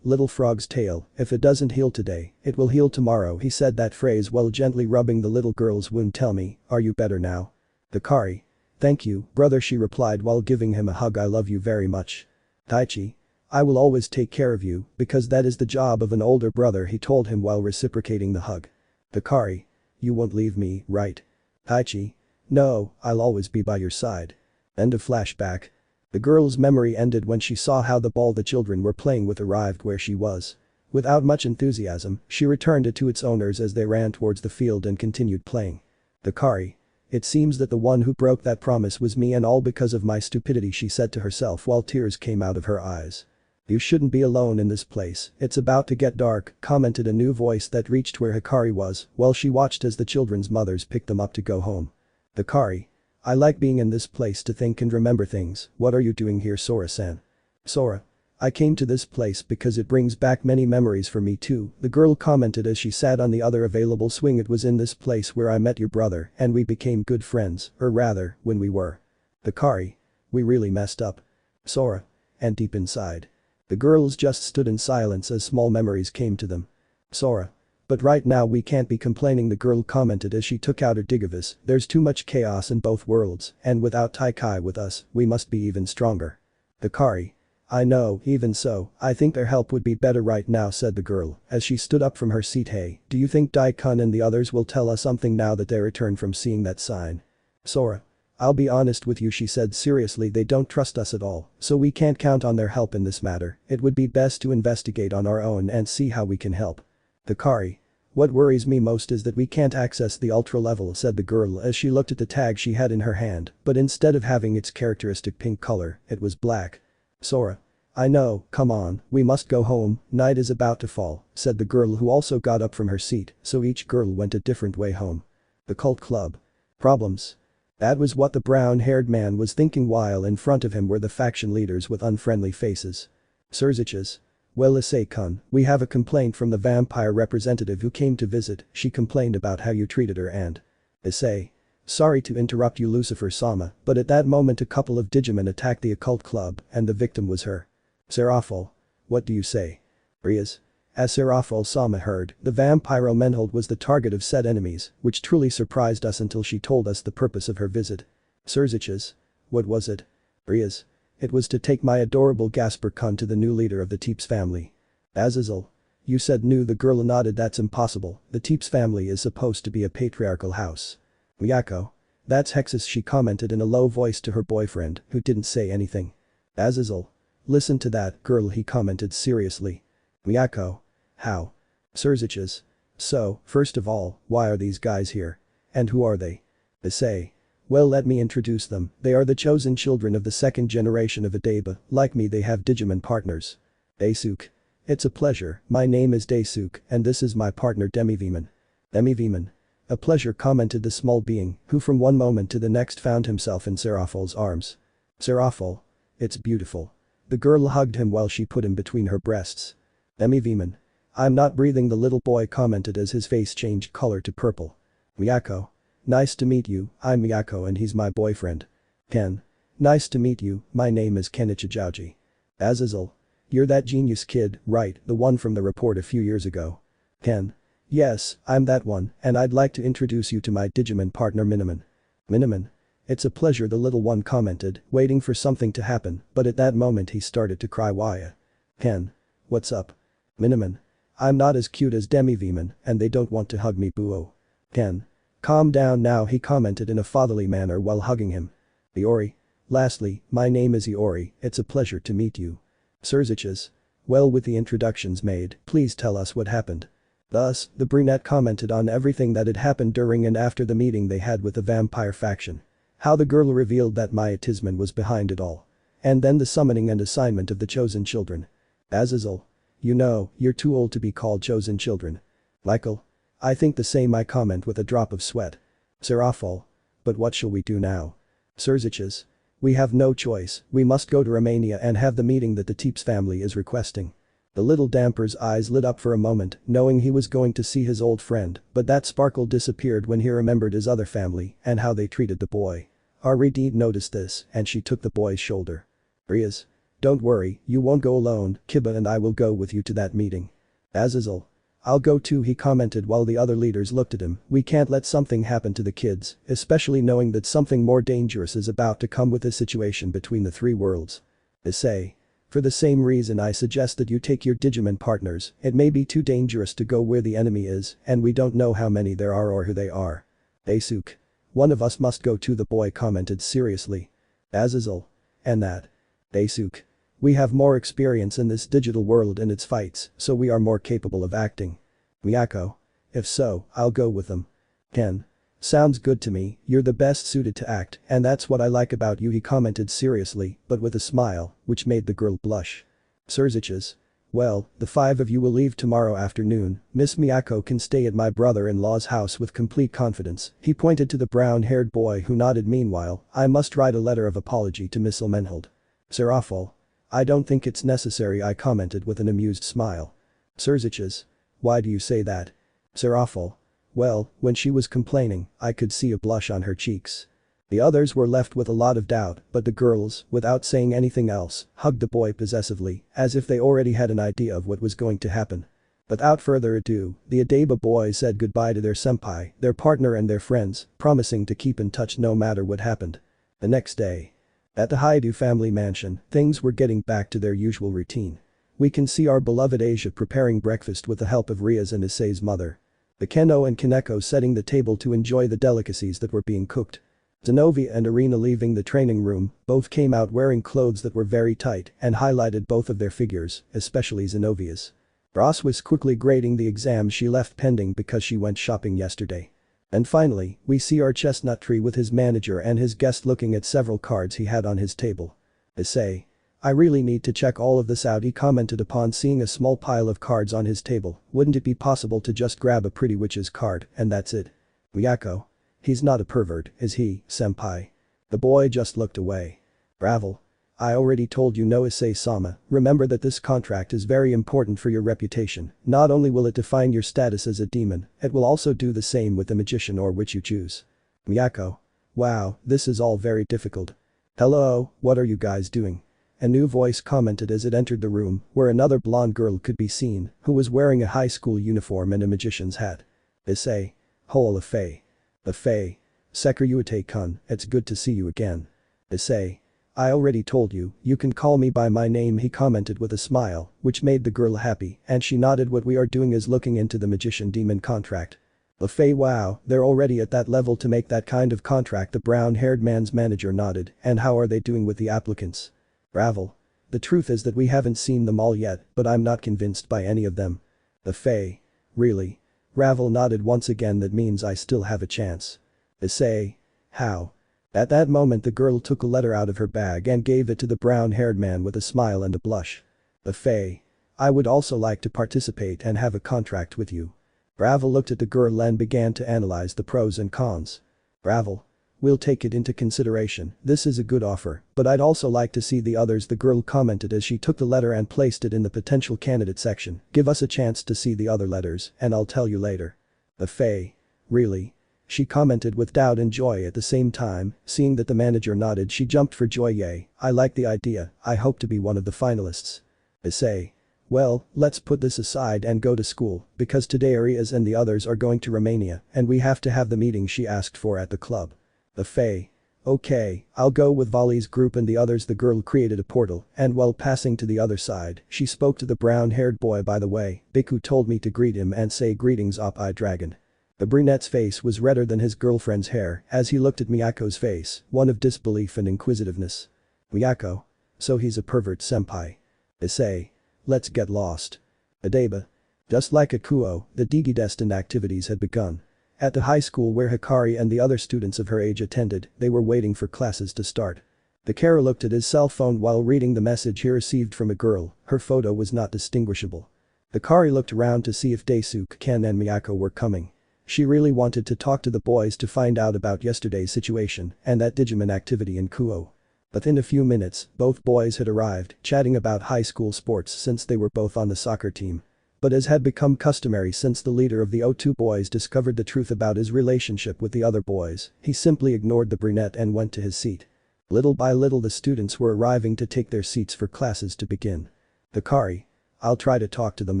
little frog's tail, if it doesn't heal today, it will heal tomorrow, he said that phrase while gently rubbing the little girl's wound. Tell me, are you better now? Hikari. Thank you, brother, she replied while giving him a hug. I love you very much. Taichi. I will always take care of you, because that is the job of an older brother, he told him while reciprocating the hug. Hikari. You won't leave me, right? Taichi. No, I'll always be by your side. End of flashback. The girl's memory ended when she saw how the ball the children were playing with arrived where she was. Without much enthusiasm, she returned it to its owners as they ran towards the field and continued playing. Hikari. It seems that the one who broke that promise was me, and all because of my stupidity, she said to herself while tears came out of her eyes. You shouldn't be alone in this place, it's about to get dark, commented a new voice that reached where Hikari was while she watched as the children's mothers picked them up to go home. Hikari. I like being in this place to think and remember things. What are you doing here, Sora-san? Sora. I came to this place because it brings back many memories for me too, the girl commented as she sat on the other available swing. It was in this place where I met your brother and we became good friends, or rather, when we were. Hikari. We really messed up. Sora. And deep inside. The girls just stood in silence as small memories came to them. Sora. But right now we can't be complaining, the girl commented as she took out her Digivis. There's too much chaos in both worlds, and without Taikai with us, we must be even stronger. Hikari. I know, even so, I think their help would be better right now, said the girl, as she stood up from her seat. Hey, do you think Dai-kun and the others will tell us something now that they return from seeing that sign? Sora. I'll be honest with you, she said seriously, they don't trust us at all, so we can't count on their help in this matter. It would be best to investigate on our own and see how we can help. Hikari. What worries me most is that we can't access the ultra level, said the girl as she looked at the tag she had in her hand, but instead of having its characteristic pink color, it was black. Sora. I know, come on, we must go home, night is about to fall, said the girl who also got up from her seat, so each girl went a different way home. The cult club. Problems. That was what the brown-haired man was thinking while in front of him were the faction leaders with unfriendly faces. Sirzechs. Well, Issei-kun, we have a complaint from the vampire representative who came to visit, she complained about how you treated her and… Issei. Sorry to interrupt you, Lucifer-sama, but at that moment a couple of Digimon attacked the occult club and the victim was her. Seraphol. What do you say? Rias. As Seraphol-sama heard, the vampiro Menhold was the target of said enemies, which truly surprised us until she told us the purpose of her visit. Sirzechs. What was it? Rias. It was to take my adorable Gasper-kun to the new leader of the Teeps family. Azazel. You said new, the girl nodded, that's impossible, the Teeps family is supposed to be a patriarchal house. Miyako. That's Hexus, she commented in a low voice to her boyfriend, who didn't say anything. Azazel. Listen to that girl, he commented seriously. Miyako. How? Sirzechs. So, first of all, why are these guys here? And who are they? Issei. Well, let me introduce them, they are the chosen children of the second generation of Adeba, like me they have Digimon partners. Daisuke. It's a pleasure, my name is Daisuke and this is my partner Demivemon. Demivemon. A pleasure, commented the small being, who from one moment to the next found himself in Seraphol's arms. Seraphol. It's beautiful. The girl hugged him while she put him between her breasts. Demivemon. I'm not breathing, the little boy commented as his face changed color to purple. Miyako. Nice to meet you, I'm Miyako and he's my boyfriend. Ken. Nice to meet you, my name is Kenichi Jauji. Azazel. You're that genius kid, right, the one from the report a few years ago. Ken. Yes, I'm that one, and I'd like to introduce you to my Digimon partner Minimon. Minimon. It's a pleasure, the little one commented, waiting for something to happen, but at that moment he started to cry. Why? Ken. What's up? Minimon. I'm not as cute as Demivemon, and they don't want to hug me, boo. Ken. Calm down now, he commented in a fatherly manner while hugging him. Iori. Lastly, my name is Iori, it's a pleasure to meet you. Sirzechs. Well, with the introductions made, please tell us what happened. Thus, the brunette commented on everything that had happened during and after the meeting they had with the vampire faction. How the girl revealed that Maya Tisman was behind it all. And then the summoning and assignment of the chosen children. Azazel. You know, you're too old to be called chosen children. Michael. I think the same, I comment with a drop of sweat. Seraphol. But what shall we do now? Sirzechs. We have no choice, we must go to Romania and have the meeting that the Teeps family is requesting. The little damper's eyes lit up for a moment, knowing he was going to see his old friend, but that sparkle disappeared when he remembered his other family and how they treated the boy. Aridit noticed this and she took the boy's shoulder. Rias. Don't worry, you won't go alone, Kiba and I will go with you to that meeting. Azazel. I'll go too, he commented while the other leaders looked at him. We can't let something happen to the kids, especially knowing that something more dangerous is about to come with this situation between the three worlds. Issei. For the same reason I suggest that you take your Digimon partners, it may be too dangerous to go where the enemy is and we don't know how many there are or who they are. Daisuke. One of us must go too, the boy commented seriously. Azazel. And that. Daisuke. We have more experience in this digital world and its fights, so we are more capable of acting. Miyako. If so, I'll go with them. Ken. Sounds good to me, you're the best suited to act, and that's what I like about you, he commented seriously, but with a smile, which made the girl blush. Sirzechs. Well, the five of you will leave tomorrow afternoon, Miss Miyako can stay at my brother-in-law's house with complete confidence, he pointed to the brown-haired boy who nodded. Meanwhile, I must write a letter of apology to Miss Menhold. Seraphol. I don't think it's necessary, I commented with an amused smile. Sirzechs. Why do you say that? Seraphol. Well, when she was complaining, I could see a blush on her cheeks. The others were left with a lot of doubt, but the girls, without saying anything else, hugged the boy possessively, as if they already had an idea of what was going to happen. Without further ado, the Adeba boys said goodbye to their senpai, their partner and their friends, promising to keep in touch no matter what happened. The next day. At the Hyoudou family mansion, things were getting back to their usual routine. We can see our beloved Asia preparing breakfast with the help of Rias and Issei's mother. The Keno and Kaneko setting the table to enjoy the delicacies that were being cooked. Zenobia and Irina leaving the training room, both came out wearing clothes that were very tight and highlighted both of their figures, especially Zenobia's. Ross was quickly grading the exam she left pending because she went shopping yesterday. And finally, we see our chestnut tree with his manager and his guest looking at several cards he had on his table. Issei. I really need to check all of this out, he commented upon seeing a small pile of cards on his table. Wouldn't it be possible to just grab a pretty witch's card and that's it? Miyako. He's not a pervert, is he, senpai? The boy just looked away. Ravel. I already told you no, Issei-sama, remember that this contract is very important for your reputation. Not only will it define your status as a demon, it will also do the same with the magician or witch you choose. Miyako. Wow, this is all very difficult. Hello, what are you guys doing? A new voice commented as it entered the room, where another blonde girl could be seen, who was wearing a high school uniform and a magician's hat. Issei. Hola Faye. The Faye. Sekiryuutei-kun, it's good to see you again. Issei. I already told you, you can call me by my name, he commented with a smile, which made the girl happy, and she nodded. What we are doing is looking into the magician-demon contract. The Faye. Wow, they're already at that level to make that kind of contract, the brown-haired man's manager nodded. And how are they doing with the applicants? Ravel. The truth is that we haven't seen them all yet, but I'm not convinced by any of them. The Faye. Really? Ravel nodded once again. That means I still have a chance. Issei. How? At that moment the girl took a letter out of her bag and gave it to the brown-haired man with a smile and a blush. The Faye. I would also like to participate and have a contract with you. Ravel looked at the girl and began to analyze the pros and cons. Ravel. We'll take it into consideration, this is a good offer, but I'd also like to see the others, the girl commented as she took the letter and placed it in the potential candidate section. Give us a chance to see the other letters and I'll tell you later. The Faye. Really? She commented with doubt and joy at the same time. Seeing that the manager nodded, she jumped for joy. Yay, I like the idea, I hope to be one of the finalists. Issei. Well, let's put this aside and go to school, because today Rias and the others are going to Romania and we have to have the meeting she asked for at the club. The Faye. Okay, I'll go with Vali's group and the others. The girl created a portal and while passing to the other side, she spoke to the brown-haired boy. By the way, Biku told me to greet him and say greetings, Op-eye Dragon. The brunette's face was redder than his girlfriend's hair as he looked at Miyako's face, one of disbelief and inquisitiveness. Miyako. So he's a pervert, senpai. Issei. Let's get lost. Adeba. Just like at Kuoh, the Descendant activities had begun. At the high school where Hikari and the other students of her age attended, they were waiting for classes to start. The Kara looked at his cell phone while reading the message he received from a girl. Her photo was not distinguishable. Hikari looked around to see if Daisuke, Ken and Miyako were coming. She really wanted to talk to the boys to find out about yesterday's situation and that Digimon activity in Kuoh. Within a few minutes, both boys had arrived, chatting about high school sports since they were both on the soccer team. But as had become customary since the leader of the O2 boys discovered the truth about his relationship with the other boys, he simply ignored the brunette and went to his seat. Little by little the students were arriving to take their seats for classes to begin. Hikari. I'll try to talk to them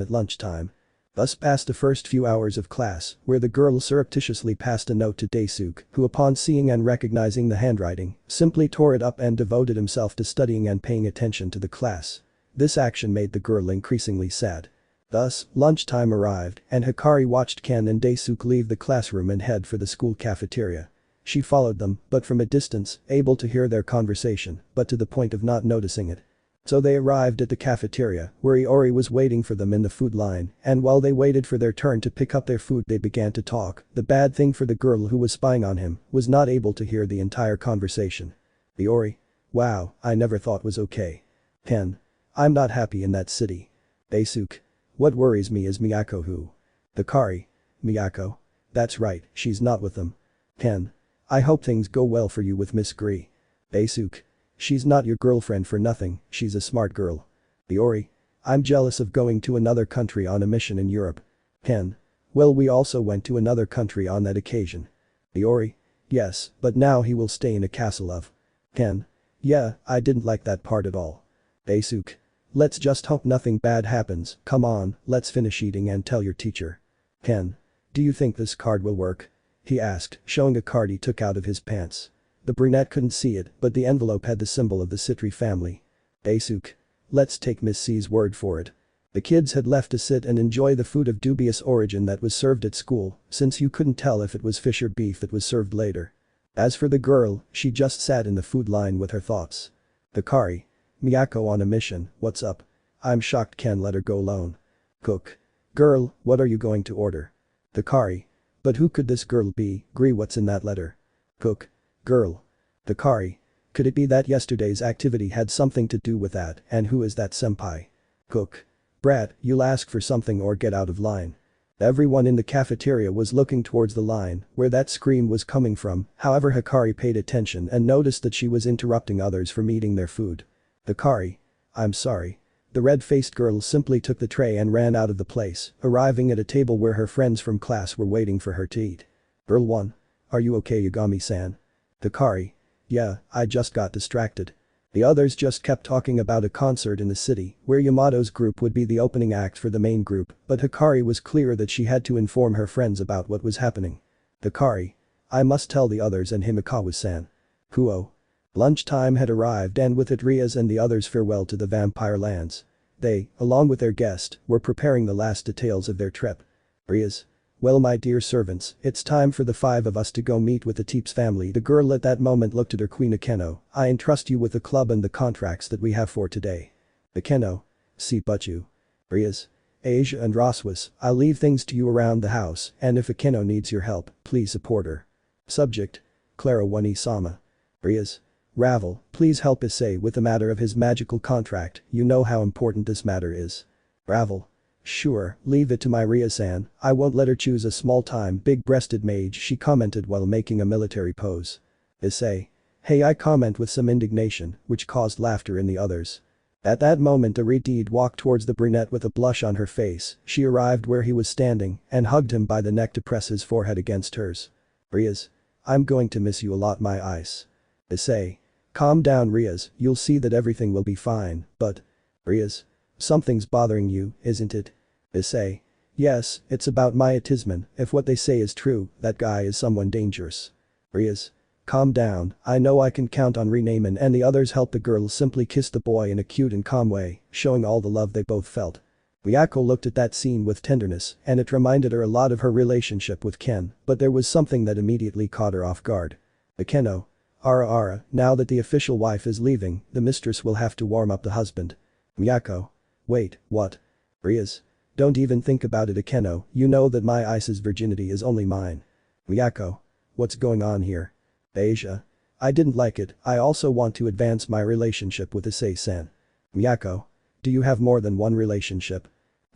at lunchtime. Thus passed the first few hours of class, where the girl surreptitiously passed a note to Daisuke, who upon seeing and recognizing the handwriting, simply tore it up and devoted himself to studying and paying attention to the class. This action made the girl increasingly sad. Thus, lunchtime arrived and Hikari watched Ken and Daisuke leave the classroom and head for the school cafeteria. She followed them, but from a distance, able to hear their conversation, but to the point of not noticing it. So they arrived at the cafeteria, where Iori was waiting for them in the food line, and while they waited for their turn to pick up their food they began to talk. The bad thing for the girl who was spying on him was not able to hear the entire conversation. Iori. Wow, I never thought was okay. Ken. I'm not happy in that city. Daisuke. What worries me is Miyako who? Hikari. Miyako. That's right, she's not with them. Ken. I hope things go well for you with Miss Gree. Daisuke. She's not your girlfriend for nothing, she's a smart girl. Iori. I'm jealous of going to another country on a mission in Europe. Ken. Well, we also went to another country on that occasion. Iori. Yes, but now he will stay in a castle of. Ken. Yeah, I didn't like that part at all. Daisuke. Let's just hope nothing bad happens. Come on, let's finish eating and tell your teacher. Ken. Do you think this card will work? He asked, showing a card he took out of his pants. The brunette couldn't see it, but the envelope had the symbol of the Sitri family. Daisuke. Let's take Miss C's word for it. The kids had left to sit and enjoy the food of dubious origin that was served at school, since you couldn't tell if it was fish or beef that was served later. As for the girl, she just sat in the food line with her thoughts. Hikari. Miyako on a mission, what's up? I'm shocked Ken let her go alone. Cook. Girl, what are you going to order? Hikari. But who could this girl be, Gree, what's in that letter? Cook. Girl. Hikari. Could it be that yesterday's activity had something to do with that, and who is that senpai? Cook. Brat, you'll ask for something or get out of line. Everyone in the cafeteria was looking towards the line where that scream was coming from, however Hikari paid attention and noticed that she was interrupting others from eating their food. Hikari. I'm sorry. The red-faced girl simply took the tray and ran out of the place, arriving at a table where her friends from class were waiting for her to eat. Girl 1. Are you okay, Yagami-san? Hikari. Yeah, I just got distracted. The others just kept talking about a concert in the city where Yamato's group would be the opening act for the main group, but Hikari was clear that she had to inform her friends about what was happening. Hikari. I must tell the others and Himikawa-san. Kuoh. Lunchtime had arrived and with it Rias and the others farewell to the vampire lands. They, along with their guest, were preparing the last details of their trip. Rias. Well my dear servants, it's time for the 5 of us to go meet with the Teeps family. The girl at that moment looked at her queen Akeno. I entrust you with the club and the contracts that we have for today. Akeno. See but you. Rias. Asia and Roswas, I'll leave things to you around the house and if Akeno needs your help, please support her. Subject. Clara Wani-sama. Rias. Ravel, please help Issei with the matter of his magical contract, you know how important this matter is. Ravel. Sure, leave it to my Ria-san, I won't let her choose a small-time big-breasted mage, she commented while making a military pose. Issei. Hey, I comment with some indignation, which caused laughter in the others. At that moment Aridid walked towards the brunette with a blush on her face, she arrived where he was standing and hugged him by the neck to press his forehead against hers. Rias. I'm going to miss you a lot my ice. Issei. Calm down Rias, you'll see that everything will be fine, but… Rias. Something's bothering you, isn't it? Issei. Yes, it's about my Atisman, if what they say is true, that guy is someone dangerous. Rias. Calm down, I know I can count on Renamen and the others helped the girl simply kiss the boy in a cute and calm way, showing all the love they both felt. Miyako looked at that scene with tenderness and it reminded her a lot of her relationship with Ken, but there was something that immediately caught her off guard. Akeno. Ara, now that the official wife is leaving, the mistress will have to warm up the husband. Miyako. Wait, what? Rias. Don't even think about it Akeno, you know that my Ice's virginity is only mine. Miyako. What's going on here? Asia. I didn't like it, I also want to advance my relationship with Issei-san. Miyako. Do you have more than one relationship?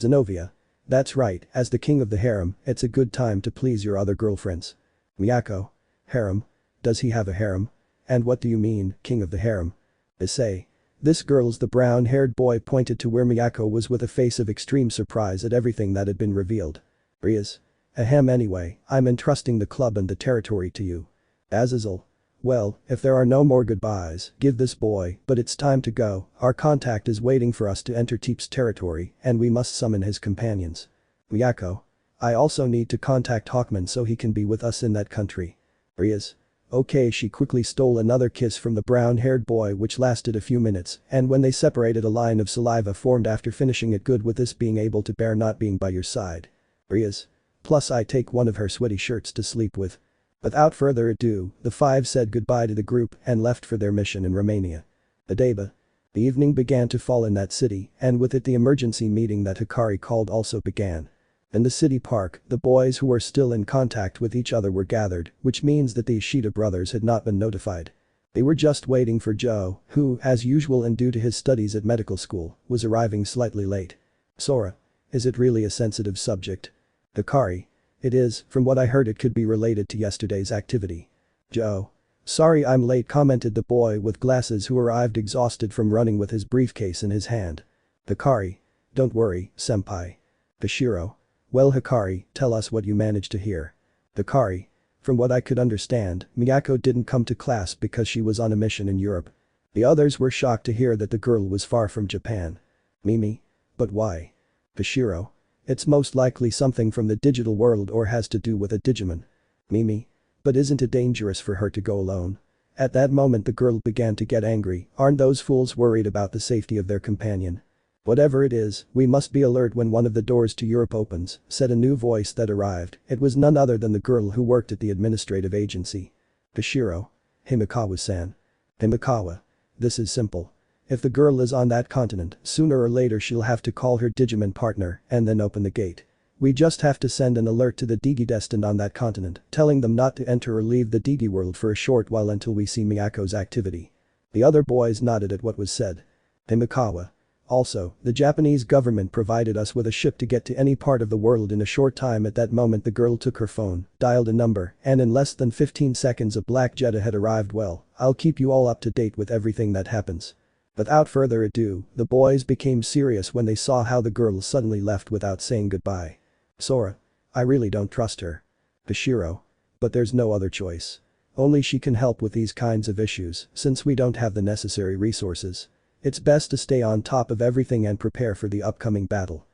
Zenobia. That's right, as the king of the harem, it's a good time to please your other girlfriends. Miyako. Harem? Does he have a harem? And what do you mean, king of the harem? Issei. This girl's the brown-haired boy pointed to where Miyako was with a face of extreme surprise at everything that had been revealed. Rias. Ahem anyway, I'm entrusting the club and the territory to you. Azazel. Well, if there are no more goodbyes, give this boy, but it's time to go, our contact is waiting for us to enter Teeps territory and we must summon his companions. Miyako. I also need to contact Hawkman so he can be with us in that country. Rias. Okay, she quickly stole another kiss from the brown-haired boy which lasted a few minutes and when they separated a line of saliva formed after finishing it good with this being able to bear not being by your side. Rias. Plus I take one of her sweaty shirts to sleep with. Without further ado, the 5 said goodbye to the group and left for their mission in Romania. Adeba. The evening began to fall in that city and with it the emergency meeting that Hikari called also began. In the city park, the boys who were still in contact with each other were gathered, which means that the Ishida brothers had not been notified. They were just waiting for Joe, who, as usual and due to his studies at medical school, was arriving slightly late. Sora. Is it really a sensitive subject? Hikari. It is, from what I heard it could be related to yesterday's activity. Joe. Sorry I'm late commented the boy with glasses who arrived exhausted from running with his briefcase in his hand. Hikari. Don't worry, senpai. Bashiro. Well Hikari, tell us what you managed to hear. Hikari. From what I could understand, Miyako didn't come to class because she was on a mission in Europe. The others were shocked to hear that the girl was far from Japan. Mimi. But why? Bashiro. It's most likely something from the digital world or has to do with a Digimon. Mimi. But isn't it dangerous for her to go alone? At that moment the girl began to get angry, aren't those fools worried about the safety of their companion? Whatever it is, we must be alert when one of the doors to Europe opens, said a new voice that arrived, it was none other than the girl who worked at the administrative agency. Bashiro. Himikawa-san. Himikawa. This is simple. If the girl is on that continent, sooner or later she'll have to call her Digimon partner and then open the gate. We just have to send an alert to the Digi destined on that continent, telling them not to enter or leave the Digi world for a short while until we see Miyako's activity. The other boys nodded at what was said. Himikawa. Also, the Japanese government provided us with a ship to get to any part of the world in a short time. At that moment the girl took her phone, dialed a number, and in less than 15 seconds a black Jetta had arrived. Well, I'll keep you all up to date with everything that happens. Without further ado, the boys became serious when they saw how the girl suddenly left without saying goodbye. Sora. I really don't trust her. Bashiro. But there's no other choice. Only she can help with these kinds of issues, since we don't have the necessary resources. It's best to stay on top of everything and prepare for the upcoming battle.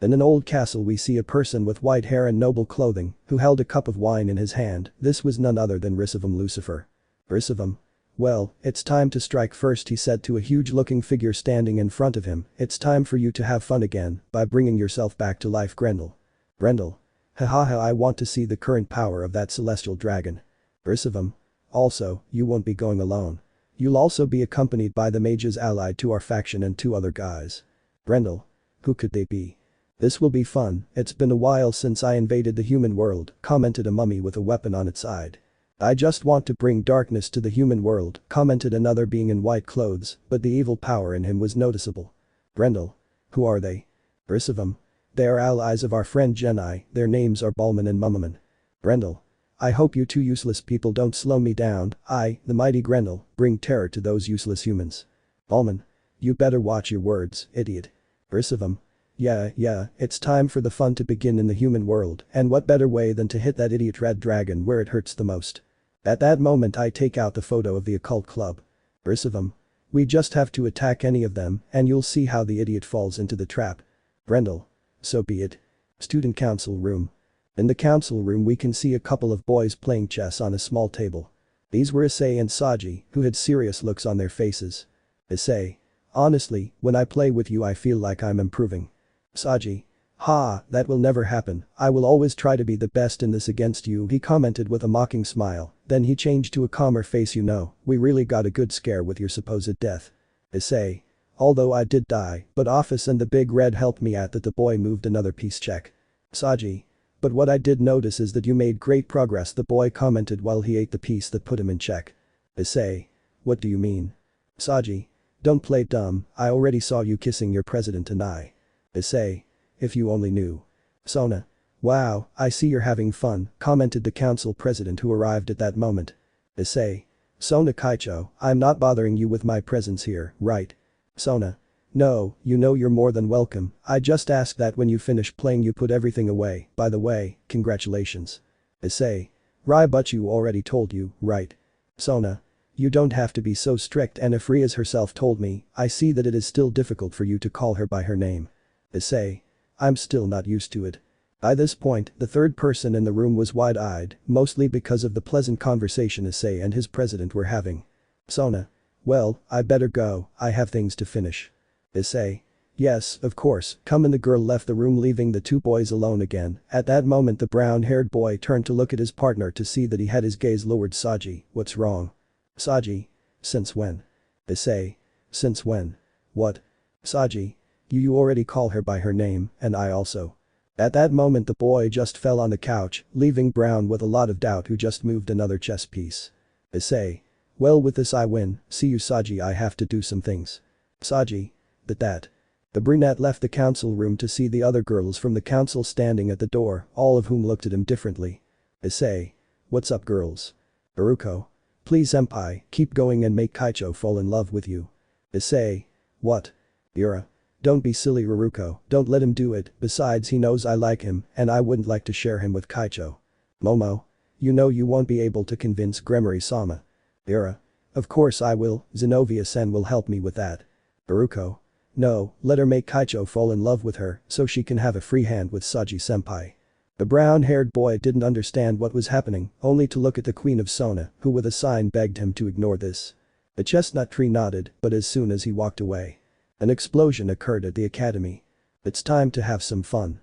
In an old castle we see a person with white hair and noble clothing, who held a cup of wine in his hand. This was none other than Risavum Lucifer. Risavum. Well, it's time to strike first, he said to a huge-looking figure standing in front of him. It's time for you to have fun again, by bringing yourself back to life, Grendel. Grendel. Hahaha, I want to see the current power of that celestial dragon. Risavum. Also, you won't be going alone. You'll also be accompanied by the mages allied to our faction and 2 other guys. Grendel. Who could they be? This will be fun. It's been a while since I invaded the human world, commented a mummy with a weapon on its side. I just want to bring darkness to the human world, commented another being in white clothes, but the evil power in him was noticeable. Grendel. Who are they? Risavum. They are allies of our friend Genai, their names are Balman and Mummaman. Grendel. I hope you 2 useless people don't slow me down. I, the mighty Grendel, bring terror to those useless humans. Balman. You better watch your words, idiot. Risavum. Yeah, it's time for the fun to begin in the human world, and what better way than to hit that idiot red dragon where it hurts the most. At that moment I take out the photo of the occult club. Risavum. We just have to attack any of them and you'll see how the idiot falls into the trap. Grendel. So be it. Student council room. In the council room we can see a couple of boys playing chess on a small table. These were Issei and Saji, who had serious looks on their faces. Issei. Honestly, when I play with you I feel like I'm improving. Saji. Ha, that will never happen. I will always try to be the best in this against you, he commented with a mocking smile. Then he changed to a calmer face. You know, we really got a good scare with your supposed death. Issei. Although I did die, but Office and the Big Red helped me out. That the boy moved another piece. Check. Saji. But what I did notice is that you made great progress, the boy commented while he ate the piece that put him in check. Issei. What do you mean? Saji. Don't play dumb, I already saw you kissing your president and I. Issei. If you only knew. Sona. Wow, I see you're having fun, commented the council president who arrived at that moment. Issei. Sona Kaicho, I'm not bothering you with my presence here, right? Sona. No, you know you're more than welcome, I just asked that when you finish playing you put everything away. By the way, congratulations. Issei. Rai, but you already told you, right? Sona. You don't have to be so strict, and if Rias herself told me, I see that it is still difficult for you to call her by her name. Issei. I'm still not used to it. By this point, the third person in the room was wide-eyed, mostly because of the pleasant conversation Issei and his president were having. Sona. Well, I better go, I have things to finish. Issei. Yes, of course, come, and the girl left the room leaving the 2 boys alone again. At that moment the brown-haired boy turned to look at his partner to see that he had his gaze lowered. Saji, what's wrong? Saji. Since when? Issei. Since when? What? Saji. You already call her by her name, and I also. At that moment the boy just fell on the couch, leaving Brown with a lot of doubt, who just moved another chess piece. Issei. Well, with this I win, see you Saji, I have to do some things. Saji. That. The brunette left the council room to see the other girls from the council standing at the door, all of whom looked at him differently. Issei. What's up, girls? Haruko. Please senpai, keep going and make Kaicho fall in love with you. Issei. What? Yura. Don't be silly, Haruko, don't let him do it, besides he knows I like him and I wouldn't like to share him with Kaicho. Momo. You know you won't be able to convince Gremory-sama. Yura. Of course I will, Zenobia-sen will help me with that. Haruko. No, let her make Kaicho fall in love with her so she can have a free hand with Saji-senpai. The brown-haired boy didn't understand what was happening, only to look at the Queen of Sona, who with a sign begged him to ignore this. The chestnut tree nodded, but as soon as he walked away, an explosion occurred at the academy. It's time to have some fun.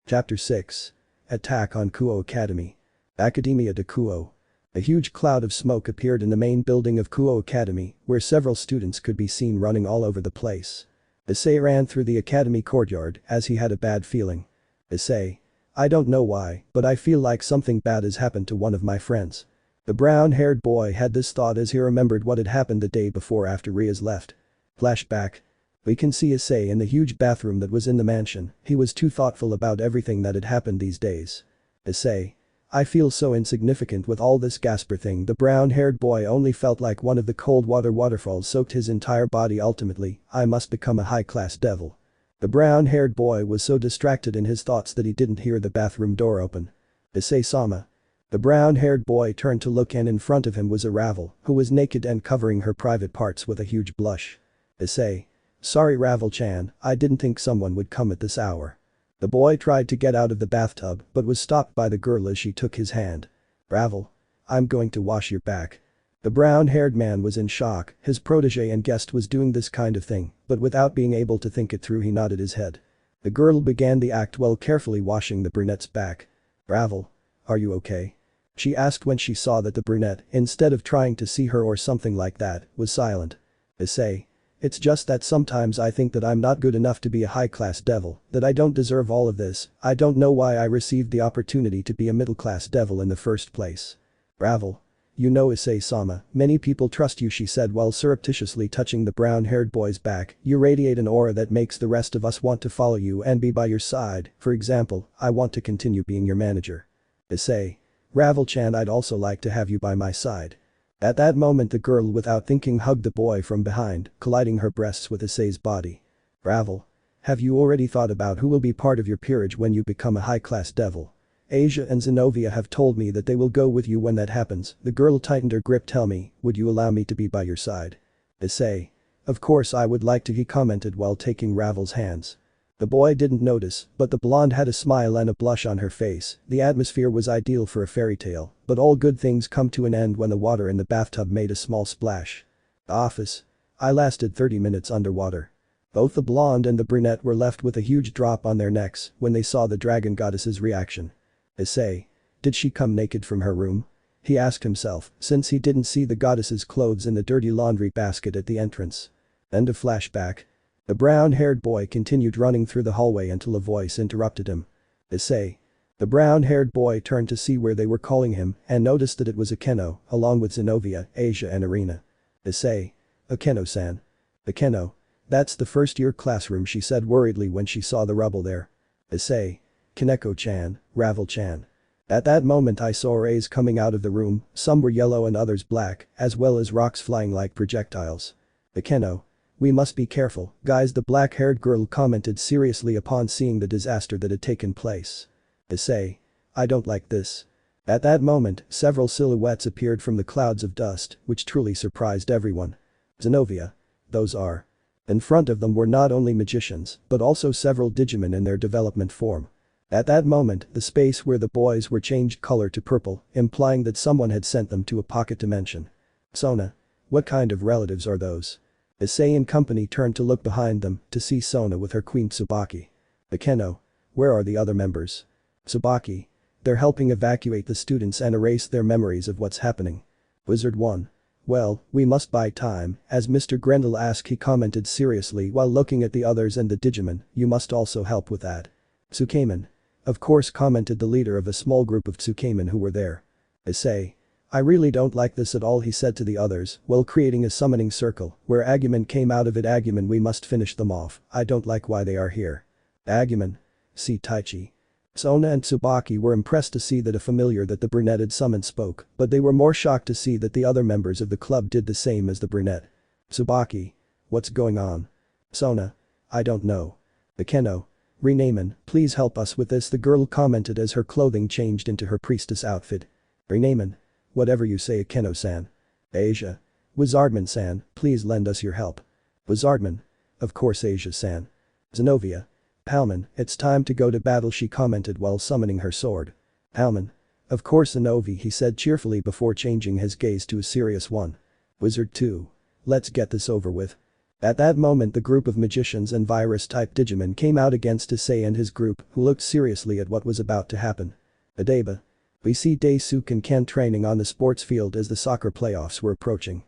Chapter 6. Attack on Kuoh Academy. Academia de Kuoh. A huge cloud of smoke appeared in the main building of Kuoh Academy, where several students could be seen running all over the place. Issei ran through the academy courtyard as he had a bad feeling. Issei. I don't know why, but I feel like something bad has happened to one of my friends. The brown-haired boy had this thought as he remembered what had happened the day before after Rias left. Flashback. We can see Issei in the huge bathroom that was in the mansion. He was too thoughtful about everything that had happened these days. Issei. I feel so insignificant with all this Gasper thing. The brown-haired boy only felt like one of the cold water waterfalls soaked his entire body. Ultimately, I must become a high-class devil. The brown-haired boy was so distracted in his thoughts that he didn't hear the bathroom door open. Issei-sama. The brown-haired boy turned to look, and in front of him was a Ravel, who was naked and covering her private parts with a huge blush. Issei. Sorry Ravel-chan, I didn't think someone would come at this hour. The boy tried to get out of the bathtub but was stopped by the girl as she took his hand. Ravel. I'm going to wash your back. The brown-haired man was in shock. His protege and guest was doing this kind of thing, but without being able to think it through he nodded his head. The girl began the act while carefully washing the brunette's back. Ravel. Are you okay? She asked when she saw that the brunette, instead of trying to see her or something like that, was silent. Issei. It's just that sometimes I think that I'm not good enough to be a high-class devil, that I don't deserve all of this. I don't know why I received the opportunity to be a middle-class devil in the first place. Ravel. You know Issei-sama, many people trust you, she said while surreptitiously touching the brown-haired boy's back. You radiate an aura that makes the rest of us want to follow you and be by your side. For example, I want to continue being your manager. Issei. Ravel-chan, I'd also like to have you by my side. At that moment the girl without thinking hugged the boy from behind, colliding her breasts with Issei's body. Ravel. Have you already thought about who will be part of your peerage when you become a high-class devil? Asia and Zenobia have told me that they will go with you when that happens. The girl tightened her grip. Tell me, would you allow me to be by your side? Issei. Of course I would like to, he commented while taking Ravel's hands. The boy didn't notice, but the blonde had a smile and a blush on her face. The atmosphere was ideal for a fairy tale, but all good things come to an end when the water in the bathtub made a small splash. The office. I lasted 30 minutes underwater. Both the blonde and the brunette were left with a huge drop on their necks when they saw the dragon goddess's reaction. Issei. Did she come naked from her room? He asked himself, since he didn't see the goddess's clothes in the dirty laundry basket at the entrance. End of flashback. The brown-haired boy continued running through the hallway until a voice interrupted him. Issei. The brown-haired boy turned to see where they were calling him and noticed that it was Akeno, along with Zenobia, Asia and Irina. Issei. Akeno-san. Akeno. That's the first-year classroom, she said worriedly when she saw the rubble there. Issei. Kaneko-chan, Ravel-chan. At that moment I saw rays coming out of the room, some were yellow and others black, as well as rocks flying like projectiles. Akeno. We must be careful, guys, the black-haired girl commented seriously upon seeing the disaster that had taken place. Issei. I don't like this. At that moment, several silhouettes appeared from the clouds of dust, which truly surprised everyone. Zenobia. Those are. In front of them were not only magicians, but also several Digimon in their development form. At that moment, the space where the boys were changed color to purple, implying that someone had sent them to a pocket dimension. Sona. What kind of relatives are those? Issei and company turned to look behind them to see Sona with her queen Tsubaki. Akeno. Where are the other members? Tsubaki. They're helping evacuate the students and erase their memories of what's happening. Wizard 1. Well, we must buy time, as Mr. Grendel asked, he commented seriously while looking at the others and the Digimon. You must also help with that. Tsukemen. Of course, commented the leader of a small group of Tsukemen who were there. Issei. I really don't like this at all, he said to the others while creating a summoning circle where Agumon came out of it. Agumon, we must finish them off. I don't like why they are here. Agumon. See Taichi. Sona and Tsubaki were impressed to see that a familiar that the brunette had summoned spoke, but they were more shocked to see that the other members of the club did the same as the brunette. Tsubaki. What's going on? Sona. I don't know. Akeno. Renamen, please help us with this, the girl commented as her clothing changed into her priestess outfit. Renamen. Whatever you say, Akeno-san. Asia. Wizardman-san, please lend us your help. Wizardman. Of course, Asia-san. Zenobia. Palman, it's time to go to battle, she commented while summoning her sword. Palman. Of course, Zenovi, he said cheerfully before changing his gaze to a serious one. Wizard 2. Let's get this over with. At that moment the group of magicians and virus-type Digimon came out against Issei and his group, who looked seriously at what was about to happen. Adeba. We see Daisuke and Ken training on the sports field as the soccer playoffs were approaching.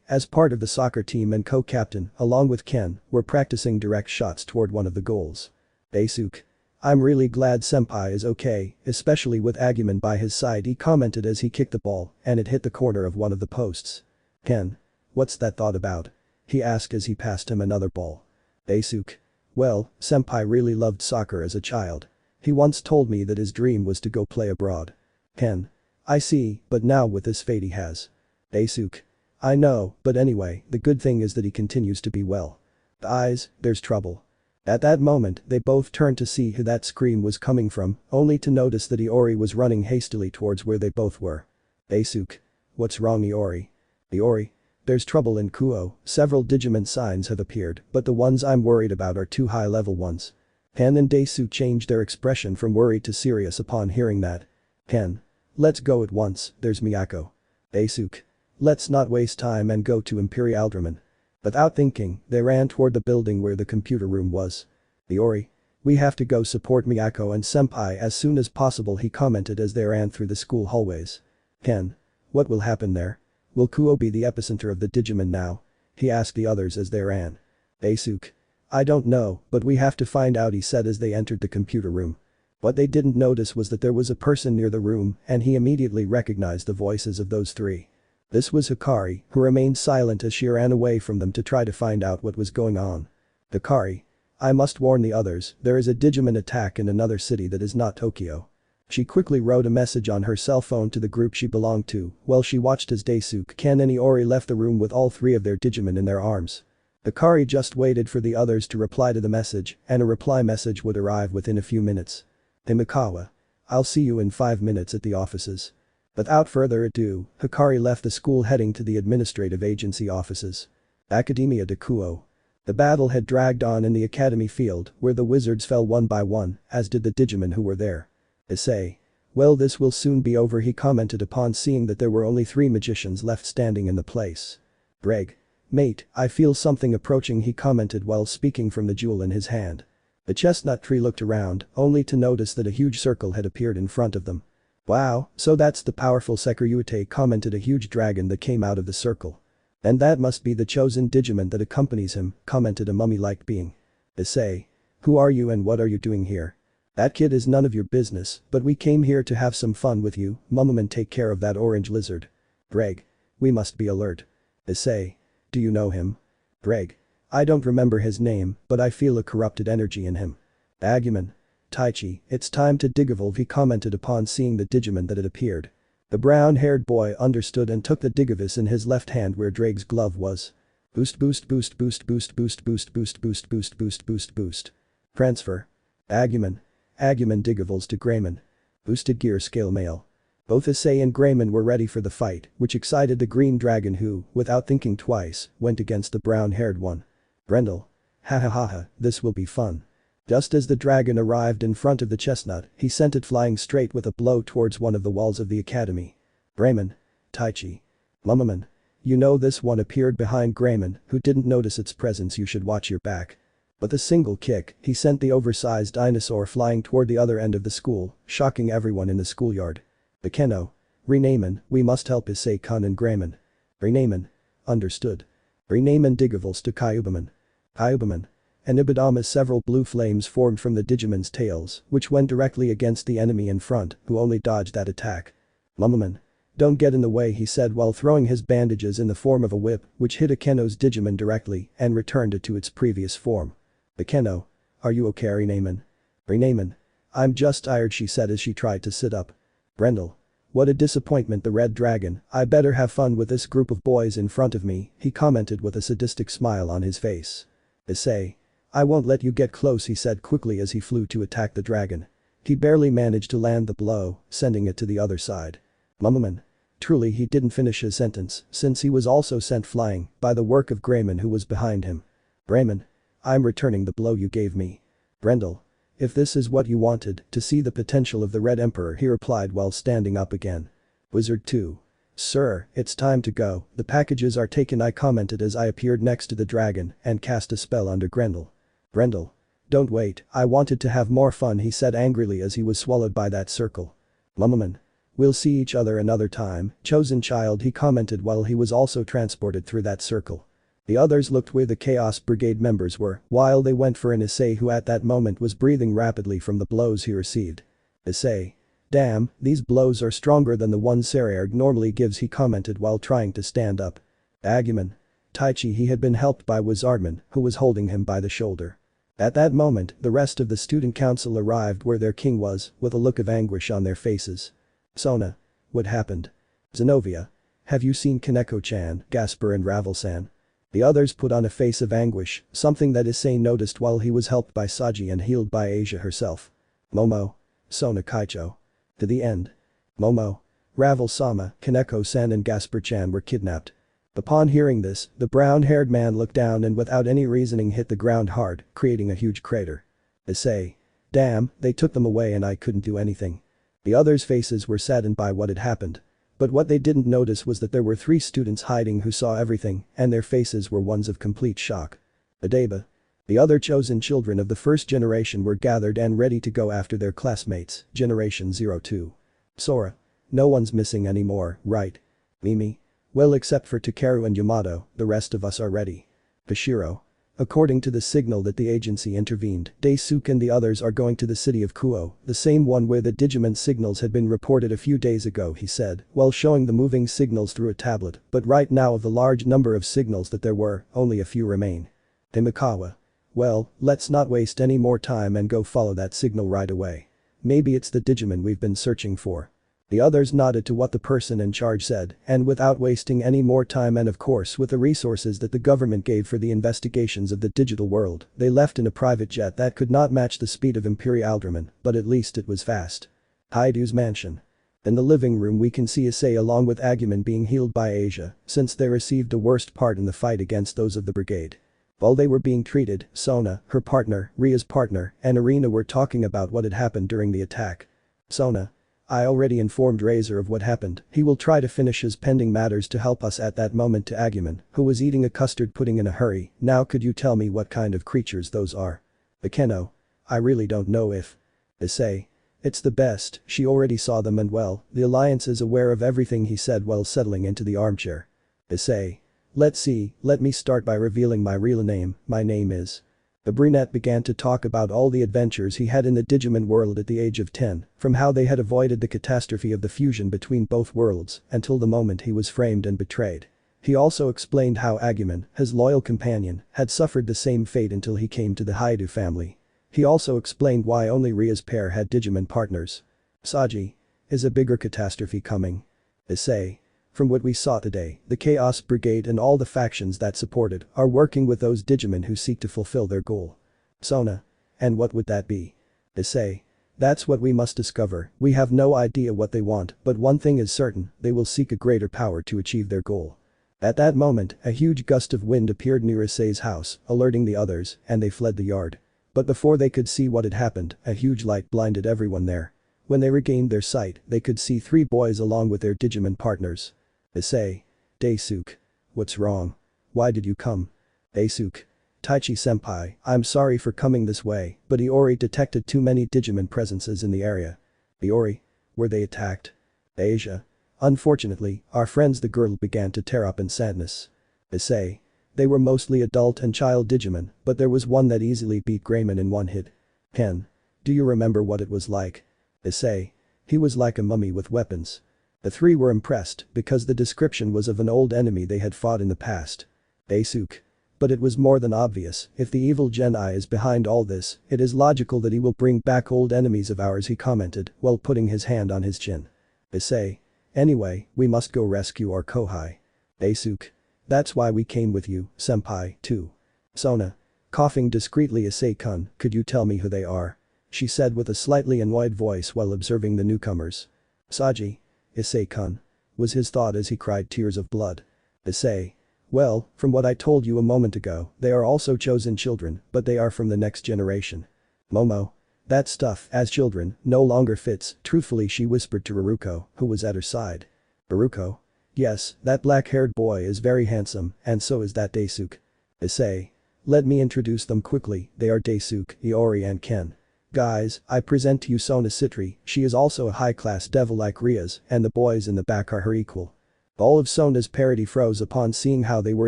As part of the soccer team and co-captain, along with Ken, were practicing direct shots toward one of the goals. Daisuke. I'm really glad senpai is okay, especially with Agumon by his side, he commented as he kicked the ball and it hit the corner of one of the posts. Ken. What's that thought about? He asked as he passed him another ball. Daisuke. Well, senpai really loved soccer as a child. He once told me that his dream was to go play abroad. Ken. I see, but now with this fate he has. Daisuke. I know, but anyway, the good thing is that he continues to be well. There's trouble. At that moment, they both turned to see who that scream was coming from, only to notice that Iori was running hastily towards where they both were. Daisuke. What's wrong, Iori? Iori. There's trouble in Kuoh, several Digimon signs have appeared, but the ones I'm worried about are two high-level ones. Ken and Daisuke changed their expression from worried to serious upon hearing that. Ken. Let's go at once, there's Miyako. Daisuke. Let's not waste time and go to Imperial Dramon. Without thinking, they ran toward the building where the computer room was. Iori. We have to go support Miyako and senpai as soon as possible, he commented as they ran through the school hallways. Ken. What will happen there? Will Kuoh be the epicenter of the Digimon now? He asked the others as they ran. Daisuke. I don't know, but we have to find out, he said as they entered the computer room. What they didn't notice was that there was a person near the room and he immediately recognized the voices of those three. This was Hikari, who remained silent as she ran away from them to try to find out what was going on. Hikari. I must warn the others, there is a Digimon attack in another city that is not Tokyo. She quickly wrote a message on her cell phone to the group she belonged to while she watched as Daisuke, Ken and Iori left the room with all three of their Digimon in their arms. Hikari just waited for the others to reply to the message and a reply message would arrive within a few minutes. Himikawa. I'll see you in 5 minutes at the offices. Without further ado, Hikari left the school heading to the administrative agency offices. Academia de Kuoh. The battle had dragged on in the academy field where the wizards fell one by one, as did the Digimon who were there. Issei. Well, this will soon be over, he commented upon seeing that there were only 3 magicians left standing in the place. Greg. Mate, I feel something approaching, he commented while speaking from the jewel in his hand. The chestnut tree looked around, only to notice that a huge circle had appeared in front of them. Wow, so that's the powerful Sekiryuutei, commented a huge dragon that came out of the circle. And that must be the chosen Digimon that accompanies him, commented a mummy-like being. Issei. Who are you and what are you doing here? That kid is none of your business, but we came here to have some fun with you, Mumman, take care of that orange lizard. Greg. We must be alert. Issei. Do you know him? Greg. I don't remember his name, but I feel a corrupted energy in him. Agumon. Taichi, it's time to digivolve, he commented upon seeing the Digimon that had appeared. The brown-haired boy understood and took the Digivolve in his left hand where Drake's glove was. Boost boost boost boost boost boost boost boost boost boost boost boost boost. Transfer. Agumon. Agumon Digivolves to Greymon. Boosted gear scale male. Both Issei and Greymon were ready for the fight, which excited the green dragon who, without thinking twice, went against the brown-haired one. Brendel. Ha ha ha ha, this will be fun. Just as the dragon arrived in front of the chestnut, he sent it flying straight with a blow towards one of the walls of the academy. Greymon. Taichi. Mumman. You know this one appeared behind Greymon, who didn't notice its presence, you should watch your back. With a single kick, he sent the oversized dinosaur flying toward the other end of the school, shocking everyone in the schoolyard. Bekeno. Renamen, we must help Issei-kun and Greymon. Renamen. Understood. Renamen Digivolves to Kyubaman. Kyubaman. An Ibidama, several blue flames formed from the Digimon's tails, which went directly against the enemy in front, who only dodged that attack. Mumman. Don't get in the way, he said while throwing his bandages in the form of a whip, which hit Akeno's Digimon directly and returned it to its previous form. Akeno. Are you okay, Renamen? Renamen. I'm just tired, she said as she tried to sit up. Brendel. What a disappointment, the red dragon, I better have fun with this group of boys in front of me, he commented with a sadistic smile on his face. Issei. I won't let you get close, he said quickly as he flew to attack the dragon. He barely managed to land the blow, sending it to the other side. Mumman. Truly he didn't finish his sentence, since he was also sent flying by the work of Greymon who was behind him. Greymon. I'm returning the blow you gave me. Brendel. If this is what you wanted, to see the potential of the Red Emperor, he replied while standing up again. Wizard 2. Sir, it's time to go, the packages are taken, I commented as I appeared next to the dragon and cast a spell under Grendel. Grendel. Don't wait, I wanted to have more fun, he said angrily as he was swallowed by that circle. Mumman. We'll see each other another time, chosen child, he commented while he was also transported through that circle. The others looked where the Chaos Brigade members were, while they went for an Issei who at that moment was breathing rapidly from the blows he received. Issei. Damn, these blows are stronger than the ones Seryarg normally gives, he commented while trying to stand up. Agumon. Taichi, he had been helped by Wizardman, who was holding him by the shoulder. At that moment, the rest of the student council arrived where their king was, with a look of anguish on their faces. Sona. What happened? Zenobia. Have you seen Kaneko-chan, Gasper and Ravel-san? The others put on a face of anguish, something that Issei noticed while he was helped by Saji and healed by Asia herself. Momo. Sona Kaicho. To the end. Momo. Ravel-sama, Kaneko-san and Gasper-chan were kidnapped. Upon hearing this, the brown-haired man looked down and without any reasoning hit the ground hard, creating a huge crater. Issei. Damn, they took them away and I couldn't do anything. The others' faces were saddened by what had happened. But what they didn't notice was that there were 3 students hiding who saw everything, and their faces were ones of complete shock. Adeba. The other chosen children of the first generation were gathered and ready to go after their classmates, Generation 02. Sora. No one's missing anymore, right? Mimi. Well, except for Takeru and Yamato, the rest of us are ready. Bashiro. According to the signal that the agency intervened, Daisuke and the others are going to the city of Kuoh, the same one where the Digimon signals had been reported a few days ago, he said, while showing the moving signals through a tablet, but right now of the large number of signals that there were, only a few remain. Himikawa. Well, let's not waste any more time and go follow that signal right away. Maybe it's the Digimon we've been searching for. The others nodded to what the person in charge said, and without wasting any more time and of course with the resources that the government gave for the investigations of the digital world, they left in a private jet that could not match the speed of Imperial Draman, but at least it was fast. Hyoudu's mansion. In the living room we can see Issei along with Agumon being healed by Asia, since they received the worst part in the fight against those of the brigade. While they were being treated, Sona, her partner, Ria's partner, and Arena were talking about what had happened during the attack. Sona. I already informed Razor of what happened, he will try to finish his pending matters to help us at that moment to Agumon, who was eating a custard pudding in a hurry. Now could you tell me what kind of creatures those are? Akeno. I really don't know if. Issei. It's the best, she already saw them and well, the Alliance is aware of everything, he said while settling into the armchair. Issei. Let's see, let me start by revealing my real name, my name is. The brunette began to talk about all the adventures he had in the Digimon world at the age of 10, from how they had avoided the catastrophe of the fusion between both worlds until the moment he was framed and betrayed. He also explained how Agumon, his loyal companion, had suffered the same fate until he came to the Hyoudou family. He also explained why only Ria's pair had Digimon partners. Saji. Is a bigger catastrophe coming? Issei. From what we saw today, the Chaos Brigade and all the factions that support it are working with those Digimon who seek to fulfill their goal. Sona. And what would that be? Issei. That's what we must discover, we have no idea what they want, but one thing is certain, they will seek a greater power to achieve their goal. At that moment, a huge gust of wind appeared near Issei's house, alerting the others, and they fled the yard. But before they could see what had happened, a huge light blinded everyone there. When they regained their sight, they could see 3 boys along with their Digimon partners. Issei. Daisuke. What's wrong? Why did you come? Daisuke. Taichi-senpai, I'm sorry for coming this way, but Iori detected too many Digimon presences in the area. Iori. Were they attacked? Asia. Unfortunately, our friends the girl began to tear up in sadness. Issei. They were mostly adult and child Digimon, but there was one that easily beat Greymon in one hit. Ken. Do you remember what it was like? Issei. He was like a mummy with weapons. The 3 were impressed because the description was of an old enemy they had fought in the past. Daisuke. But it was more than obvious, if the evil Genai is behind all this, it is logical that he will bring back old enemies of ours, he commented while putting his hand on his chin. Issei. Anyway, we must go rescue our Kohai. Daisuke. That's why we came with you, senpai, too. Sona. Coughing discreetly, Issei-kun, could you tell me who they are? She said with a slightly annoyed voice while observing the newcomers. Saji. Issei-kun. Was his thought as he cried tears of blood. Issei. Well, from what I told you a moment ago, they are also chosen children, but they are from the next generation. Momo. That stuff, as children, no longer fits, truthfully she whispered to Haruko, who was at her side. Haruko. Yes, that black-haired boy is very handsome, and so is that Daisuke. Issei. Let me introduce them quickly, they are Daisuke, Iori and Ken. Guys, I present to you Sona Sitri, she is also a high-class devil like Rias, and the boys in the back are her equal. All of Sona's parody froze upon seeing how they were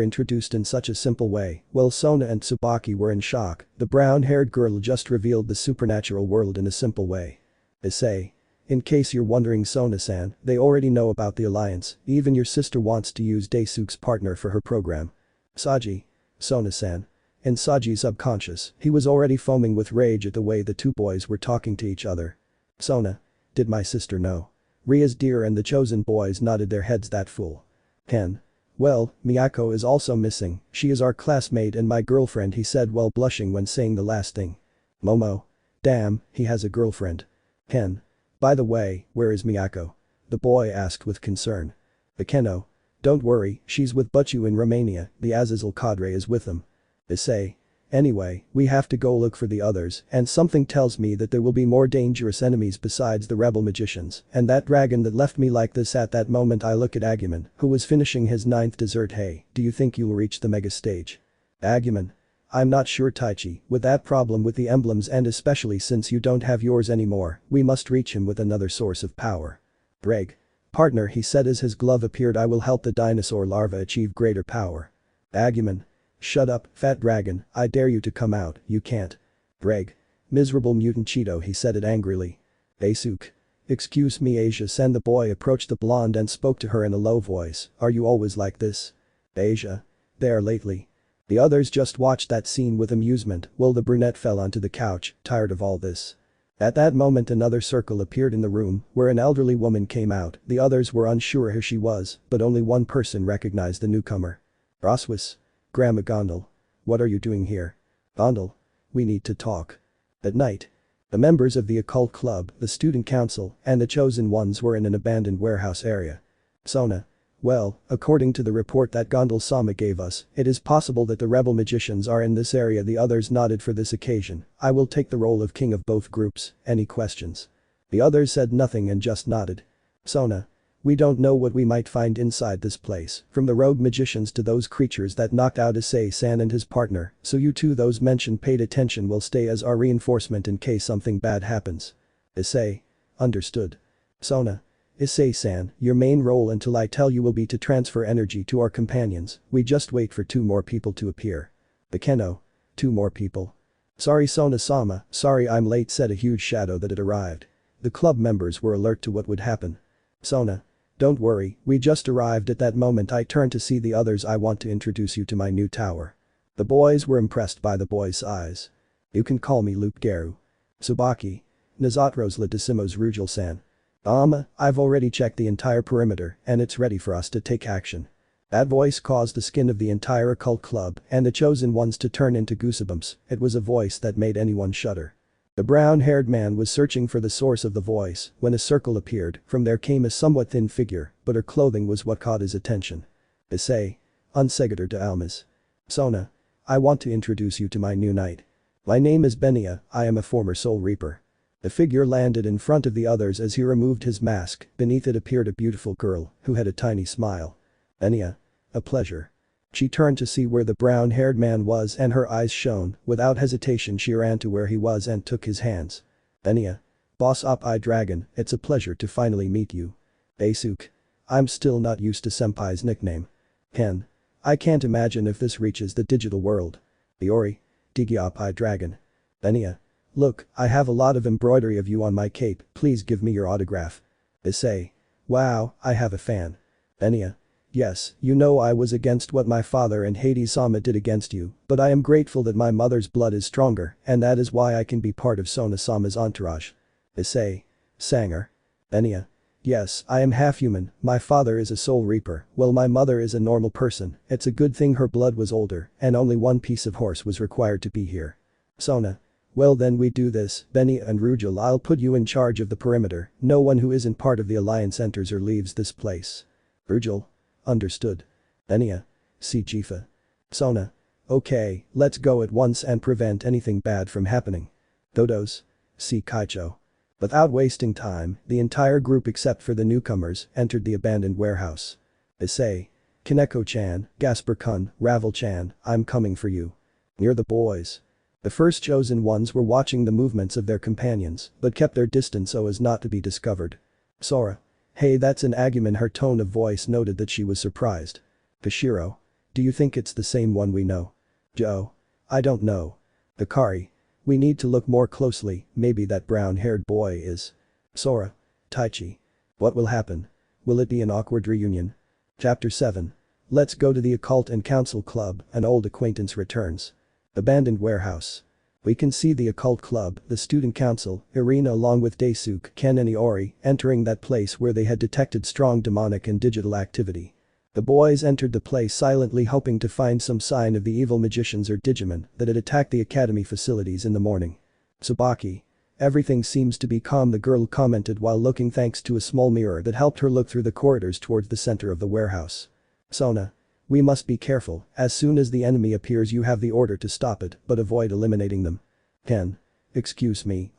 introduced in such a simple way. While Sona and Tsubaki were in shock, the brown-haired girl just revealed the supernatural world in a simple way. Issei. In case you're wondering, Sona-san, they already know about the alliance, even your sister wants to use Daisuke's partner for her program. Saji. Sona-san. In Saji's subconscious, he was already foaming with rage at the way the two boys were talking to each other. Sona. Did my sister know? Rias dear and the chosen boys nodded their heads. That fool. Ken. Well, Miyako is also missing, she is our classmate and my girlfriend, he said while blushing when saying the last thing. Momo. Damn, he has a girlfriend. Ken. By the way, where is Miyako? The boy asked with concern. Akeno. Don't worry, she's with Butchu in Romania, the Azazel cadre is with them. Issei. Anyway, we have to go look for the others, and something tells me that there will be more dangerous enemies besides the rebel magicians, and that dragon that left me like this. At that moment I look at Agumon, who was finishing his 9th dessert. Hey, do you think you'll reach the mega stage? Agumon. I'm not sure, Taichi, with that problem with the emblems and especially since you don't have yours anymore, we must reach him with another source of power. Greg. Partner, he said as his glove appeared, I will help the dinosaur larva achieve greater power. Agumon. Shut up, fat dragon, I dare you to come out, you can't. Greg. Miserable mutant Cheeto, he said it angrily. Daisuke. Excuse me, Asia-san. The boy approached the blonde and spoke to her in a low voice, are you always like this? Asia. There lately. The others just watched that scene with amusement while the brunette fell onto the couch, tired of all this. At that moment another circle appeared in the room where an elderly woman came out. The others were unsure who she was, but only one person recognized the newcomer. Roswis. Grandma Gondel. What are you doing here? Gondel. We need to talk. At night. The members of the occult club, the student council, and the chosen ones were in an abandoned warehouse area. Sona. Well, according to the report that Gondel-sama gave us, it is possible that the rebel magicians are in this area. The others nodded. For this occasion, I will take the role of king of both groups. Any questions? The others said nothing and just nodded. Sona. We don't know what we might find inside this place, from the rogue magicians to those creatures that knocked out Issei-san and his partner, so you two those mentioned paid attention will stay as our reinforcement in case something bad happens. Issei. Understood. Sona. Issei-san, your main role until I tell you will be to transfer energy to our companions, we just wait for 2 more people to appear. Akeno. 2 more people. Sorry Sona-sama, sorry I'm late, said a huge shadow that had arrived. The club members were alert to what would happen. Sona. Don't worry, we just arrived. At that moment I turned to see the others. I want to introduce you to my new tower. The boys were impressed by the boy's eyes. You can call me Luke Garu. Tsubaki. Nosotros le decimos Rugel-san. I've already checked the entire perimeter and it's ready for us to take action. That voice caused the skin of the entire occult club and the chosen ones to turn into goosebumps. It was a voice that made anyone shudder. The brown-haired man was searching for the source of the voice when a circle appeared. From there came a somewhat thin figure, but her clothing was what caught his attention. Issei. Unsegator de Almas. Sona. I want to introduce you to my new knight. My name is Benia, I am a former Soul Reaper. The figure landed in front of the others as he removed his mask. Beneath it appeared a beautiful girl who had a tiny smile. Benia. A pleasure. She turned to see where the brown-haired man was and her eyes shone. Without hesitation she ran to where he was and took his hands. Benia. Boss Up-Eye Dragon, it's a pleasure to finally meet you. Daisuke. I'm still not used to Senpai's nickname. Ken. I can't imagine if this reaches the digital world. Iori. Digi Up-Eye Dragon. Benia. Look, I have a lot of embroidery of you on my cape, please give me your autograph. Issei. Wow, I have a fan. Benia. Yes, you know I was against what my father and Hades-sama did against you, but I am grateful that my mother's blood is stronger, and that is why I can be part of Sona-sama's entourage. Issei. Sanger. Benia. Yes, I am half human, my father is a soul reaper, while my mother is a normal person. It's a good thing her blood was older, and only 1 piece of horse was required to be here. Sona. Well then we do this, Benia and Rugel, I'll put you in charge of the perimeter, no one who isn't part of the alliance enters or leaves this place. Rugel. Understood. Benia. See Jifa. Sona. Okay, let's go at once and prevent anything bad from happening. Dodos. See Kaicho. Without wasting time, the entire group except for the newcomers entered the abandoned warehouse. Issei. Kaneko-chan, Gasper-kun, Ravel-chan, I'm coming for you. Near the boys. The first chosen ones were watching the movements of their companions, but kept their distance so as not to be discovered. Sora. Hey, that's an Agumon. Her tone of voice noted that she was surprised. Kashiro. Do you think it's the same one we know? Joe. I don't know. Hikari. We need to look more closely, maybe that brown-haired boy is. Sora. Taichi. What will happen? Will it be an awkward reunion? Chapter 7. Let's go to the Occult and Council Club, an old acquaintance returns. Abandoned warehouse. We can see the Occult Club, the Student Council, Irina along with Daisuke, Ken and Iori entering that place where they had detected strong demonic and digital activity. The boys entered the place silently hoping to find some sign of the evil magicians or Digimon that had attacked the academy facilities in the morning. Tsubaki. Everything seems to be calm, the girl commented while looking thanks to a small mirror that helped her look through the corridors towards the center of the warehouse. Sona. We must be careful, as soon as the enemy appears you have the order to stop it, but avoid eliminating them. Ken. Excuse me,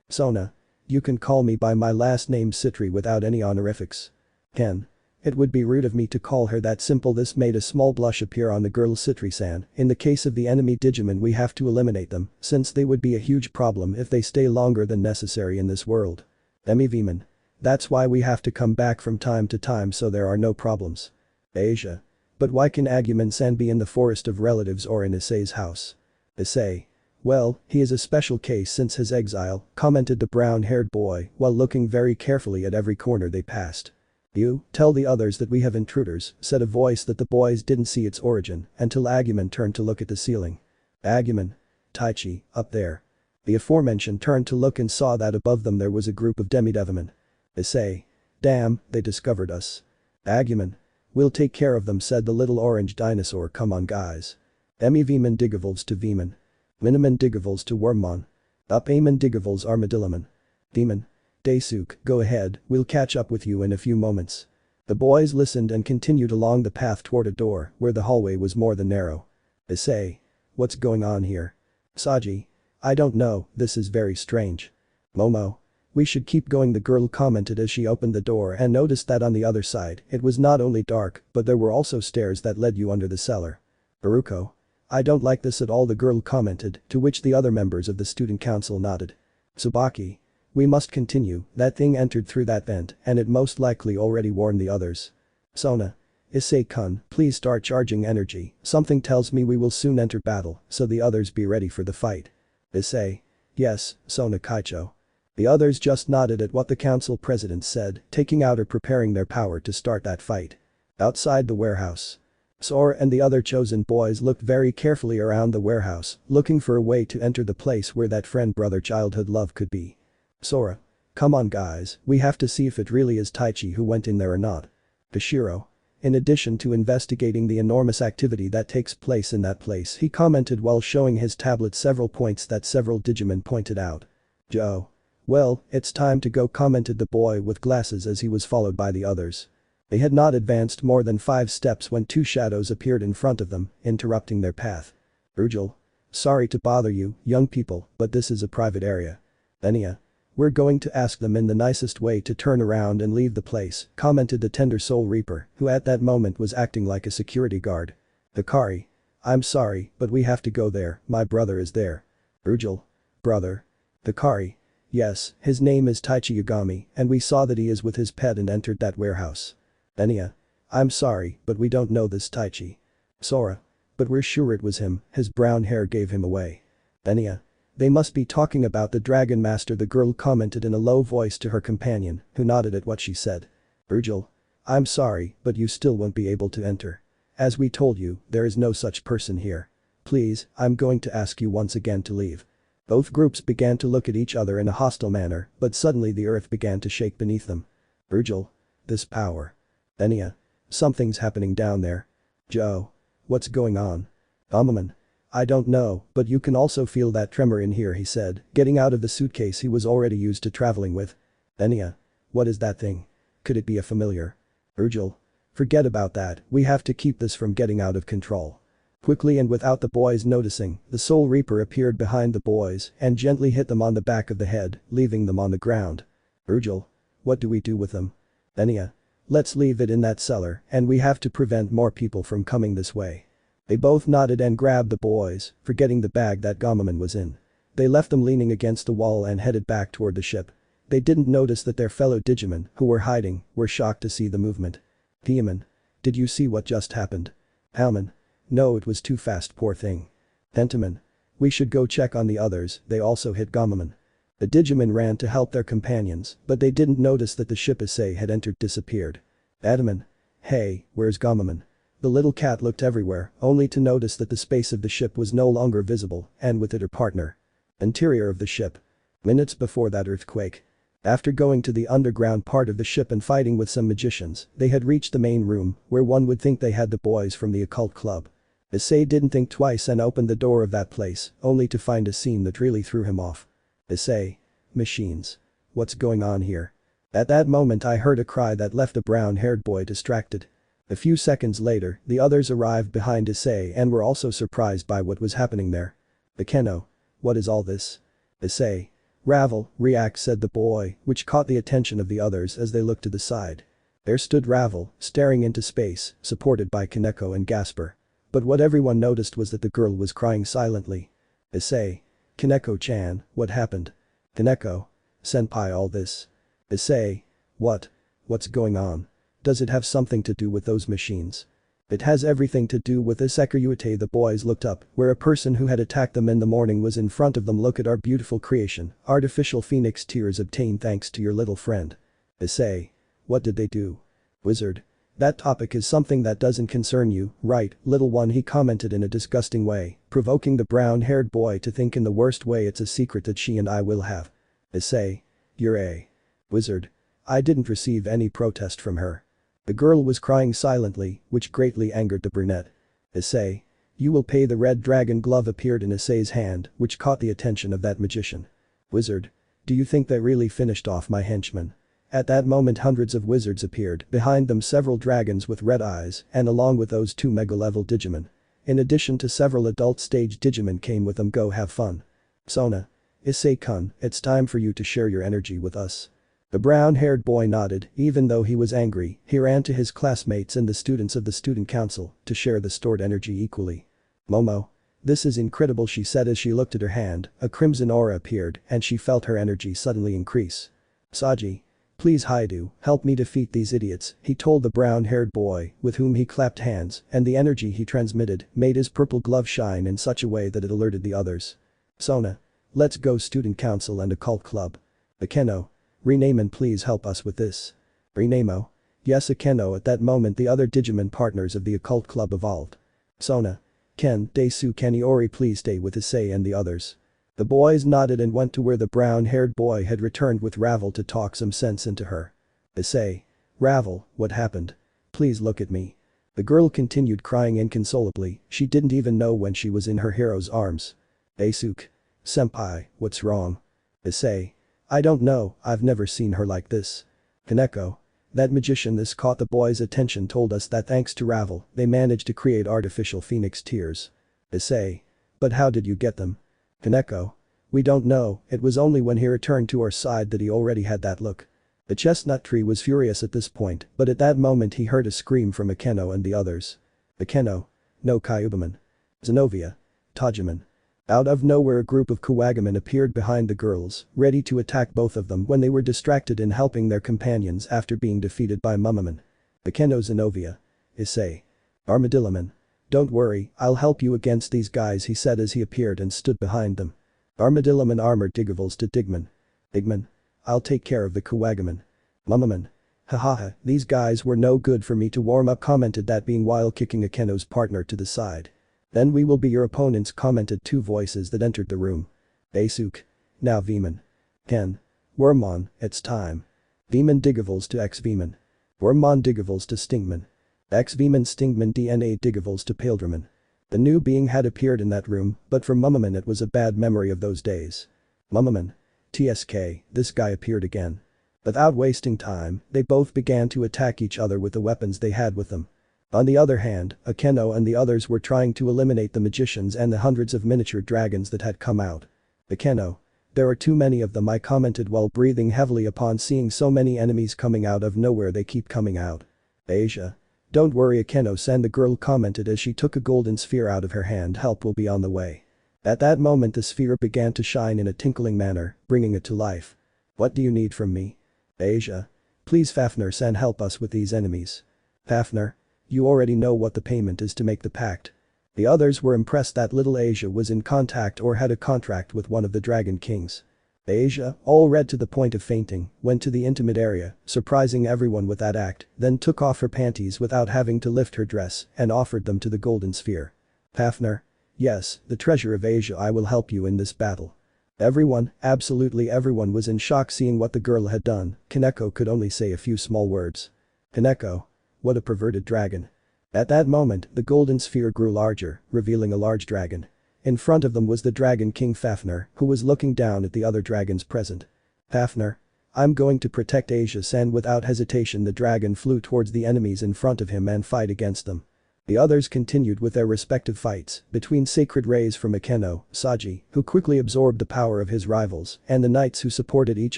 Sona. You can call me by my last name Sitri without any honorifics. Ken. It would be rude of me to call her that simple. This made a small blush appear on the girl. Sitri-san, in the case of the enemy Digimon we have to eliminate them, since they would be a huge problem if they stay longer than necessary in this world. Emivimon. That's why we have to come back from time to time so there are no problems. Asia. But why can Agumon-san be in the forest of relatives or in Issei's house? Issei. Well, he is a special case since his exile, commented the brown-haired boy while looking very carefully at every corner they passed. You, tell the others that we have intruders, said a voice that the boys didn't see its origin until Agumon turned to look at the ceiling. Agumon. Taichi, up there. The aforementioned turned to look and saw that above them there was a group of Demidevimon. Issei. Damn, they discovered us. Agumon. We'll take care of them, said the little orange dinosaur. Come on guys. Emivimon Digivals to Vemon. Minimon Digivals to Wormmon. Up-Amon Digivals Armadillomon. Demon. Daisuke, go ahead, we'll catch up with you in a few moments. The boys listened and continued along the path toward a door where the hallway was more than narrow. Issei. What's going on here? Saji. I don't know, this is very strange. Momo. We should keep going, the girl commented as she opened the door and noticed that on the other side it was not only dark but there were also stairs that led you under the cellar. Baruko. I don't like this at all, the girl commented, to which the other members of the student council nodded. Tsubaki. We must continue, that thing entered through that vent and it most likely already warned the others. Sona. Issei-kun, please start charging energy, something tells me we will soon enter battle, so the others be ready for the fight. Issei. Yes, Sona Kaicho. The others just nodded at what the council president said, taking out or preparing their power to start that fight. Outside the warehouse. Sora and the other chosen boys looked very carefully around the warehouse, looking for a way to enter the place where that friend brother childhood love could be. Sora. Come on guys, we have to see if it really is Taichi who went in there or not. Kashiro. In addition to investigating the enormous activity that takes place in that place, he commented while showing his tablet several points that several Digimon pointed out. Joe. Well, it's time to go, commented the boy with glasses as he was followed by the others. They had not advanced more than 5 steps when 2 shadows appeared in front of them, interrupting their path. Urgel. Sorry to bother you, young people, but this is a private area. Enya. We're going to ask them in the nicest way to turn around and leave the place, commented the Tender Soul Reaper, who at that moment was acting like a security guard. Hikari. I'm sorry, but we have to go there, my brother is there. Urgel. Brother. Hikari. Yes, his name is Taichi Yagami, and we saw that he is with his pet and entered that warehouse. Enya. I'm sorry, but we don't know this Taichi. Sora. But we're sure it was him, his brown hair gave him away. Enya. They must be talking about the Dragon Master, the girl commented in a low voice to her companion, who nodded at what she said. Urgel. I'm sorry, but you still won't be able to enter. As we told you, there is no such person here. Please, I'm going to ask you once again to leave. Both groups began to look at each other in a hostile manner, but suddenly the earth began to shake beneath them. Urgel. This power. Enya. Something's happening down there. Joe. What's going on? Amaman. I don't know, but you can also feel that tremor in here, he said, getting out of the suitcase he was already used to traveling with. Enya. What is that thing? Could it be a familiar? Urgel. Forget about that, we have to keep this from getting out of control. Quickly and without the boys noticing, the Soul Reaper appeared behind the boys and gently hit them on the back of the head, leaving them on the ground. Urgel. What do we do with them? Enya. Let's leave it in that cellar and we have to prevent more people from coming this way. They both nodded and grabbed the boys, forgetting the bag that Gammon was in. They left them leaning against the wall and headed back toward the ship. They didn't notice that their fellow Digimon, who were hiding, were shocked to see the movement. Demon. Did you see what just happened? Palman. No, it was too fast, poor thing. Pentiment. We should go check on the others, they also hit Gammon. The Digimon ran to help their companions, but they didn't notice that the ship Issei had entered disappeared. Adaman. Hey, where's Gammon? The little cat looked everywhere, only to notice that the space of the ship was no longer visible, and with it her partner. Interior of the ship. Minutes before that earthquake. After going to the underground part of the ship and fighting with some magicians, they had reached the main room, where one would think they had the boys from the occult club. Issei didn't think twice and opened the door of that place, only to find a scene that really threw him off. Issei. Machines. What's going on here? At that moment I heard a cry that left the brown-haired boy distracted. A few seconds later, the others arrived behind Issei and were also surprised by what was happening there. Akeno. What is all this? Issei. Ravel, react, said the boy, which caught the attention of the others as they looked to the side. There stood Ravel, staring into space, supported by Kaneko and Gasper. But what everyone noticed was that the girl was crying silently. Issei. Kaneko-chan, what happened? Kaneko. Senpai, all this. Issei. What? What's going on? Does it have something to do with those machines? It has everything to do with the Sekiryuutei. The boys looked up, where a person who had attacked them in the morning was in front of them. Look at our beautiful creation, artificial phoenix tears obtained thanks to your little friend. Issei. What did they do? Wizard. That topic is something that doesn't concern you, right, little one, he commented in a disgusting way, provoking the brown-haired boy to think in the worst way. It's a secret that she and I will have. Issei. You're a wizard. I didn't receive any protest from her. The girl was crying silently, which greatly angered the brunette. Issei. You will pay. The red dragon glove appeared in Issei's hand, which caught the attention of that magician. Wizard. Do you think they really finished off my henchman? At that moment hundreds of wizards appeared, behind them several dragons with red eyes, and along with those 2 mega-level Digimon. In addition to several adult-stage Digimon came with them. Go have fun. Sona. Issei-kun, it's time for you to share your energy with us. The brown-haired boy nodded. Even though he was angry, he ran to his classmates and the students of the student council to share the stored energy equally. Momo. This is incredible, she said as she looked at her hand. A crimson aura appeared and she felt her energy suddenly increase. Saji. Please Hyoudou, help me defeat these idiots, he told the brown-haired boy, with whom he clapped hands, and the energy he transmitted made his purple glove shine in such a way that it alerted the others. Sona. Let's go, student council and occult club. Akeno. Renamon, please help us with this. Renamo. Yes, Akeno. At that moment the other Digimon partners of the occult club evolved. Sona. Ken, Daisu, Keniori, please stay with Issei and the others. The boys nodded and went to where the brown-haired boy had returned with Ravel to talk some sense into her. Issei. Ravel, what happened? Please look at me. The girl continued crying inconsolably. She didn't even know when she was in her hero's arms. Daisuke. Senpai, what's wrong? Issei. I don't know, I've never seen her like this. Kaneko. That magician. This caught the boys' attention. Told us that thanks to Ravel, they managed to create artificial phoenix tears. Issei. But how did you get them? Kaneko. We don't know, it was only when he returned to our side that he already had that look. The chestnut tree was furious at this point, but at that moment he heard a scream from Akeno and the others. Akeno. No, Kyubiman. Zenobia. Tajimon. Out of nowhere a group of Kuwagamon appeared behind the girls, ready to attack both of them when they were distracted in helping their companions after being defeated by Mumamon. Akeno. Zenobia. Issei. Armadillomon. Don't worry, I'll help you against these guys, he said as he appeared and stood behind them. Armadillomon armored Digivals to Digmon. Digmon. I'll take care of the Kuwagamon. Mumamon. Hahaha, these guys were no good for me to warm up, commented that being while kicking Akeno's partner to the side. Then we will be your opponents, commented 2 voices that entered the room. Daisuke. Now Veemon. Ken. Wormmon, it's time. Veemon Digivals to X-Veemon. Wormmon Digivals to Stingmon. X-Veemon Stingmon DNA Digivals to Paildramon. The new being had appeared in that room, but for Mumamon it was a bad memory of those days. Mumamon. TSK, this guy appeared again. Without wasting time, they both began to attack each other with the weapons they had with them. On the other hand, Akeno and the others were trying to eliminate the magicians and the hundreds of miniature dragons that had come out. Akeno. There are too many of them, I commented while breathing heavily upon seeing so many enemies coming out of nowhere. They keep coming out. Asia. Don't worry Akeno-san, the girl commented as she took a golden sphere out of her hand. Help will be on the way. At that moment the sphere began to shine in a tinkling manner, bringing it to life. What do you need from me? Asia. Please Fafnir-san, help us with these enemies. Fafnir. You already know what the payment is to make the pact. The others were impressed that little Asia was in contact or had a contract with one of the Dragon Kings. Asia, all red to the point of fainting, went to the intimate area, surprising everyone with that act, then took off her panties without having to lift her dress and offered them to the golden sphere. Fafnir. Yes, the treasure of Asia, I will help you in this battle. Everyone, absolutely everyone was in shock seeing what the girl had done. Kaneko could only say a few small words. Kaneko. What a perverted dragon. At that moment, the golden sphere grew larger, revealing a large dragon. In front of them was the Dragon King Fafnir, who was looking down at the other dragons present. Fafnir. I'm going to protect Asia-san. Without hesitation the dragon flew towards the enemies in front of him and fight against them. The others continued with their respective fights between sacred rays from Akeno, Saji, who quickly absorbed the power of his rivals, and the knights who supported each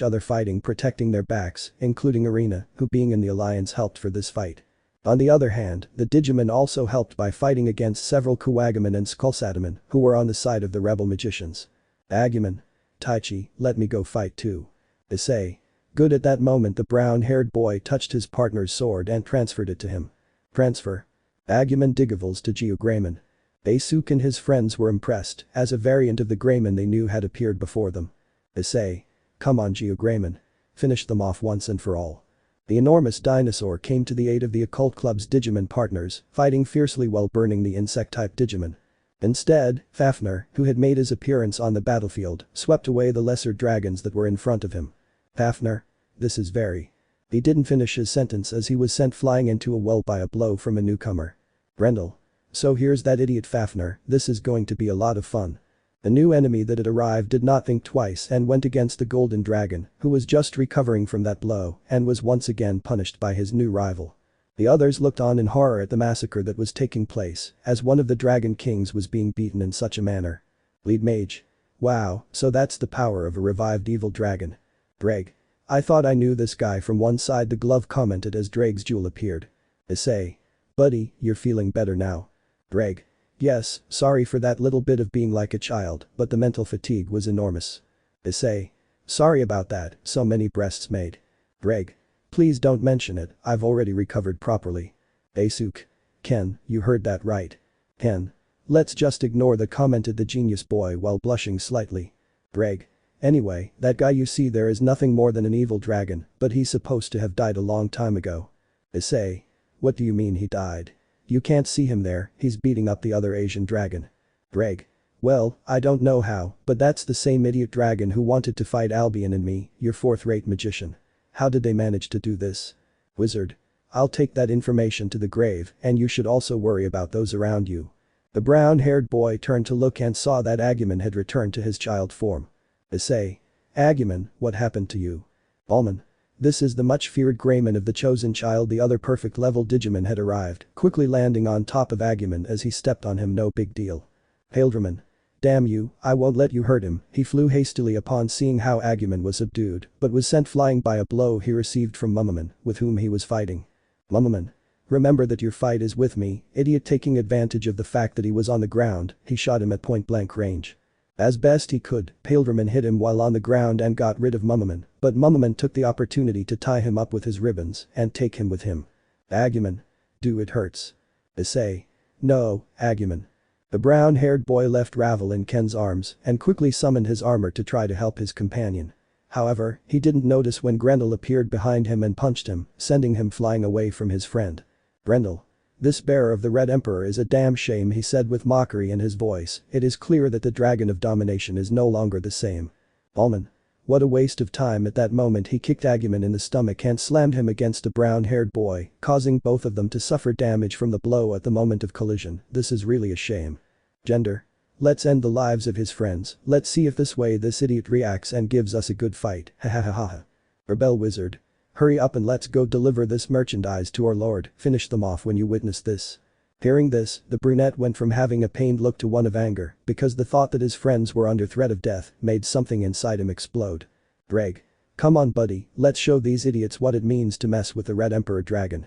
other fighting, protecting their backs, including Arena, who being in the alliance helped for this fight. On the other hand, the Digimon also helped by fighting against several Kuwagamon and Skullsatamon who were on the side of the rebel magicians. Agumon. Taichi, let me go fight too. Issei. Good. At that moment the brown-haired boy touched his partner's sword and transferred it to him. Transfer. Agumon Digivals to Geogramon. Daisuke and his friends were impressed as a variant of the Greymon they knew had appeared before them. Issei. Come on Geogramon. Finish them off once and for all. The enormous dinosaur came to the aid of the Occult Club's Digimon partners, fighting fiercely while burning the insect-type Digimon. Instead, Fafnir, who had made his appearance on the battlefield, swept away the lesser dragons that were in front of him. Fafnir. This is very. He didn't finish his sentence as he was sent flying into a well by a blow from a newcomer. Grendel. So here's that idiot Fafnir, this is going to be a lot of fun. The new enemy that had arrived did not think twice and went against the golden dragon, who was just recovering from that blow and was once again punished by his new rival. The others looked on in horror at the massacre that was taking place as one of the Dragon Kings was being beaten in such a manner. Lead Mage. Wow, so that's the power of a revived evil dragon. Dreg. I thought I knew this guy from one side, the glove commented as Dreg's jewel appeared. Issei. Buddy, you're feeling better now. Dreg. Yes, sorry for that little bit of being like a child, but the mental fatigue was enormous. Issei. Sorry about that, so many breasts made. Dreg. Please don't mention it, I've already recovered properly. Daisuke. Ken, you heard that right. Ken. Let's just ignore the commented the genius boy while blushing slightly. Dreg. Anyway, that guy you see there is nothing more than an evil dragon, but he's supposed to have died a long time ago. Issei. What do you mean he died? You can't see him there, he's beating up the other Asian dragon. Dreg. Well, I don't know how, but that's the same idiot dragon who wanted to fight Albion and me, your fourth-rate magician. How did they manage to do this? Wizard. I'll take that information to the grave, and you should also worry about those around you. The brown-haired boy turned to look and saw that Agumon had returned to his child form. Issei. Agumon, what happened to you? Balmon. This is the much-feared Greymon of the chosen child. The other perfect-level Digimon had arrived, quickly landing on top of Agumon as he stepped on him. No big deal. Paildramon. Damn you, I won't let you hurt him. He flew hastily upon seeing how Agumon was subdued, but was sent flying by a blow he received from Mumamon, with whom he was fighting. Mumamon. Remember that your fight is with me, idiot. Taking advantage of the fact that he was on the ground, he shot him at point-blank range. As best he could, Paildramon hit him while on the ground and got rid of Mumamon, but Mumamon took the opportunity to tie him up with his ribbons and take him with him. Agumon. Do it hurts. Issei. No, Agumon. The brown-haired boy left Ravel in Ken's arms and quickly summoned his armor to try to help his companion. However, he didn't notice when Grendel appeared behind him and punched him, sending him flying away from his friend. Grendel. This bearer of the Red Emperor is a damn shame, he said with mockery in his voice. It is clear that the dragon of domination is no longer the same. Balmon. What a waste of time. At that moment he kicked Agumon in the stomach and slammed him against a brown-haired boy, causing both of them to suffer damage from the blow at the moment of collision. This is really a shame. Gender. Let's end the lives of his friends, let's see if this way this idiot reacts and gives us a good fight, ha ha ha ha. Rebel Wizard. Hurry up and let's go deliver this merchandise to our lord, finish them off when you witness this. Hearing this, the brunette went from having a pained look to one of anger, because the thought that his friends were under threat of death made something inside him explode. Dreg. Come on buddy, let's show these idiots what it means to mess with the Red Emperor dragon.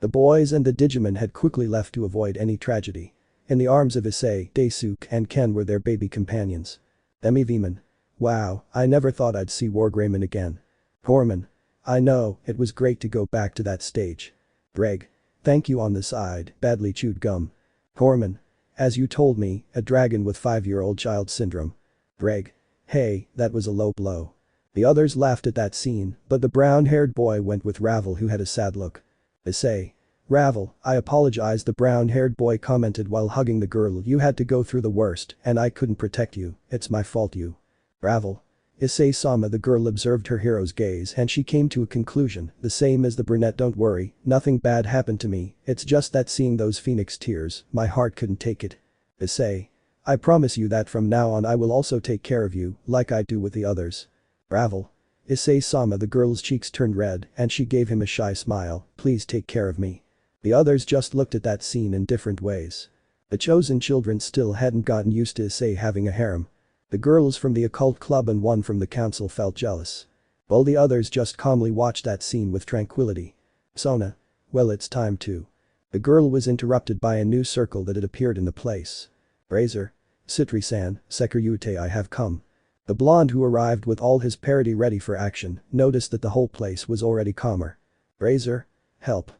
The boys and the Digimon had quickly left to avoid any tragedy. In the arms of Issei, Daisuke and Ken were their baby companions. Emivemon. Wow, I never thought I'd see Wargreymon again. Hormon. I know, it was great to go back to that stage. Greg. Thank you on the side, badly chewed gum. Hormon. As you told me, a dragon with 5-year-old child syndrome. Greg. Hey, that was a low blow. The others laughed at that scene, but the brown-haired boy went with Ravel who had a sad look. Issei. Ravel, I apologize, the brown-haired boy commented while hugging the girl. You had to go through the worst, and I couldn't protect you, it's my fault you. Ravel. Issei-sama, the girl observed her hero's gaze and she came to a conclusion, the same as the brunette. Don't worry, nothing bad happened to me, it's just that seeing those phoenix tears, my heart couldn't take it. Issei. I promise you that from now on I will also take care of you, like I do with the others. Ravel. Issei-sama, the girl's cheeks turned red and she gave him a shy smile, please take care of me. The others just looked at that scene in different ways. The chosen children still hadn't gotten used to Issei having a harem. The girls from the occult club and one from the council felt jealous. While the others just calmly watched that scene with tranquility. Sona. Well, it's time to. The girl was interrupted by a new circle that had appeared in the place. Razor. Sitri-san, Sekiryuutei, I have come. The blonde who arrived with all his parody ready for action noticed that the whole place was already calmer. Razor. Help.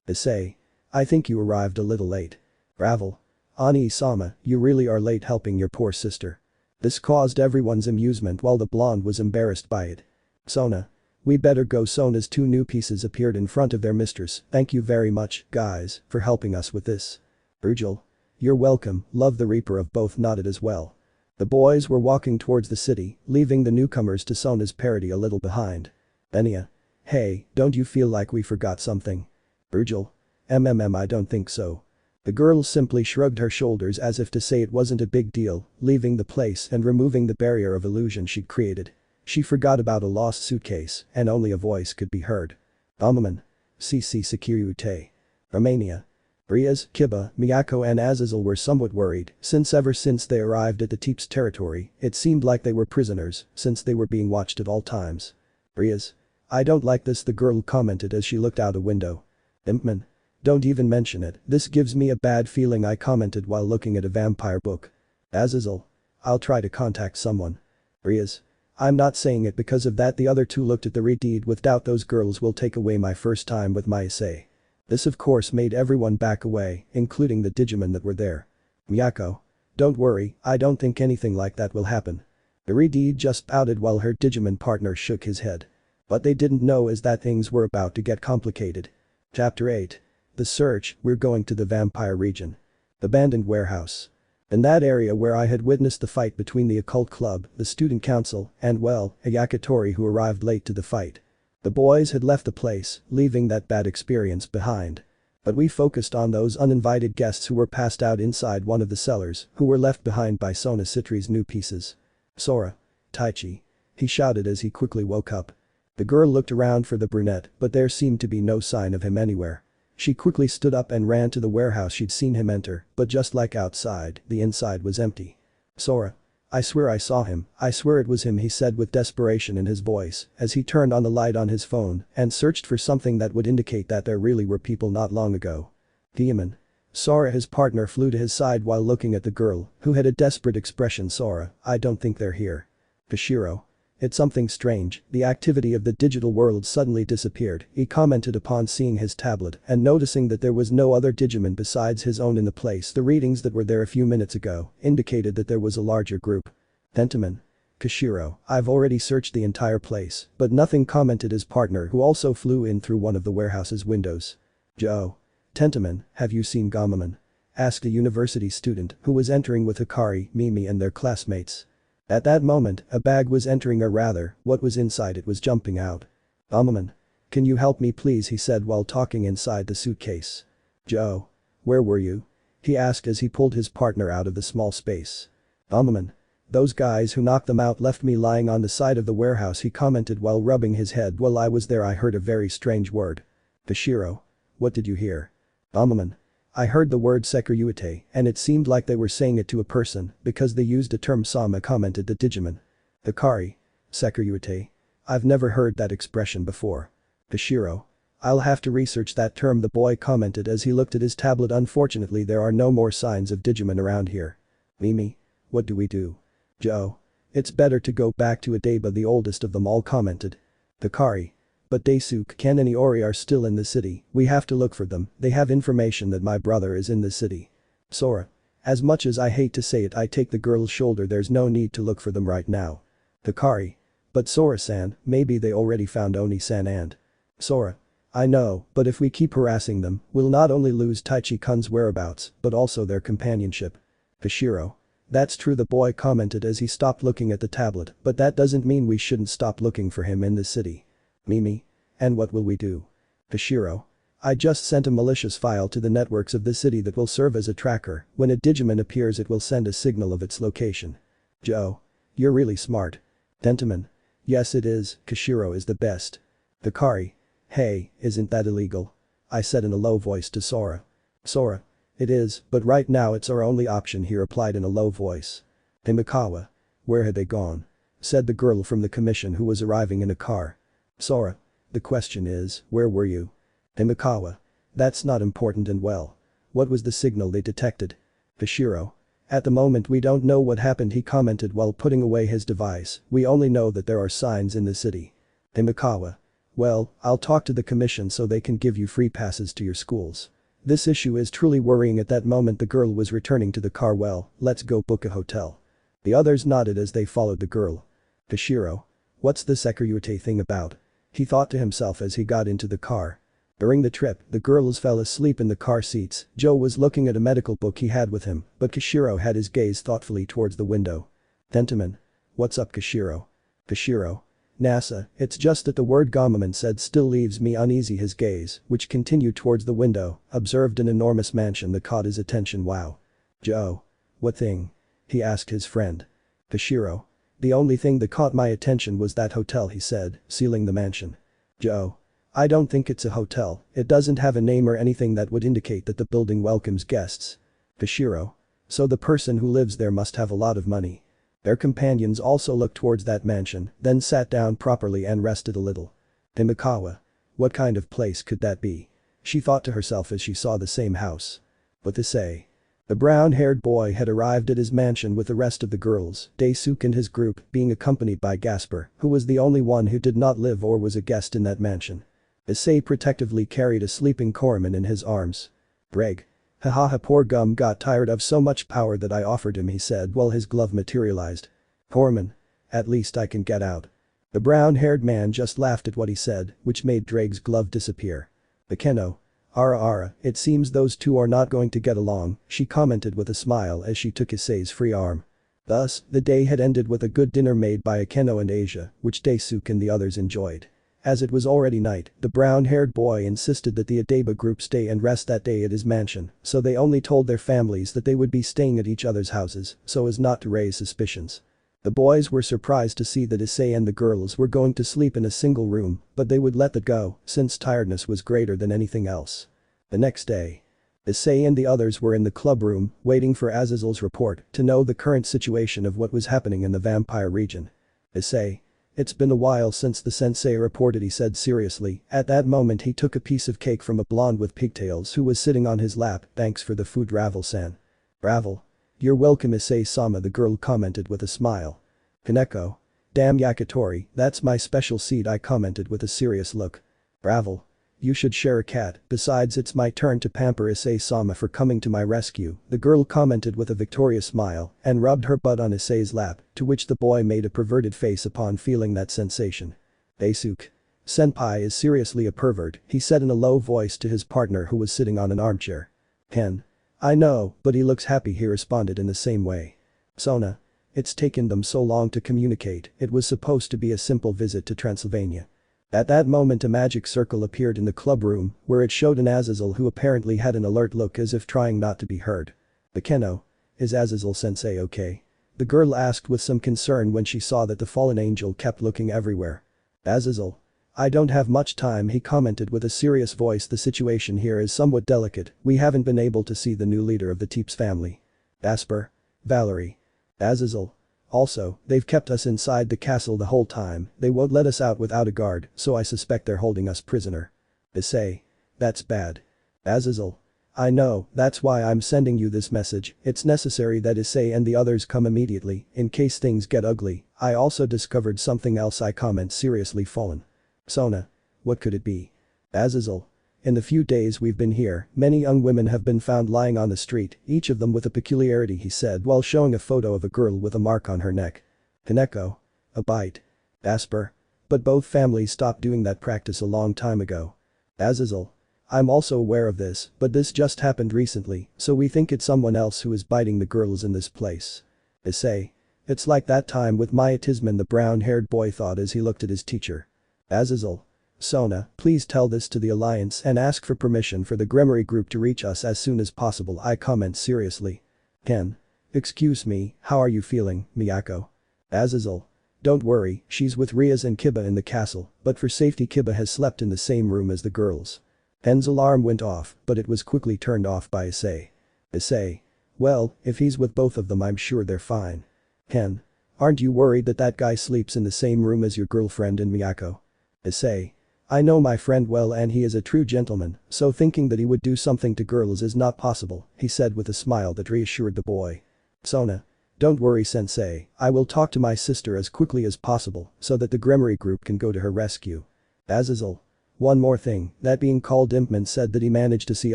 Issei. I think you arrived a little late. Ravel. Ani-sama, you really are late helping your poor sister. This caused everyone's amusement while the blonde was embarrassed by it. Sona. We better go. Sona's 2 new pieces appeared in front of their mistress. Thank you very much, guys, for helping us with this. Virgil. You're welcome, Love the Reaper of both nodded as well. The boys were walking towards the city, leaving the newcomers to Sona's parody a little behind. Benia. Hey, don't you feel like we forgot something? Virgil. I don't think so. The girl simply shrugged her shoulders as if to say it wasn't a big deal, leaving the place and removing the barrier of illusion she'd created. She forgot about a lost suitcase and only a voice could be heard. Domination. Sekiryuutei. Romania. Rias, Kiba, Miyako and Azazel were somewhat worried since ever since they arrived at the Teep's territory, it seemed like they were prisoners since they were being watched at all times. Rias. I don't like this, the girl commented as she looked out a window. Impman. Don't even mention it, this gives me a bad feeling, I commented while looking at a vampire book. Azazel. I'll try to contact someone. Rias. I'm not saying it because of that. The other two looked at the redeed with doubt. Those girls will take away my first time with my Issei. This of course made everyone back away, including the Digimon that were there. Miyako. Don't worry, I don't think anything like that will happen. The redeed just pouted while her Digimon partner shook his head. What they didn't know is that things were about to get complicated. Chapter 8. The Search, we're going to the vampire region. The abandoned warehouse. In that area where I had witnessed the fight between the occult club, the student council, and well, a yakitori who arrived late to the fight. The boys had left the place, leaving that bad experience behind. But we focused on those uninvited guests who were passed out inside one of the cellars, who were left behind by Sona Sitri's new pieces. Sora. Taichi. He shouted as he quickly woke up. The girl looked around for the brunette, but there seemed to be no sign of him anywhere. She quickly stood up and ran to the warehouse. She'd seen him enter, but just like outside, the inside was empty. Sora. I swear I saw him, I swear it was him, he said with desperation in his voice as he turned on the light on his phone and searched for something that would indicate that there really were people not long ago. Demon. Sora, his partner, flew to his side while looking at the girl, who had a desperate expression. Sora, I don't think they're here. Kashiro. It's something strange, the activity of the digital world suddenly disappeared, he commented upon seeing his tablet and noticing that there was no other Digimon besides his own in the place. The readings that were there a few minutes ago indicated that there was a larger group. Tentamon. Kashiro, I've already searched the entire place, but nothing, commented his partner who also flew in through one of the warehouse's windows. Joe. Tentamon, have you seen Gamamon? Asked a university student who was entering with Hikari, Mimi and their classmates. At that moment, a bag was entering, or rather, what was inside it was jumping out. Gamamon. Can you help me please, he said while talking inside the suitcase. Joe. Where were you? He asked as he pulled his partner out of the small space. Gamamon. Those guys who knocked them out left me lying on the side of the warehouse, he commented while rubbing his head. While I was there I heard a very strange word. Kashiro. What did you hear? Gamamon. I heard the word Sekiryuutei and it seemed like they were saying it to a person because they used a term, Sama, commented the Digimon. Hikari. Sekiryuutei. I've never heard that expression before. Kashiro. I'll have to research that term, the boy commented as he looked at his tablet. Unfortunately there are no more signs of Digimon around here. Mimi? What do we do? Joe? It's better to go back to Adeba, the oldest of them all commented. Hikari. But Daisuke, Ken and Iori are still in the city, we have to look for them, they have information that my brother is in the city. Sora. As much as I hate to say it, I take the girl's shoulder, there's no need to look for them right now. Hikari. But Sora-san, maybe they already found Oni-san and. Sora. I know, but if we keep harassing them, we'll not only lose Taichi-kun's whereabouts, but also their companionship. Hashiro. That's true, the boy commented as he stopped looking at the tablet, but that doesn't mean we shouldn't stop looking for him in the city. Mimi. And what will we do? Hashiro. I just sent a malicious file to the networks of the city that will serve as a tracker, when a Digimon appears it will send a signal of its location. Joe. You're really smart. Dentamon. Yes it is, Kashiro is the best. Hikari. Hey, isn't that illegal? I said in a low voice to Sora. Sora. It is, but right now it's our only option, he replied in a low voice. Himikawa. Where had they gone? Said the girl from the commission who was arriving in a car. Sora. The question is, where were you? Himikawa. That's not important and well. What was the signal they detected? Hashiro. At the moment we don't know what happened, he commented while putting away his device, we only know that there are signs in the city. Himikawa. Well, I'll talk to the commission so they can give you free passes to your schools. This issue is truly worrying. At that moment the girl was returning to the car. Well, let's go book a hotel. The others nodded as they followed the girl. Hashiro. What's the Sekiryuutei thing about? He thought to himself as he got into the car. During the trip, the girls fell asleep in the car seats. Joe was looking at a medical book he had with him, but Kashiro had his gaze thoughtfully towards the window. Dentamon. What's up, Kashiro? Kashiro. NASA, it's just that the word Gamamon said still leaves me uneasy. His gaze, which continued towards the window, observed an enormous mansion that caught his attention. Wow. Joe. What thing? He asked his friend. Kashiro. The only thing that caught my attention was that hotel, he said, sealing the mansion. Joe. I don't think it's a hotel, it doesn't have a name or anything that would indicate that the building welcomes guests. Kashiro. So the person who lives there must have a lot of money. Their companions also looked towards that mansion, then sat down properly and rested a little. Himikawa. What kind of place could that be? She thought to herself as she saw the same house. But Issei. The brown-haired boy had arrived at his mansion with the rest of the girls, Daisuke and his group, being accompanied by Gasper, who was the only one who did not live or was a guest in that mansion. Issei protectively carried a sleeping Coromon in his arms. Greg. Hahaha, poor Gum got tired of so much power that I offered him, he said while his glove materialized. Coromon. At least I can get out. The brown-haired man just laughed at what he said, which made Drake's glove disappear. Akeno. Ara, it seems those two are not going to get along, she commented with a smile as she took Issei's free arm. Thus, the day had ended with a good dinner made by Akeno and Asia, which Daisuke and the others enjoyed. As it was already night, the brown-haired boy insisted that the Adeba group stay and rest that day at his mansion, so they only told their families that they would be staying at each other's houses, so as not to raise suspicions. The boys were surprised to see that Issei and the girls were going to sleep in a single room, but they would let that go, since tiredness was greater than anything else. The next day. Issei and the others were in the club room, waiting for Azazel's report to know the current situation of what was happening in the vampire region. Issei. It's been a while since the sensei reported, he said seriously. At that moment he took a piece of cake from a blonde with pigtails who was sitting on his lap. Thanks for the food, Ravel-san. Ravel. You're welcome, Issei-sama, the girl commented with a smile. Kaneko. Damn Yakitori, that's my special seed, I commented with a serious look. Ravel. You should share a cat, besides it's my turn to pamper Issei-sama for coming to my rescue, the girl commented with a victorious smile and rubbed her butt on Issei's lap, to which the boy made a perverted face upon feeling that sensation. Daisuke. Senpai is seriously a pervert, he said in a low voice to his partner who was sitting on an armchair. Ken. I know, but he looks happy, he responded in the same way. Sona. It's taken them so long to communicate, it was supposed to be a simple visit to Transylvania. At that moment a magic circle appeared in the club room, where it showed an Azazel who apparently had an alert look as if trying not to be heard. Akeno. Is Azazel-sensei okay? The girl asked with some concern when she saw that the fallen angel kept looking everywhere. Azazel. I don't have much time, he commented with a serious voice. The situation here is somewhat delicate, we haven't been able to see the new leader of the Teeps family. Asper. Valerie. Azazel. Also, they've kept us inside the castle the whole time, they won't let us out without a guard, so I suspect they're holding us prisoner. Issei. That's bad. Azazel. I know, that's why I'm sending you this message. It's necessary that Issei and the others come immediately, in case things get ugly. I also discovered something else. I comment seriously fallen. Sona. What could it be? Azazel. In the few days we've been here, many young women have been found lying on the street, each of them with a peculiarity, he said while showing a photo of a girl with a mark on her neck. Kaneko. A bite. Asper. But both families stopped doing that practice a long time ago. Azazel. I'm also aware of this, but this just happened recently, so we think it's someone else who is biting the girls in this place. Issei. It's like that time with Myatisman, the brown-haired boy thought as he looked at his teacher. Azazel. Sona, please tell this to the Alliance and ask for permission for the Gremory group to reach us as soon as possible. I comment seriously. Ken. Excuse me, how are you feeling, Miyako? Azazel. Don't worry, she's with Rias and Kiba in the castle, but for safety Kiba has slept in the same room as the girls. Ken's alarm went off, but it was quickly turned off by Issei. Issei. Well, if he's with both of them I'm sure they're fine. Ken. Aren't you worried that that guy sleeps in the same room as your girlfriend and Miyako? Issei. I know my friend well and he is a true gentleman, so thinking that he would do something to girls is not possible, he said with a smile that reassured the boy. Sona. Don't worry sensei, I will talk to my sister as quickly as possible so that the Gremory group can go to her rescue. Azazel. One more thing, that being called Impman said that he managed to see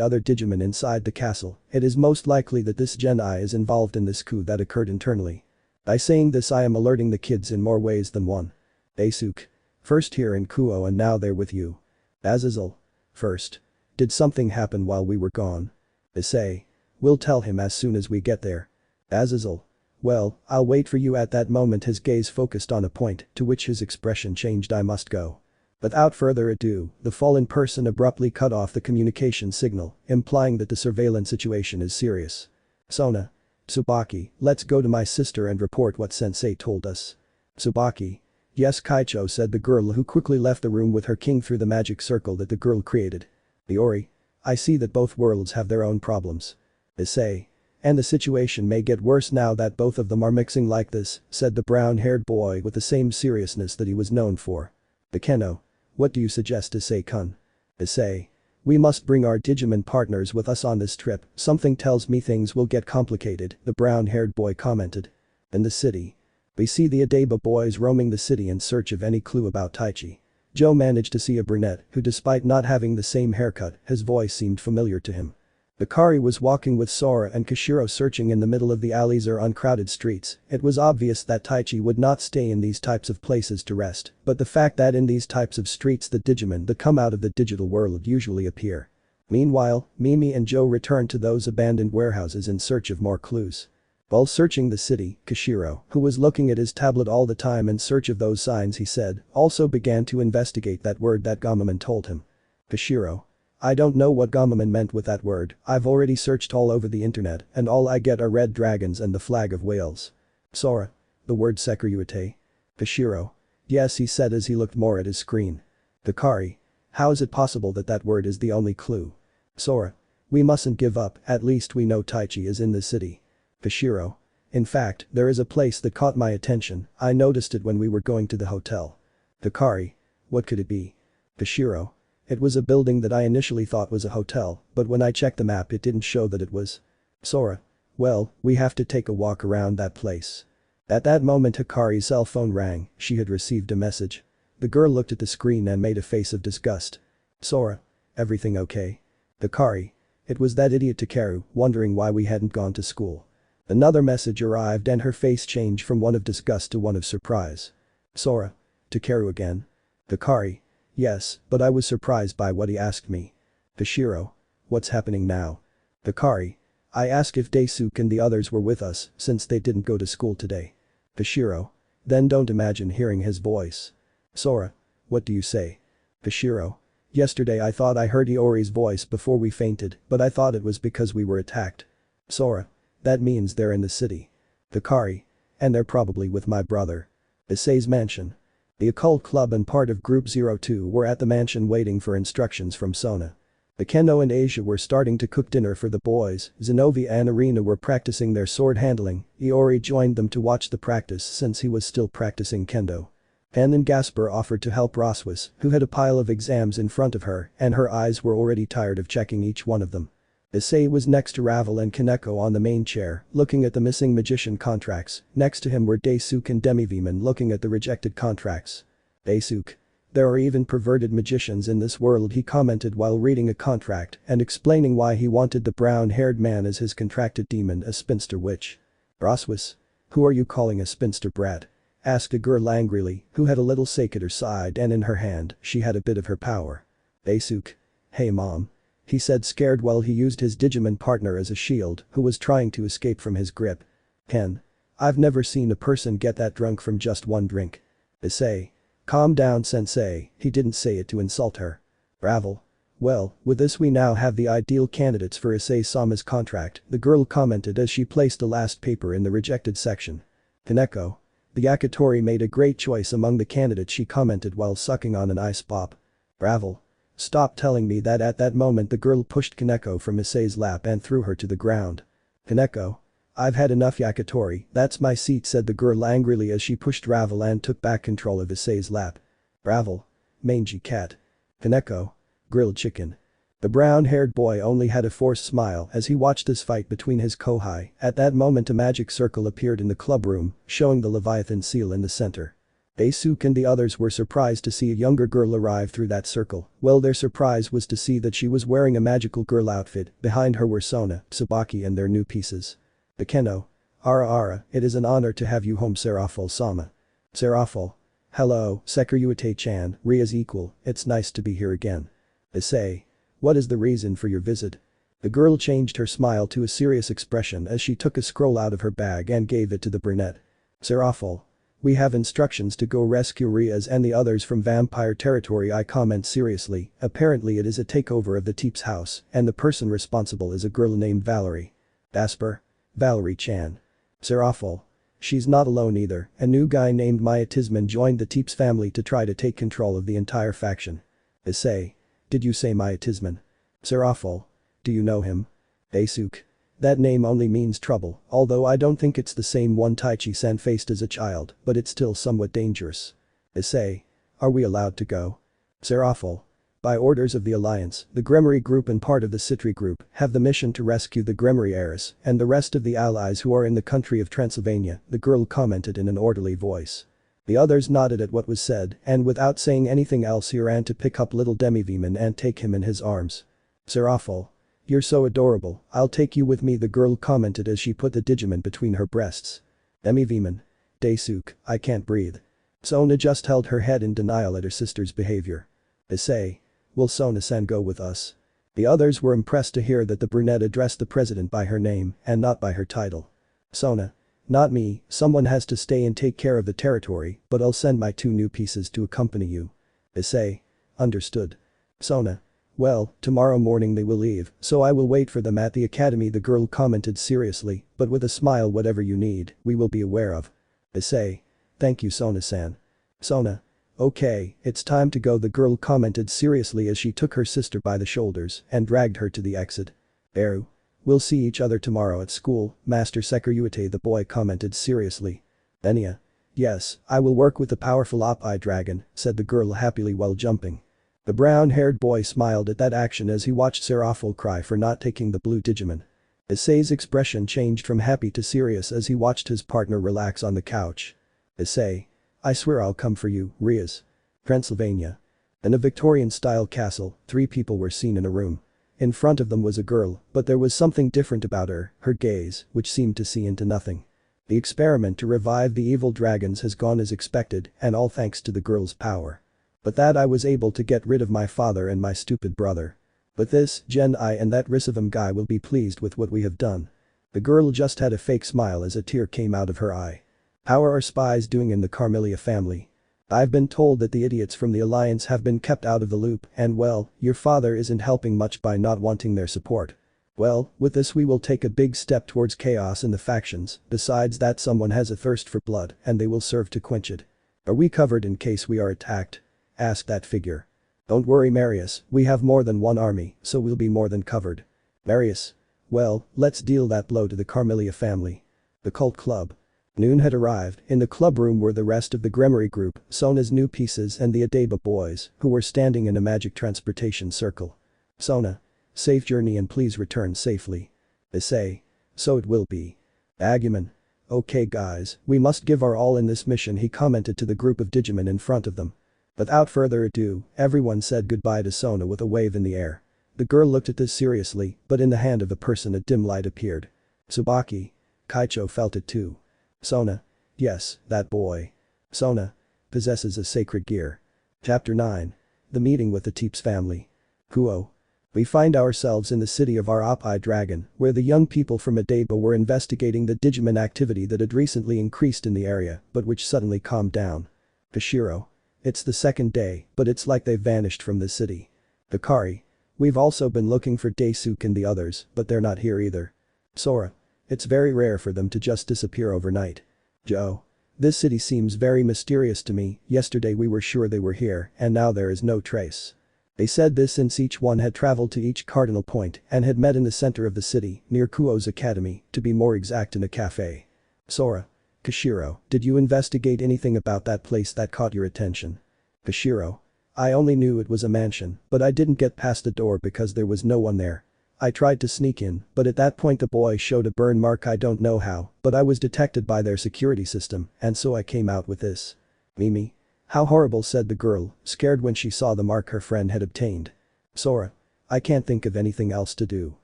other Digimon inside the castle. It is most likely that this Genii is involved in this coup that occurred internally. By saying this I am alerting the kids in more ways than one. Daisuke. First here in Kuoh and now they're with you. Azazel. First. Did something happen while we were gone? Issei. We'll tell him as soon as we get there. Azazel. Well, I'll wait for you. At that moment his gaze focused on a point, to which his expression changed. I must go. Without further ado, the fallen person abruptly cut off the communication signal, implying that the surveillance situation is serious. Sona. Tsubaki, let's go to my sister and report what sensei told us. Tsubaki. Yes, Kaicho, said the girl, who quickly left the room with her king through the magic circle that the girl created. Iori. I see that both worlds have their own problems. Issei. And the situation may get worse now that both of them are mixing like this, said the brown-haired boy with the same seriousness that he was known for. Bekeno. What do you suggest, Issei-kun? Issei. We must bring our Digimon partners with us on this trip. Something tells me things will get complicated, the brown-haired boy commented. In the city. We see the Adeba boys roaming the city in search of any clue about Taichi. Joe managed to see a brunette who, despite not having the same haircut, his voice seemed familiar to him. Akari was walking with Sora and Kishiro searching in the middle of the alleys or uncrowded streets. It was obvious that Taichi would not stay in these types of places to rest, but the fact that in these types of streets the Digimon that come out of the digital world usually appear. Meanwhile, Mimi and Joe returned to those abandoned warehouses in search of more clues. While searching the city, Kishiro, who was looking at his tablet all the time in search of those signs he said, also began to investigate that word that Gamamon told him. Kishiro. I don't know what Gamamon meant with that word. I've already searched all over the internet and all I get are red dragons and the flag of Wales. Sora. The word Sekiryuutei. Kishiro. Yes, he said as he looked more at his screen. Hikari. How is it possible that that word is the only clue? Sora. We mustn't give up, at least we know Taichi is in the city. Kishiro. In fact, there is a place that caught my attention. I noticed it when we were going to the hotel. Hikari. What could it be? Kishiro. It was a building that I initially thought was a hotel, but when I checked the map it didn't show that it was. Sora. Well, we have to take a walk around that place. At that moment Hikari's cell phone rang. She had received a message. The girl looked at the screen and made a face of disgust. Sora. Everything okay? Hikari. It was that idiot Takeru, wondering why we hadn't gone to school. Another message arrived and her face changed from one of disgust to one of surprise. Sora. Takeru again? Hikari. Yes, but I was surprised by what he asked me. Kishiro. What's happening now? Hikari. I asked if Daisuke and the others were with us since they didn't go to school today. Kishiro. Then don't imagine hearing his voice. Sora. What do you say? Kishiro. Yesterday I thought I heard Iori's voice before we fainted, but I thought it was because we were attacked. Sora. That means they're in the city. Hikari. And they're probably with my brother. Issei's mansion. The occult club and part of Group 02 were at the mansion waiting for instructions from Sona. Akeno and Asia were starting to cook dinner for the boys. Zenobia and Irina were practicing their sword handling. Iori joined them to watch the practice since he was still practicing kendo. And then Gasper offered to help Roswis, who had a pile of exams in front of her and her eyes were already tired of checking each one of them. Issei was next to Ravel and Kaneko on the main chair, looking at the missing magician contracts. Next to him were Daisuke and Demiviman looking at the rejected contracts. Daisuke. There are even perverted magicians in this world, he commented while reading a contract and explaining why he wanted the brown-haired man as his contracted demon, a spinster witch. Roswis. Who are you calling a spinster brat? Asked a girl angrily, who had a little sake at her side and in her hand, she had a bit of her power. Daisuke. Hey mom. He said, scared while he used his Digimon partner as a shield, who was trying to escape from his grip. Ken. I've never seen a person get that drunk from just one drink. Issei. Calm down sensei, he didn't say it to insult her. Ravel. Well, with this we now have the ideal candidates for Issei-sama's contract, the girl commented as she placed the last paper in the rejected section. Kaneko. The Yakitori made a great choice among the candidates, she commented while sucking on an ice pop. Ravel. Stop telling me that. At that moment the girl pushed Kaneko from Issei's lap and threw her to the ground. Kaneko. I've had enough Yakitori, that's my seat, said the girl angrily as she pushed Ravel and took back control of Issei's lap. Ravel. Mangy cat. Kaneko. Grilled chicken. The brown-haired boy only had a forced smile as he watched this fight between his kohai. At that moment a magic circle appeared in the club room, showing the Leviathan seal in the center. Daisuke and the others were surprised to see a younger girl arrive through that circle. Well, their surprise was to see that she was wearing a magical girl outfit. Behind her were Sona, Tsubaki and their new pieces. Bakeno. Ara, it is an honor to have you home, Seraphol-sama. Seraphol. Hello, Sekiryuutei-chan, Rias equal, it's nice to be here again. Issei. What is the reason for your visit? The girl changed her smile to a serious expression as she took a scroll out of her bag and gave it to the brunette. Seraphol. We have instructions to go rescue Rias and the others from vampire territory, I comment seriously. Apparently it is a takeover of the Teep's house and the person responsible is a girl named Valerie. Dasper. Valerie-chan. Seraphol. She's not alone either, a new guy named Myatisman joined the Teep's family to try to take control of the entire faction. Issei. Did you say Myatisman? Seraphol. Do you know him? Daisuke. That name only means trouble, although I don't think it's the same one Taichi-san faced as a child, but it's still somewhat dangerous. Issei. Are we allowed to go? Seraphol. By orders of the Alliance, the Gremory group and part of the Sitri group have the mission to rescue the Gremory heiress and the rest of the allies who are in the country of Transylvania, the girl commented in an orderly voice. The others nodded at what was said and without saying anything else he ran to pick up little Demiviman and take him in his arms. Seraphol. You're so adorable, I'll take you with me, the girl commented as she put the Digimon between her breasts. Demiviman. Daisuke, I can't breathe. Sona just held her head in denial at her sister's behavior. Issei. Will Sona-san go with us? The others were impressed to hear that the brunette addressed the president by her name and not by her title. Sona. Not me, someone has to stay and take care of the territory, but I'll send my 2 new pieces to accompany you. Issei. Understood. Sona. Well, tomorrow morning they will leave, so I will wait for them at the academy, the girl commented seriously, but with a smile. Whatever you need, we will be aware of. Issei. Thank you, Sona-san. Sona. Okay, it's time to go, the girl commented seriously as she took her sister by the shoulders and dragged her to the exit. Eru. We'll see each other tomorrow at school, Master Sekiryuutei, the boy commented seriously. Enya. Yes, I will work with the powerful Op-Eye dragon, said the girl happily while jumping. The brown-haired boy smiled at that action as he watched Seraphol cry for not taking the blue Digimon. Issei's expression changed from happy to serious as he watched his partner relax on the couch. Issei. I swear I'll come for you, Rias. Transylvania. In a Victorian-style castle, 3 people were seen in a room. In front of them was a girl, but there was something different about her gaze, which seemed to see into nothing. The experiment to revive the evil dragons has gone as expected, and all thanks to the girl's power. But that I was able to get rid of my father and my stupid brother. But this, Gen I and that Risivam guy will be pleased with what we have done. The girl just had a fake smile as a tear came out of her eye. How are our spies doing in the Carmelia family? I've been told that the idiots from the Alliance have been kept out of the loop and well, your father isn't helping much by not wanting their support. Well, with this we will take a big step towards chaos in the factions, besides that someone has a thirst for blood and they will serve to quench it. Are we covered in case we are attacked? Asked that figure. Don't worry, Marius, we have more than one army, so we'll be more than covered. Marius. Well, let's deal that blow to the Carmelia family. The cult club. Noon had arrived. In the club room were the rest of the Gremory group, Sona's new pieces and the Adeba boys, who were standing in a magic transportation circle. Sona. Safe journey and please return safely. Issei. So it will be. Agumon. Okay guys, we must give our all in this mission, he commented to the group of Digimon in front of them. Without further ado, everyone said goodbye to Sona with a wave in the air. The girl looked at this seriously, but in the hand of a person a dim light appeared. Tsubaki. Kaicho felt it too. Sona. Yes, that boy. Sona. Possesses a sacred gear. Chapter 9. The meeting with the Teeps family. Kuoh. We find ourselves in the city of Abruptly Dragon, where the young people from Adeba were investigating the Digimon activity that had recently increased in the area, but which suddenly calmed down. Kashiro. It's the second day, but it's like they've vanished from the city. Hikari. We've also been looking for Daisuke and the others, but they're not here either. Sora. It's very rare for them to just disappear overnight. Joe. This city seems very mysterious to me, yesterday we were sure they were here, and now there is no trace. They said this since each one had traveled to each cardinal point and had met in the center of the city, near Kuoh's academy, to be more exact in a cafe. Sora. Kashiro, did you investigate anything about that place that caught your attention? Kashiro. I only knew it was a mansion, but I didn't get past the door because there was no one there. I tried to sneak in, but at that point the boy showed a burn mark, I don't know how, but I was detected by their security system, and so I came out with this. Mimi. How horrible, said the girl, scared when she saw the mark her friend had obtained. Sora. I can't think of anything else to do.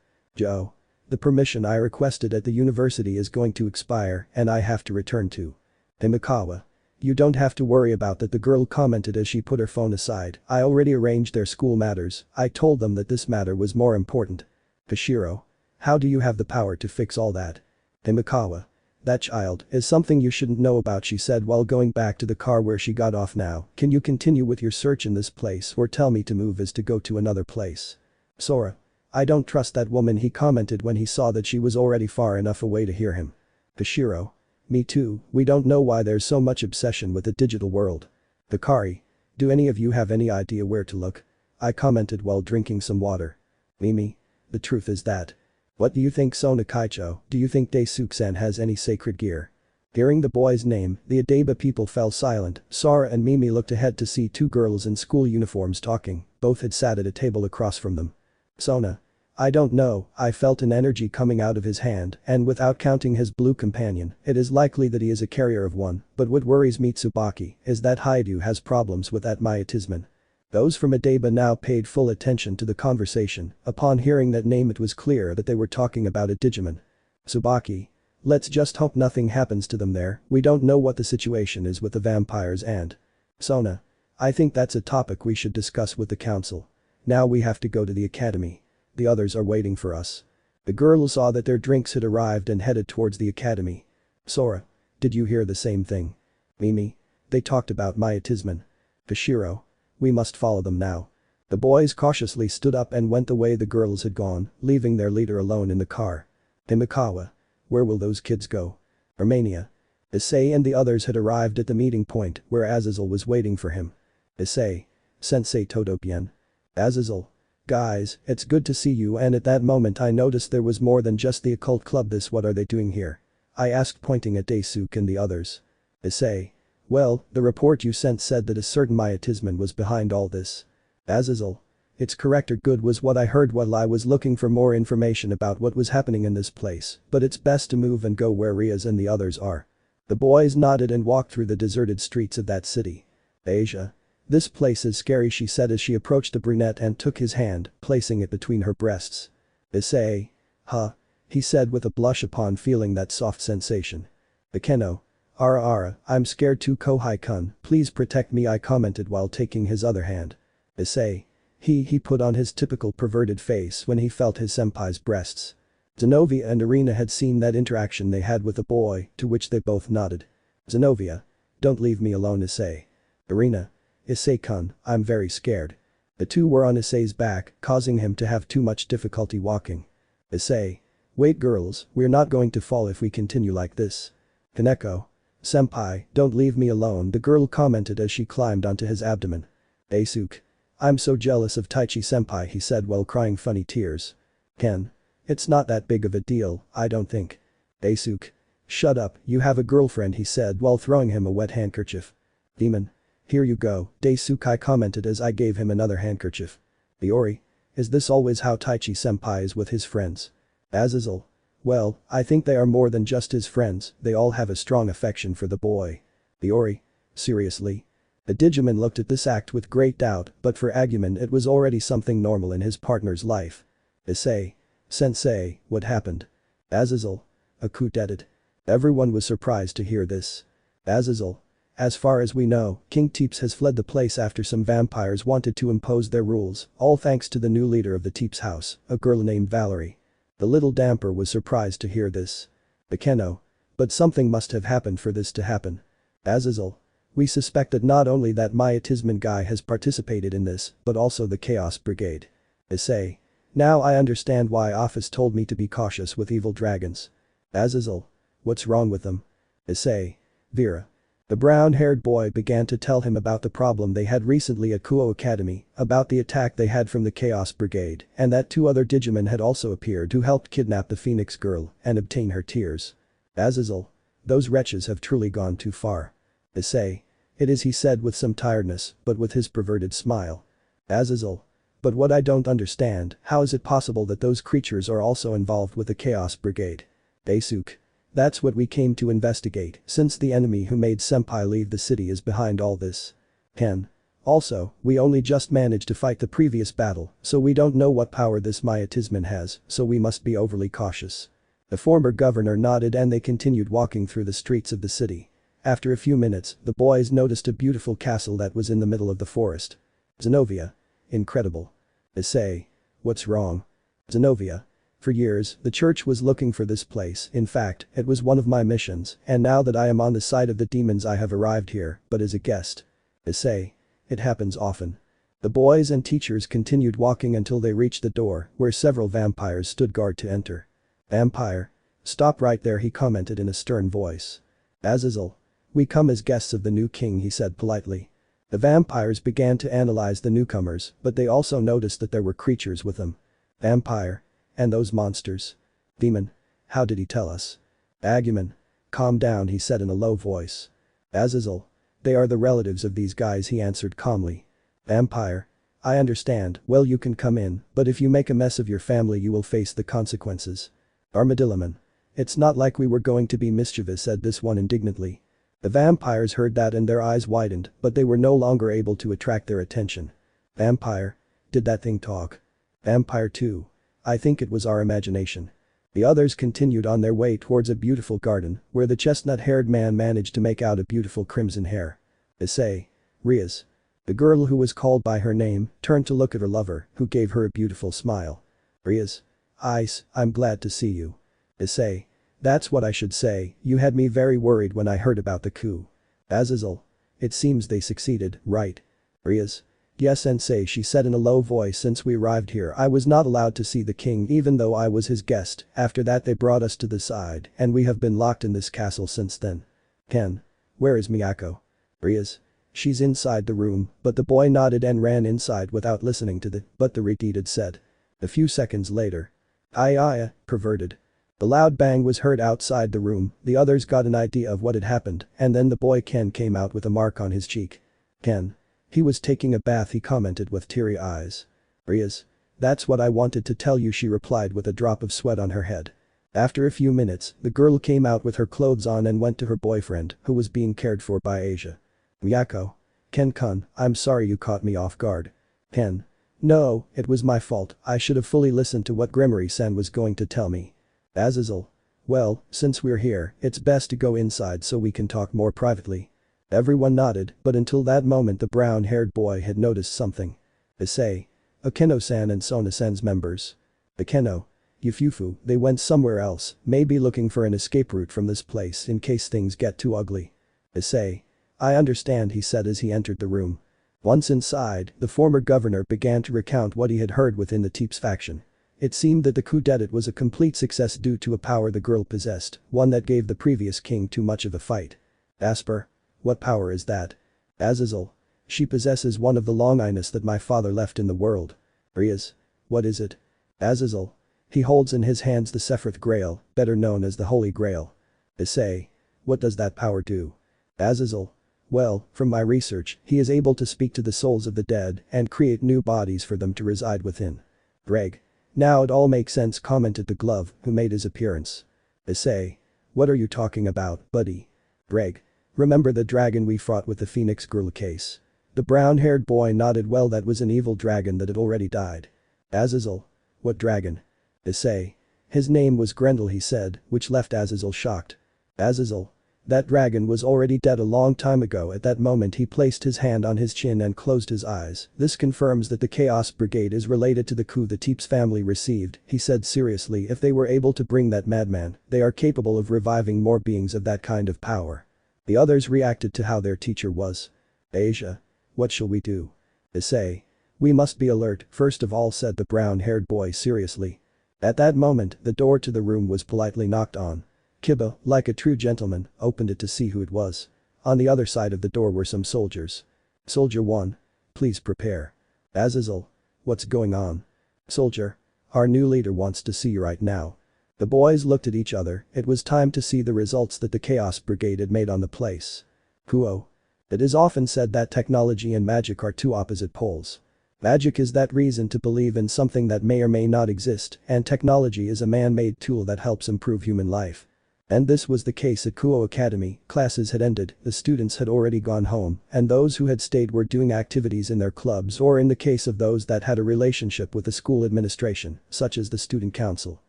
Joe. The permission I requested at the university is going to expire and I have to return to Himikawa. You don't have to worry about that, the girl commented as she put her phone aside. I already arranged their school matters, I told them that this matter was more important. Kashiro. How do you have the power to fix all that? Himikawa. That child is something you shouldn't know about, she said while going back to the car where she got off. Now, can you continue with your search in this place or tell me to move as to go to another place? Sora. I don't trust that woman, he commented when he saw that she was already far enough away to hear him. Kashiro. Me too, we don't know why there's so much obsession with the digital world. Hikari. Do any of you have any idea where to look? I commented while drinking some water. Mimi. The truth is that. What do you think, Sona? Kaicho, do you think Daisuke-san has any sacred gear? Hearing the boy's name, the Adeba people fell silent. Sora and Mimi looked ahead to see two girls in school uniforms talking, both had sat at a table across from them. Sona. I don't know, I felt an energy coming out of his hand, and without counting his blue companion, it is likely that he is a carrier of one, but what worries me, Tsubaki, is that Hyoudou has problems with that Myatismon. Those from Adeba now paid full attention to the conversation. Upon hearing that name it was clear that they were talking about a Digimon. Tsubaki. Let's just hope nothing happens to them there, we don't know what the situation is with the vampires and. Sona. I think that's a topic we should discuss with the council. Now we have to go to the academy. The others are waiting for us. The girls saw that their drinks had arrived and headed towards the academy. Sora. Did you hear the same thing? Mimi. They talked about Myatismon. Kashiro. We must follow them now. The boys cautiously stood up and went the way the girls had gone, leaving their leader alone in the car. Himikawa. Where will those kids go? Romania. Issei and the others had arrived at the meeting point where Azazel was waiting for him. Issei. Sensei Todopien. Azazel. Guys, it's good to see you, and at that moment I noticed there was more than just the occult club. What are they doing here? I asked, pointing at Daisuke and the others. Issei. Well, the report you sent said that a certain Myatismon was behind all this. Azazel. It's correct, or good was what I heard while I was looking for more information about what was happening in this place, but it's best to move and go where Rias and the others are. The boys nodded and walked through the deserted streets of that city. Asia. This place is scary, she said as she approached the brunette and took his hand, placing it between her breasts. Issei. Huh. He said with a blush upon feeling that soft sensation. Ikeno. Ara, I'm scared too, Kohai-kun, please protect me, I commented while taking his other hand. Issei. He put on his typical perverted face when he felt his senpai's breasts. Zenovia and Irina had seen that interaction they had with the boy, to which they both nodded. Zenovia. Don't leave me alone, Issei. Irina. Issei-kun, I'm very scared. The two were on Issei's back, causing him to have too much difficulty walking. Issei. Wait girls, we're not going to fall if we continue like this. Kaneko. Senpai, don't leave me alone, the girl commented as she climbed onto his abdomen. Daisuke. I'm so jealous of Taichi senpai, he said while crying funny tears. Ken. It's not that big of a deal, I don't think. Daisuke. "Shut up, you have a girlfriend," he said while throwing him a wet handkerchief. "Demon. Here you go," Daisuke commented as I gave him another handkerchief. "Iori. Is this always how Taichi-senpai is with his friends?" Azazel. "Well, I think they are more than just his friends, they all have a strong affection for the boy." Iori. "Seriously?" The Digimon looked at this act with great doubt, but for Agumon it was already something normal in his partner's life. Issei. "Sensei, what happened?" Azazel. "A coup d'etat." Everyone was surprised to hear this. Azazel. "As far as we know, King Teeps has fled the place after some vampires wanted to impose their rules, all thanks to the new leader of the Teeps house, a girl named Valerie." The little damper was surprised to hear this. Bekeno. "But something must have happened for this to happen." Azazel. "We suspect that not only that Myatisman guy has participated in this, but also the Chaos Brigade." Issei. "Now I understand why Office told me to be cautious with evil dragons." Azazel. "What's wrong with them?" Issei. "Vera." The brown-haired boy began to tell him about the problem they had recently at Kuoh Academy, about the attack they had from the Chaos Brigade, and that 2 other Digimon had also appeared who helped kidnap the Phoenix girl and obtain her tears. Azazel. "Those wretches have truly gone too far." Issei. "It is," he said with some tiredness, but with his perverted smile. Azazel. "But what I don't understand, how is it possible that those creatures are also involved with the Chaos Brigade?" Daisuke. "That's what we came to investigate, since the enemy who made Senpai leave the city is behind all this." Ken. "Also, we only just managed to fight the previous battle, so we don't know what power this Myatisman has, so we must be overly cautious." The former governor nodded and they continued walking through the streets of the city. After a few minutes, the boys noticed a beautiful castle that was in the middle of the forest. Zenobia. "Incredible." Issei. "What's wrong?" Zenobia. "For years, the church was looking for this place, in fact, it was one of my missions, and now that I am on the side of the demons I have arrived here, but as a guest." Issei. "It happens often." The boys and teachers continued walking until they reached the door, where several vampires stood guard to enter. Vampire. "Stop right there," he commented in a stern voice. Azazel. "We come as guests of the new king," he said politely. The vampires began to analyze the newcomers, but they also noticed that there were creatures with them. Vampire. "And those monsters?" Demon. "How did he tell us?" Agumon. "Calm down," he said in a low voice. Azazel. "They are the relatives of these guys," he answered calmly. Vampire. "I understand, well you can come in, but if you make a mess of your family you will face the consequences." Armadillomon. "It's not like we were going to be mischievous," said this one indignantly. The vampires heard that and their eyes widened, but they were no longer able to attract their attention. Vampire. "Did that thing talk?" Vampire 2. "I think it was our imagination." The others continued on their way towards a beautiful garden, where the chestnut-haired man managed to make out a beautiful crimson hair. Issei. "Rias." The girl who was called by her name turned to look at her lover, who gave her a beautiful smile. Rias. "Ice, I'm glad to see you." Issei. "That's what I should say, you had me very worried when I heard about the coup." Azazel. "It seems they succeeded, right?" Rias. "Yes, sensei," she said in a low voice. "Since we arrived here I was not allowed to see the king even though I was his guest, after that they brought us to the side and we have been locked in this castle since then." Ken. "Where is Miyako?" Rias. "She's inside the room," but the boy nodded and ran inside without listening to but the repeated said. A few seconds later. "Iya, perverted." The loud bang was heard outside the room, the others got an idea of what had happened, and then the boy Ken came out with a mark on his cheek. Ken. "He was taking a bath," he commented with teary eyes. Rias. "That's what I wanted to tell you," she replied with a drop of sweat on her head. After a few minutes, the girl came out with her clothes on and went to her boyfriend, who was being cared for by Asia. Miyako. "Ken-kun, I'm sorry you caught me off guard." Ken. "No, it was my fault, I should have fully listened to what Gremory-san was going to tell me." Azazel. "Well, since we're here, it's best to go inside so we can talk more privately." Everyone nodded, but until that moment the brown-haired boy had noticed something. Issei. "Akeno-san and Sona-san's members." Akeno. "Yufufu, they went somewhere else, maybe looking for an escape route from this place in case things get too ugly." Issei. "I understand," he said as he entered the room. Once inside, the former governor began to recount what he had heard within the Teeps faction. It seemed that the coup d'etat was a complete success due to a power the girl possessed, one that gave the previous king too much of a fight. Asper. "What power is that?" Azazel. "She possesses one of the Longinus that my father left in the world." Rias. "What is it?" Azazel. "He holds in his hands the Sephiroth Grail, better known as the Holy Grail." Issei. What does that power do? Azazel. Well, from my research, he is able to speak to the souls of the dead and create new bodies for them to reside within. Greg. Now it all makes sense, commented the glove, who made his appearance. Issei. What are you talking about, buddy? Greg. Remember the dragon we fought with the Phoenix Girl case? The brown-haired boy nodded. Well, that was an evil dragon that had already died. Azazel. What dragon? Issei. His name was Grendel, he said, which left Azazel shocked. Azazel. That dragon was already dead a long time ago. At that moment he placed his hand on his chin and closed his eyes. This confirms that the Chaos Brigade is related to the coup the Teeps family received, he said seriously. If they were able to bring that madman, they are capable of reviving more beings of that kind of power. The others reacted to how their teacher was. Asia. What shall we do? Issei. We must be alert, first of all, said the brown-haired boy seriously. At that moment, the door to the room was politely knocked on. Kiba, like a true gentleman, opened it to see who it was. On the other side of the door were some soldiers. Soldier 1. Please prepare. Azazel. What's going on? Soldier. Our new leader wants to see you right now. The boys looked at each other. It was time to see the results that the Chaos Brigade had made on the place. Kuoh. It is often said that technology and magic are two opposite poles. Magic is that reason to believe in something that may or may not exist, and technology is a man-made tool that helps improve human life. And this was the case at Kuoh Academy. Classes had ended, the students had already gone home, and those who had stayed were doing activities in their clubs, or in the case of those that had a relationship with the school administration, such as the student council.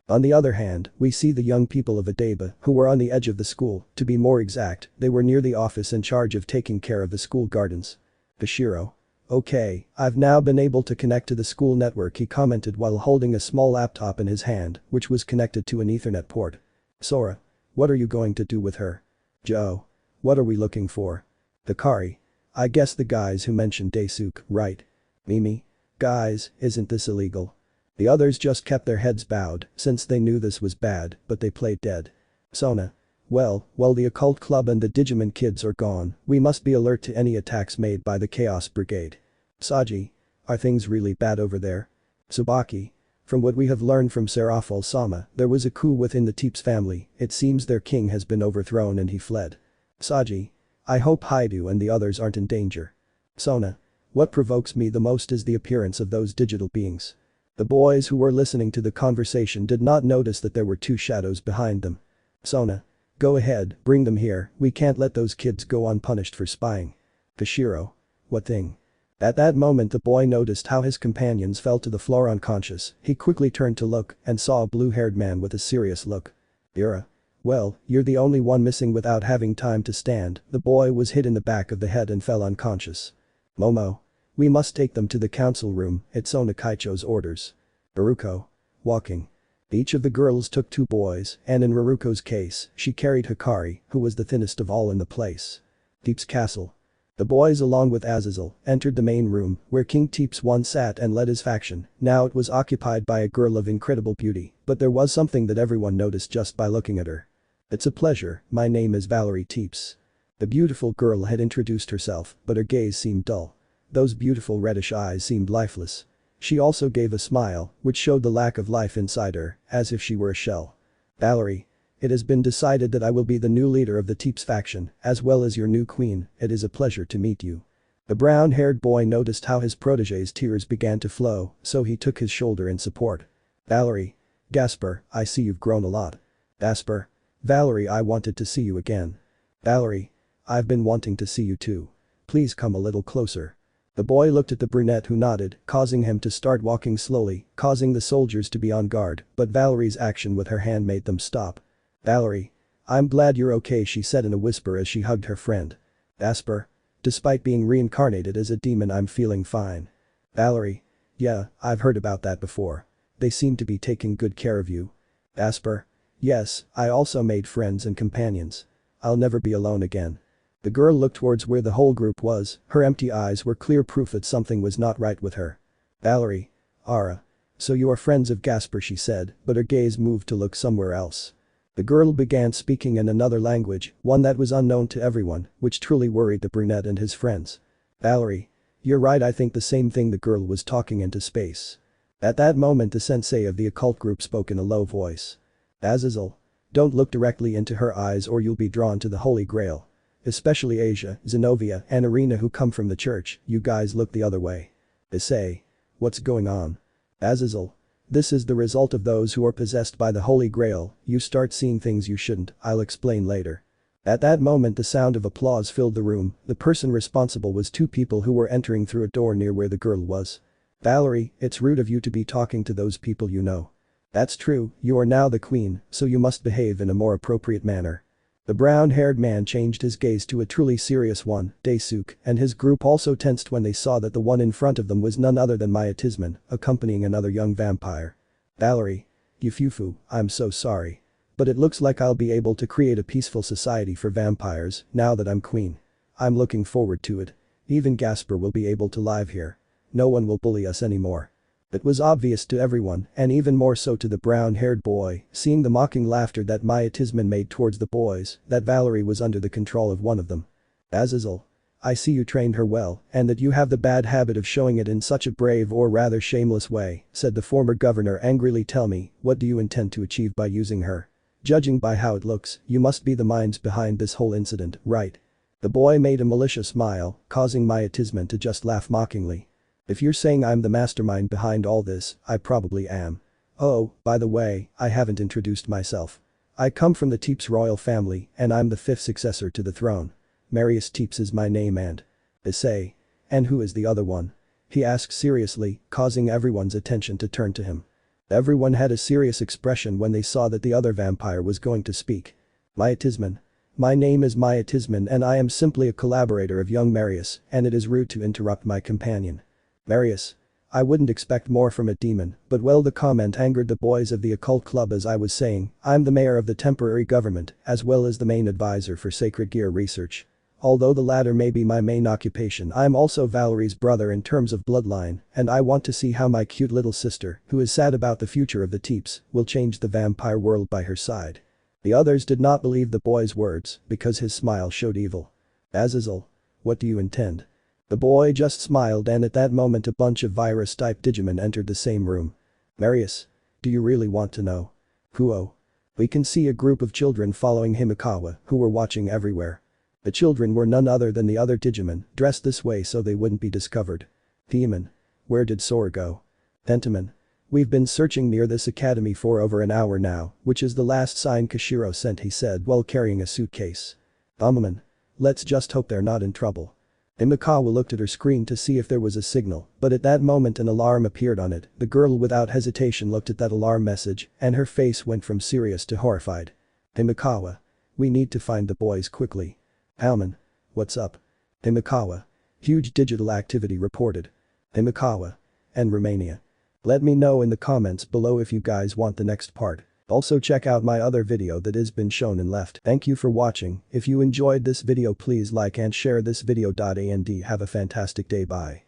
On the other hand, we see the young people of Adaba, who were on the edge of the school. To be more exact, they were near the office in charge of taking care of the school gardens. Bashiro. Okay, I've now been able to connect to the school network, he commented while holding a small laptop in his hand, which was connected to an Ethernet port. Sora. What are you going to do with her? Joe. What are we looking for? Hikari. I guess the guys who mentioned Daisuke, right? Mimi. Guys, isn't this illegal? The others just kept their heads bowed, since they knew this was bad, but they played dead. Sona. Well, the occult club and the Digimon kids are gone, we must be alert to any attacks made by the Chaos Brigade. Saji. Are things really bad over there? Tsubaki. From what we have learned from Serafal-sama, there was a coup within the Teeps family. It seems their king has been overthrown and he fled. Saji. I hope Hyoudou and the others aren't in danger. Sona. What provokes me the most is the appearance of those digital beings. The boys who were listening to the conversation did not notice that there were two shadows behind them. Sona. Go ahead, bring them here, we can't let those kids go unpunished for spying. Kashiro. What thing? At that moment the boy noticed how his companions fell to the floor unconscious. He quickly turned to look and saw a blue-haired man with a serious look. Ira. Well, you're the only one missing. Without having time to stand, the boy was hit in the back of the head and fell unconscious. Momo. We must take them to the council room, it's Sona Kaicho's orders. Haruko. Walking. Each of the girls took two boys, and in Haruko's case, she carried Hikari, who was the thinnest of all in the place. Teeps Castle. The boys along with Azazel entered the main room where King Teeps once sat and led his faction. Now it was occupied by a girl of incredible beauty, but there was something that everyone noticed just by looking at her. It's a pleasure, my name is Valerie Teeps. The beautiful girl had introduced herself, but her gaze seemed dull. Those beautiful reddish eyes seemed lifeless. She also gave a smile, which showed the lack of life inside her, as if she were a shell. Valerie. It has been decided that I will be the new leader of the Teeps faction, as well as your new queen. It is a pleasure to meet you. The brown-haired boy noticed how his protégé's tears began to flow, so he took his shoulder in support. Valerie. Gasper, I see you've grown a lot. Gasper. Valerie, I wanted to see you again. Valerie. I've been wanting to see you too. Please come a little closer. The boy looked at the brunette who nodded, causing him to start walking slowly, causing the soldiers to be on guard, but Valerie's action with her hand made them stop. Valerie. I'm glad you're okay, she said in a whisper as she hugged her friend. Gasper. Despite being reincarnated as a demon, I'm feeling fine. Valerie. Yeah, I've heard about that before. They seem to be taking good care of you. Gasper. Yes, I also made friends and companions. I'll never be alone again. The girl looked towards where the whole group was, her empty eyes were clear proof that something was not right with her. Valerie. Ara. So you are friends of Gasper, she said, but her gaze moved to look somewhere else. The girl began speaking in another language, one that was unknown to everyone, which truly worried the brunette and his friends. Valerie. You're right, I think the same thing. The girl was talking into space. At that moment the sensei of the occult group spoke in a low voice. Azazel. Don't look directly into her eyes or you'll be drawn to the Holy Grail. Especially Asia, Zenobia, and Irina who come from the church, you guys look the other way. Issei. What's going on? Azazel. This is the result of those who are possessed by the Holy Grail, you start seeing things you shouldn't, I'll explain later. At that moment the sound of applause filled the room, the person responsible was two people who were entering through a door near where the girl was. Valerie, it's rude of you to be talking to those people you know. That's true, you are now the queen, so you must behave in a more appropriate manner. The brown-haired man changed his gaze to a truly serious one, Daisuke, and his group also tensed when they saw that the one in front of them was none other than Maya Tisman, accompanying another young vampire. Valerie. Yufufu, I'm so sorry. But it looks like I'll be able to create a peaceful society for vampires, now that I'm queen. I'm looking forward to it. Even Gasper will be able to live here. No one will bully us anymore. It was obvious to everyone, and even more so to the brown-haired boy, seeing the mocking laughter that Maya Tisman made towards the boys, that Valerie was under the control of one of them. Azazel. I see you trained her well, and that you have the bad habit of showing it in such a brave or rather shameless way, said the former governor angrily. Tell me, what do you intend to achieve by using her? Judging by how it looks, you must be the minds behind this whole incident, right? The boy made a malicious smile, causing Maya Tisman to just laugh mockingly. If you're saying I'm the mastermind behind all this, I probably am. Oh, by the way, I haven't introduced myself. I come from the Teeps royal family, and I'm the fifth successor to the throne. Marius Teeps is my name and… Issei. And who is the other one? He asked seriously, causing everyone's attention to turn to him. Everyone had a serious expression when they saw that the other vampire was going to speak. Maya Tisman. My name is Maya Tisman and I am simply a collaborator of young Marius, and it is rude to interrupt my companion. Marius. I wouldn't expect more from a demon, but well, the comment angered the boys of the occult club. As I was saying, I'm the mayor of the temporary government, as well as the main advisor for sacred gear research. Although the latter may be my main occupation, I'm also Valerie's brother in terms of bloodline, and I want to see how my cute little sister, who is sad about the future of the Teeps, will change the vampire world by her side. The others did not believe the boy's words, because his smile showed evil. Azazel. What do you intend? The boy just smiled, and at that moment a bunch of virus-type Digimon entered the same room. Marius. Do you really want to know? Kuoh. We can see a group of children following Himikawa, who were watching everywhere. The children were none other than the other Digimon, dressed this way so they wouldn't be discovered. Demon. Where did Sora go? Pentiment. We've been searching near this academy for over an hour now, which is the last sign Kashiro sent, he said while carrying a suitcase. Amaman. Let's just hope they're not in trouble. Himikawa looked at her screen to see if there was a signal, but at that moment an alarm appeared on it. The girl without hesitation looked at that alarm message, and her face went from serious to horrified. Himikawa. We need to find the boys quickly. Alman. What's up? Himikawa. Huge digital activity reported. Himikawa. And Romania. Let me know in the comments below if you guys want the next part. Also check out my other video that has been shown and left. Thank you for watching. If you enjoyed this video, please like and share this video. And have a fantastic day. Bye.